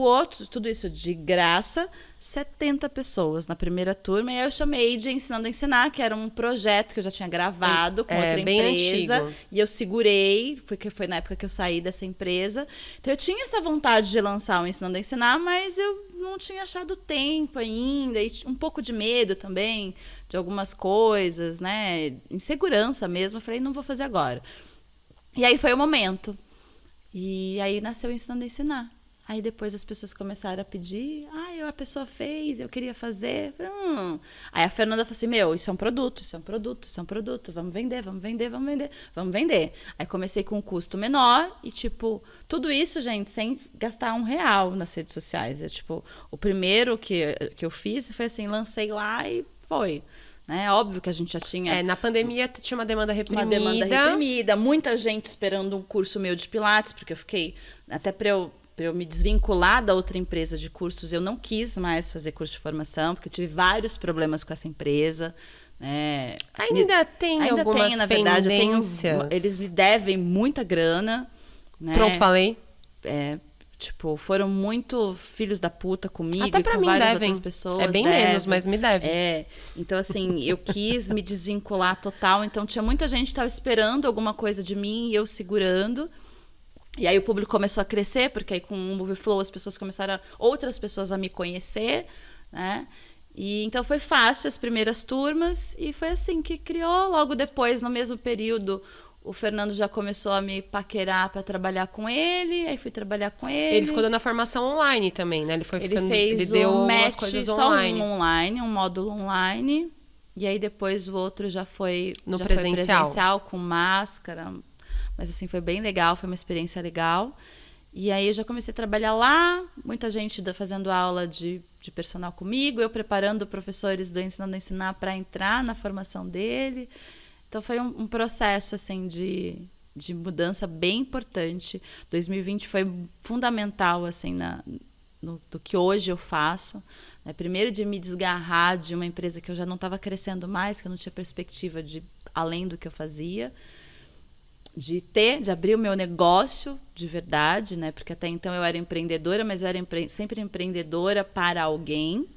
outro, tudo isso de graça, 70 pessoas na primeira turma. E aí eu chamei de Ensinando a Ensinar, que era um projeto que eu já tinha gravado com outra bem empresa. antigo. E eu segurei, porque foi na época que eu saí dessa empresa. Então eu tinha essa vontade de lançar o Ensinando a Ensinar, mas eu não tinha achado tempo ainda. E um pouco de medo também de algumas coisas, né? Insegurança mesmo. Eu falei, não vou fazer agora. E aí foi o momento. E aí nasceu o Ensinando a Ensinar. Aí depois as pessoas começaram a pedir. A pessoa fez, eu queria fazer. Aí a Fernanda falou assim, isso é um produto. Vamos vender. Aí comecei com um custo menor e, tudo isso, gente, sem gastar R$1 nas redes sociais. O primeiro que eu fiz foi assim, lancei lá e foi. Né? Óbvio que a gente já tinha... na pandemia tinha uma demanda reprimida. Muita gente esperando um curso meu de Pilates, porque eu fiquei... Até para eu me desvincular da outra empresa de cursos, eu não quis mais fazer curso de formação, porque eu tive vários problemas com essa empresa. Né? Ainda tem algumas na verdade. pendências. Eles me devem muita grana. Né? Pronto, falei. Foram muito filhos da puta comigo Até e pra com mim várias devem. outras pessoas. É bem menos, mas me deve. Então, assim, eu quis me desvincular total. Então, tinha muita gente que estava esperando alguma coisa de mim e eu segurando. E aí o público começou a crescer, porque aí com o MovieFlow outras pessoas a me conhecer, né? E então foi fácil as primeiras turmas e foi assim que criou. Logo depois, no mesmo período, o Fernando já começou a me paquerar para trabalhar com ele, aí fui trabalhar com ele. Ele ficou dando a formação online também, né? Ele deu um algumas match coisas só online. um módulo online. E aí depois o outro já foi no já presencial. Foi presencial com máscara. Mas assim, foi bem legal, foi uma experiência legal. E aí eu já comecei a trabalhar lá, muita gente fazendo aula de personal comigo, eu preparando professores do Ensinando a Ensinar para entrar na formação dele. Então foi um processo assim de mudança bem importante. 2020 foi fundamental assim do que hoje eu faço. Né? Primeiro de me desgarrar de uma empresa que eu já não estava crescendo mais, que eu não tinha perspectiva de além do que eu fazia. De abrir o meu negócio de verdade, né? Porque até então eu era empreendedora, mas eu era sempre empreendedora para alguém.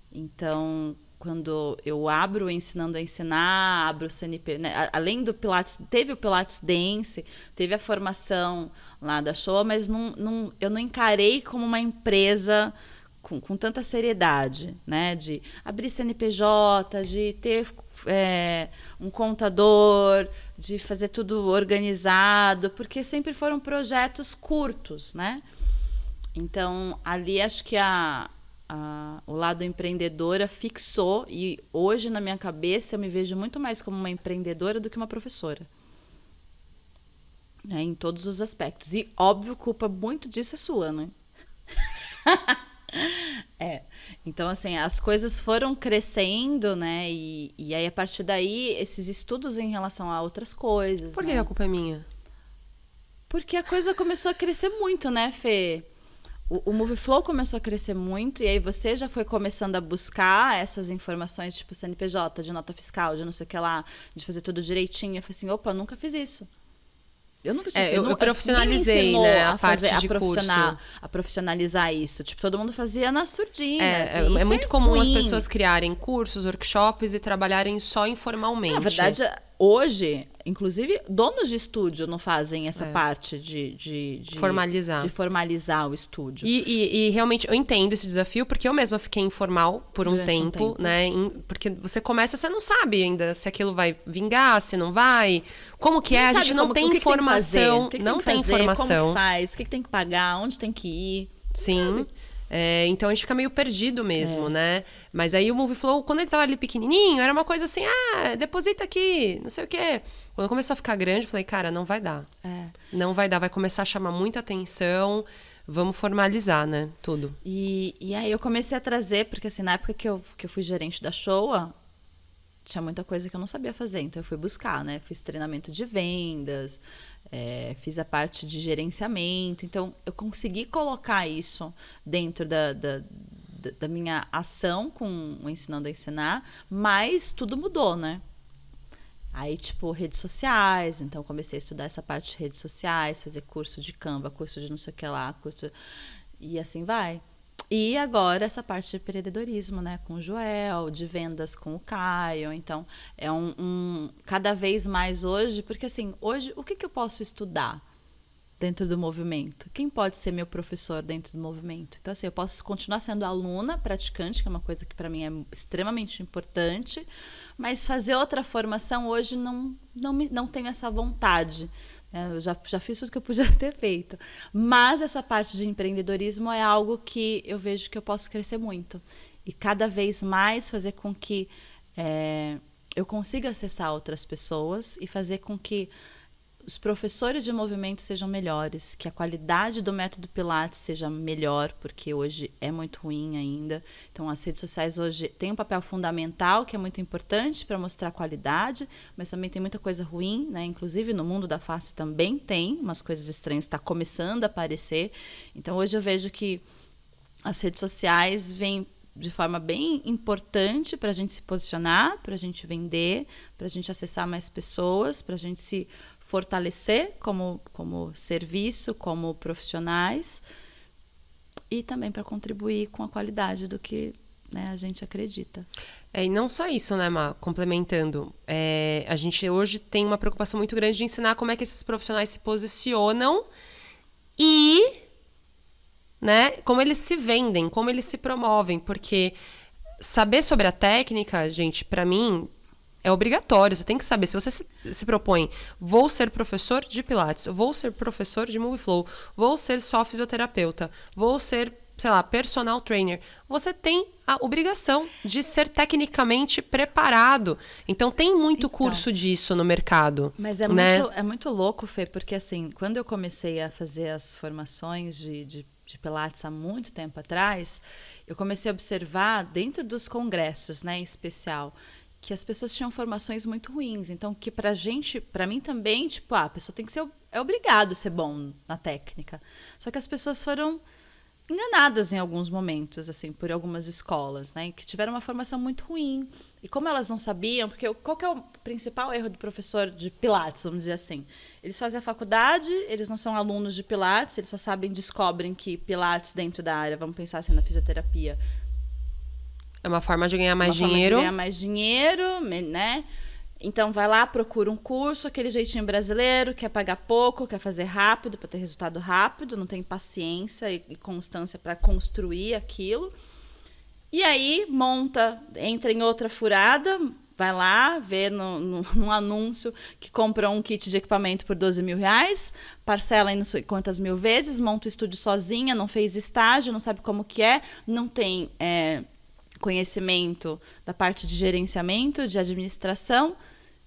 Então, quando eu abro o Ensinando a Ensinar, abro o CNP, né? Além do Pilates, teve o Pilates Dance, teve a formação lá da Showa, mas eu não encarei como uma empresa com tanta seriedade, né? De abrir CNPJ, de ter um contador, de fazer tudo organizado, porque sempre foram projetos curtos, né? Então, ali acho que o lado empreendedora fixou, e hoje na minha cabeça eu me vejo muito mais como uma empreendedora do que uma professora. Né? Em todos os aspectos. E, óbvio, culpa muito disso é sua, né? Então, assim, as coisas foram crescendo, né? E aí, a partir daí, esses estudos em relação a outras coisas. Por que né? a culpa é minha? Porque a coisa começou a crescer muito, né, Fê? O MovieFlow começou a crescer muito, e aí você já foi começando a buscar essas informações, tipo CNPJ, de nota fiscal, de não sei o que lá, de fazer tudo direitinho. Eu falei assim, opa, eu nunca fiz isso. Eu nunca tinha feito. Eu profissionalizei, né, a parte de curso. A profissionalizar isso. Tipo, todo mundo fazia na surdinha. É muito comum as pessoas criarem cursos, workshops e trabalharem só informalmente. Na verdade, hoje, inclusive, donos de estúdio não fazem essa parte de formalizar. De formalizar o estúdio. E realmente eu entendo esse desafio, porque eu mesma fiquei informal por um tempo, né? Porque você começa, você não sabe ainda se aquilo vai vingar, se não vai. Como que é? A gente não tem informação. Não tem informação. Como que faz? O que tem que pagar? Onde tem que ir? Sim. Então a gente fica meio perdido mesmo, né? Mas aí o MovieFlow, quando ele tava ali pequenininho, era uma coisa assim, deposita aqui, não sei o quê. Quando começou a ficar grande, eu falei, cara, não vai dar. Não vai dar, vai começar a chamar muita atenção, vamos formalizar, né? Tudo. E aí eu comecei a trazer, porque assim, na época que eu fui gerente da Showa, tinha muita coisa que eu não sabia fazer, então eu fui buscar, né? Fiz treinamento de vendas, fiz a parte de gerenciamento, então eu consegui colocar isso dentro da minha ação com o Ensinando a Ensinar, mas tudo mudou, né? Aí, tipo, redes sociais, então comecei a estudar essa parte de redes sociais, fazer curso de Canva, curso de não sei o que lá, e assim vai. E agora essa parte de empreendedorismo, né? Com o Joel, de vendas com o Caio. Então, é cada vez mais hoje, porque assim, hoje, o que eu posso estudar dentro do movimento? Quem pode ser meu professor dentro do movimento? Então, assim, eu posso continuar sendo aluna, praticante, que é uma coisa que para mim é extremamente importante, mas fazer outra formação hoje não tenho essa vontade. Eu já fiz tudo que eu podia ter feito. Mas essa parte de empreendedorismo é algo que eu vejo que eu posso crescer muito. E cada vez mais fazer com que eu consiga acessar outras pessoas e fazer com que os professores de movimento sejam melhores, que a qualidade do método Pilates seja melhor, porque hoje é muito ruim ainda. Então, as redes sociais hoje têm um papel fundamental, que é muito importante para mostrar qualidade, mas também tem muita coisa ruim, né? Inclusive, no mundo da face também tem umas coisas estranhas, está começando a aparecer. Então, hoje eu vejo que as redes sociais vêm de forma bem importante para a gente se posicionar, para a gente vender, para a gente acessar mais pessoas, para a gente se fortalecer como serviço, como profissionais, e também para contribuir com a qualidade do que, né, a gente acredita. E não só isso, né, Má? Complementando, a gente hoje tem uma preocupação muito grande de ensinar como é que esses profissionais se posicionam e, né, como eles se vendem, como eles se promovem, porque saber sobre a técnica, gente, pra mim, é obrigatório. Você tem que saber. Se você se propõe, vou ser professor de Pilates, vou ser professor de Move Flow, vou ser só fisioterapeuta, vou ser, sei lá, personal trainer, você tem a obrigação de ser tecnicamente preparado. Então, tem muito curso disso no mercado. Mas é muito louco, Fê, porque assim, quando eu comecei a fazer as formações de Pilates há muito tempo atrás, eu comecei a observar dentro dos congressos, né, em especial, que as pessoas tinham formações muito ruins. Então, que pra mim também, tipo, a pessoa tem que ser, é obrigado a ser bom na técnica. Só que as pessoas foram enganadas em alguns momentos, assim, por algumas escolas, né, que tiveram uma formação muito ruim. E como elas não sabiam, porque qual que é o principal erro do professor de Pilates, vamos dizer assim? Eles fazem a faculdade, eles não são alunos de Pilates, eles só descobrem que Pilates dentro da área, vamos pensar assim na fisioterapia, é uma forma de ganhar mais uma dinheiro. forma de ganhar mais dinheiro, né? Então vai lá, procura um curso, aquele jeitinho brasileiro, quer pagar pouco, quer fazer rápido para ter resultado rápido, não tem paciência e constância para construir aquilo. E aí monta, entra em outra furada, vai lá, vê num anúncio que compra um kit de equipamento por R$12.000, parcela em não sei quantas mil vezes, monta o estúdio sozinha, não fez estágio, não sabe como que é, não tem conhecimento da parte de gerenciamento, de administração,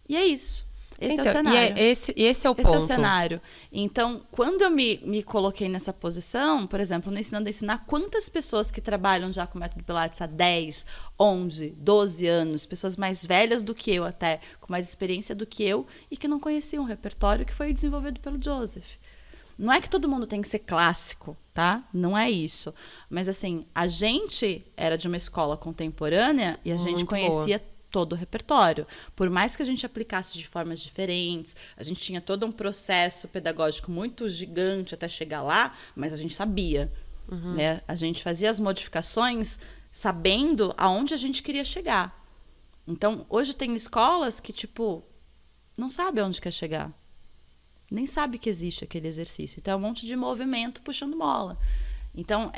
e é isso. Esse é o cenário. Esse é o ponto. Esse é o cenário. Então, quando eu me coloquei nessa posição, por exemplo, no Ensinando a Ensinar, quantas pessoas que trabalham já com o método Pilates há 10, 11, 12 anos, pessoas mais velhas do que eu até, com mais experiência do que eu, e que não conheciam o repertório que foi desenvolvido pelo Joseph. Não é que todo mundo tem que ser clássico, tá? Não é isso. Mas, assim, a gente era de uma escola contemporânea e a gente conhecia todo o repertório. Por mais que a gente aplicasse de formas diferentes, a gente tinha todo um processo pedagógico muito gigante até chegar lá, mas a gente sabia. Né? A gente fazia as modificações sabendo aonde a gente queria chegar. Então, hoje tem escolas que, tipo, não sabe aonde quer chegar. Nem sabe que existe aquele exercício. Então, é um monte de movimento puxando mola. Então,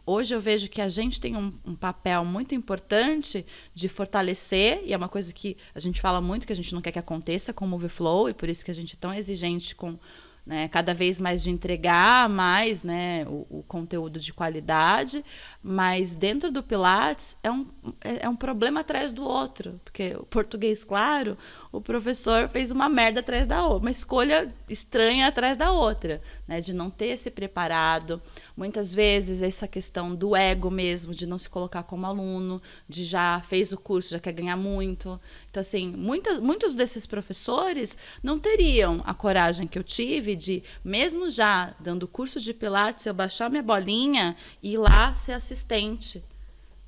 hoje eu vejo que a gente tem um papel muito importante de fortalecer, e é uma coisa que a gente fala muito, que a gente não quer que aconteça com o Move Flow, e por isso que a gente é tão exigente com, né, cada vez mais de entregar mais, né, o conteúdo de qualidade, mas dentro do Pilates é um problema atrás do outro, porque o português, claro, o professor fez uma merda atrás da outra, uma escolha estranha atrás da outra, né, de não ter se preparado. Muitas vezes essa questão do ego mesmo, de não se colocar como aluno, de já fez o curso, já quer ganhar muito. Então, assim, muitos desses professores não teriam a coragem que eu tive de, mesmo já dando curso de Pilates, eu baixar minha bolinha e ir lá ser assistente,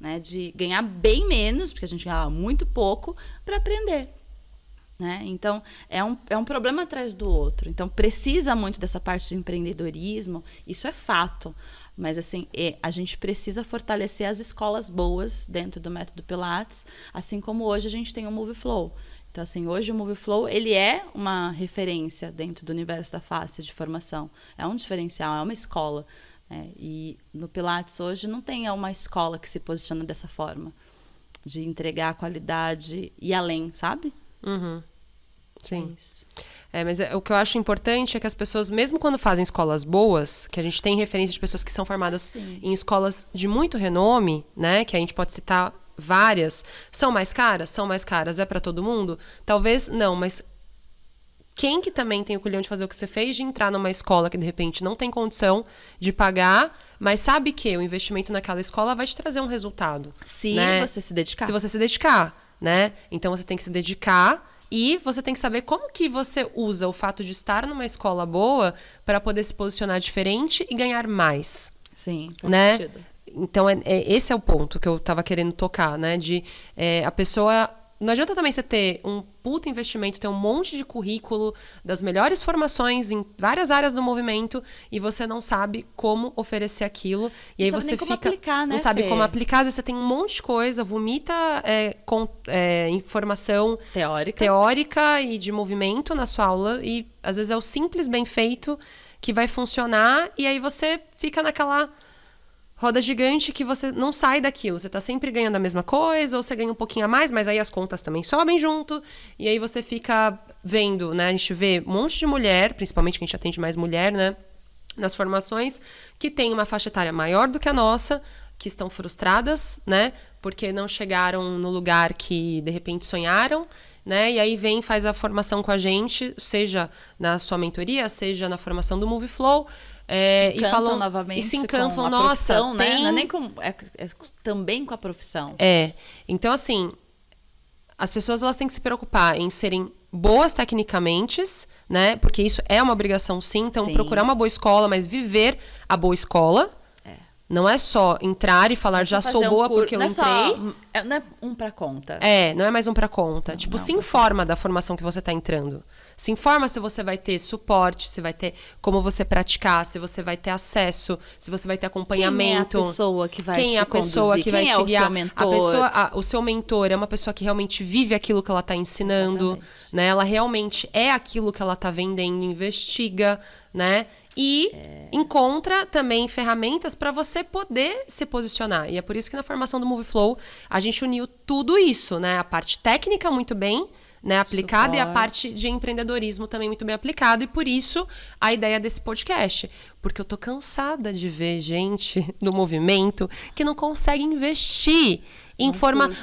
né, de ganhar bem menos, porque a gente ganhava muito pouco, para aprender. Né? Então, é um problema atrás do outro. Então, precisa muito dessa parte de empreendedorismo, isso é fato. Mas, assim, a gente precisa fortalecer as escolas boas dentro do método Pilates, assim como hoje a gente tem o Move Flow. Então, assim, hoje o Move Flow, ele é uma referência dentro do universo da face de formação. É um diferencial, é uma escola. Né? E no Pilates hoje não tem uma escola que se posiciona dessa forma, de entregar a qualidade e além, sabe? Sim. Mas o que eu acho importante é que as pessoas, mesmo quando fazem escolas boas, que a gente tem referência de pessoas que são formadas em escolas de muito renome, né, que a gente pode citar várias, são mais caras? São mais caras. É para todo mundo? Talvez não, mas quem que também tem o culhão de fazer o que você fez, de entrar numa escola que de repente não tem condição de pagar, mas sabe que o investimento naquela escola vai te trazer um resultado? Se né? você se dedicar. Se você se dedicar. Né? Então você tem que se dedicar e você tem que saber como que você usa o fato de estar numa escola boa para poder se posicionar diferente e ganhar mais. Sim, faz né? sentido. Então esse é o ponto que eu tava querendo tocar, né? De a pessoa... Não adianta também você ter um puta investimento, ter um monte de currículo das melhores formações em várias áreas do movimento e você não sabe como oferecer aquilo. E aí você como fica... aplicar, né, não sabe Fê? como aplicar. Às vezes você tem um monte de coisa, vomita informação Teórica. teórica e de movimento na sua aula e às vezes é o simples bem feito que vai funcionar, e aí você fica naquela roda gigante que você não sai daquilo. Você tá sempre ganhando a mesma coisa, ou você ganha um pouquinho a mais, mas aí as contas também sobem junto. E aí você fica vendo, né? A gente vê um monte de mulher, principalmente que a gente atende mais mulher, né? Nas formações, que tem uma faixa etária maior do que a nossa, que estão frustradas, né? Porque não chegaram no lugar que, de repente, sonharam, né? E aí vem, faz a formação com a gente, seja na sua mentoria, seja na formação do Move Flow, se e falam novamente e se encantam, com falam, a nossa, profissão, né? tem... Não é nem com, é também com a profissão. Então assim, as pessoas elas têm que se preocupar em serem boas tecnicamente, né? Porque isso é uma obrigação, sim. Então, Sim. procurar uma boa escola, mas viver a boa escola. Não é só entrar e falar, já sou boa porque eu entrei. Não é um pra conta. Não é mais um pra conta. Se informa da formação que você tá entrando. Se informa se você vai ter suporte, se vai ter como você praticar, se você vai ter acesso, se você vai ter acompanhamento. Quem é a pessoa que vai te conduzir? Quem é a pessoa que vai te guiar? O seu mentor? O seu mentor é uma pessoa que realmente vive aquilo que ela tá ensinando, né? Ela realmente é aquilo que ela tá vendendo, investiga, né? E encontra também ferramentas para você poder se posicionar. E é por isso que na formação do Move Flow a gente uniu tudo isso, né? A parte técnica muito bem, né, aplicada, e a parte de empreendedorismo também muito bem aplicado. E por isso a ideia desse podcast. Porque eu tô cansada de ver gente do movimento que não consegue investir em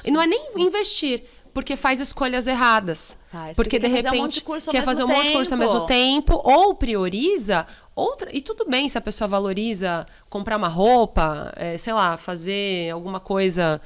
E não é nem investir, porque faz escolhas erradas. Porque de repente quer fazer um monte de curso ao mesmo tempo, ou prioriza outra. E tudo bem se a pessoa valoriza comprar uma roupa, sei lá, fazer alguma coisa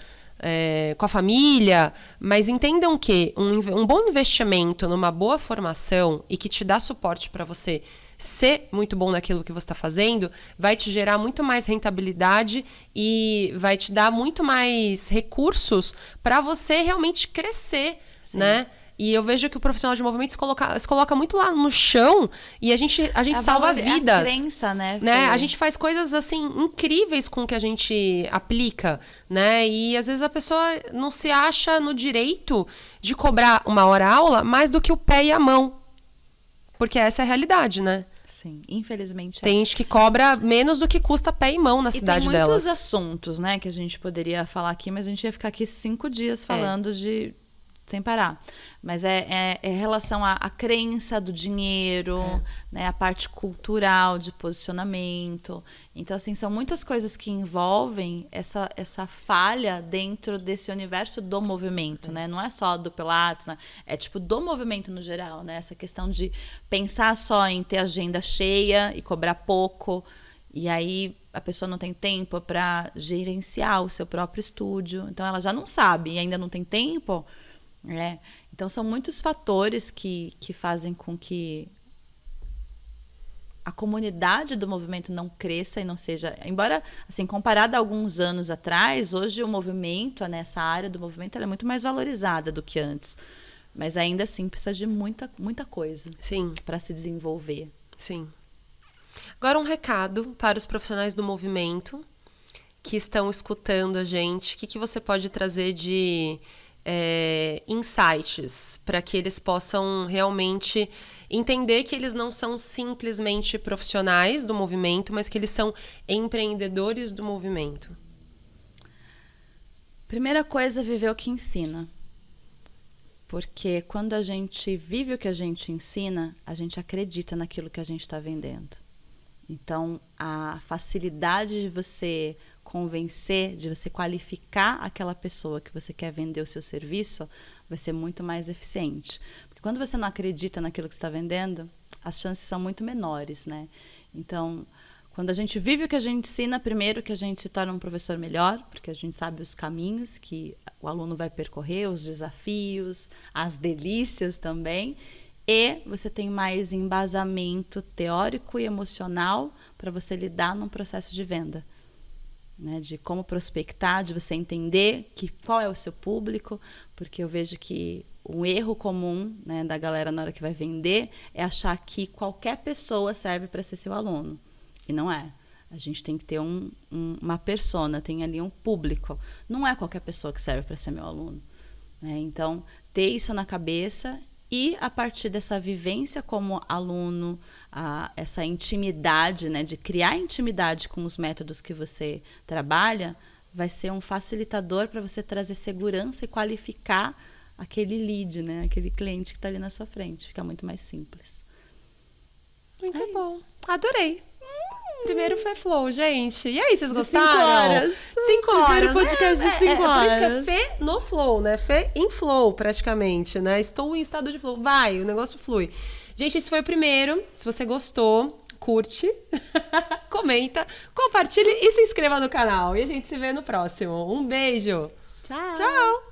com a família. Mas entendam que um bom investimento numa boa formação e que te dá suporte para você ser muito bom naquilo que você está fazendo, vai te gerar muito mais rentabilidade e vai te dar muito mais recursos para você realmente crescer, né? E eu vejo que o profissional de movimento se coloca muito lá no chão e a gente salva vidas. É a crença, né? A gente faz coisas assim incríveis com o que a gente aplica, né? E às vezes a pessoa não se acha no direito de cobrar uma hora aula mais do que o pé e a mão. Porque essa é a realidade, né? Sim, infelizmente. Tem gente que cobra menos do que custa pé e mão na cidade delas. Tem muitos assuntos, né, que a gente poderia falar aqui, mas a gente ia ficar aqui 5 dias falando sem parar. Mas é em relação à crença do dinheiro, né, a parte cultural de posicionamento. Então, assim, são muitas coisas que envolvem essa falha dentro desse universo do movimento, né? Não é só do Pilates, né? É tipo do movimento no geral, né? Essa questão de pensar só em ter agenda cheia e cobrar pouco. E aí a pessoa não tem tempo para gerenciar o seu próprio estúdio. Então, ela já não sabe e ainda não tem tempo. Então são muitos fatores que fazem com que a comunidade do movimento não cresça e não seja, embora assim, comparada a alguns anos atrás, hoje o movimento, nessa área do movimento, ela é muito mais valorizada do que antes, mas ainda assim precisa de muita coisa para se desenvolver. Sim. Agora um recado para os profissionais do movimento que estão escutando a gente. O que você pode trazer de insights para que eles possam realmente entender que eles não são simplesmente profissionais do movimento, mas que eles são empreendedores do movimento? Primeira coisa, viver o que ensina. Porque quando a gente vive o que a gente ensina, a gente acredita naquilo que a gente está vendendo. Então, a facilidade de você convencer, de você qualificar aquela pessoa que você quer vender o seu serviço, vai ser muito mais eficiente. Porque quando você não acredita naquilo que você está vendendo, as chances são muito menores, né? Então, quando a gente vive o que a gente ensina, primeiro que a gente se torna um professor melhor, porque a gente sabe os caminhos que o aluno vai percorrer, os desafios, as delícias também, e você tem mais embasamento teórico e emocional para você lidar num processo de venda. Né, de como prospectar, de você entender qual é o seu público, porque eu vejo que um erro comum, né, da galera na hora que vai vender é achar que qualquer pessoa serve para ser seu aluno. E não é. A gente tem que ter uma persona, tem ali um público. Não é qualquer pessoa que serve para ser meu aluno. Né? Então, ter isso na cabeça E a partir dessa vivência como aluno, essa intimidade, né, de criar intimidade com os métodos que você trabalha, vai ser um facilitador para você trazer segurança e qualificar aquele lead, né, aquele cliente que está ali na sua frente. Fica muito mais simples. Muito bom. Isso. Adorei. Primeiro FeFlow, gente. E aí, vocês De gostaram? 5 horas. 5 horas. Primeiro podcast de 5 Por isso que é horas. Fê no flow, né? Fê em flow, praticamente, né? Estou em estado de flow. Vai, o negócio flui. Gente, esse foi o primeiro. Se você gostou, curte, comenta, compartilhe e se inscreva no canal. E a gente se vê no próximo. Um beijo. Tchau. Tchau.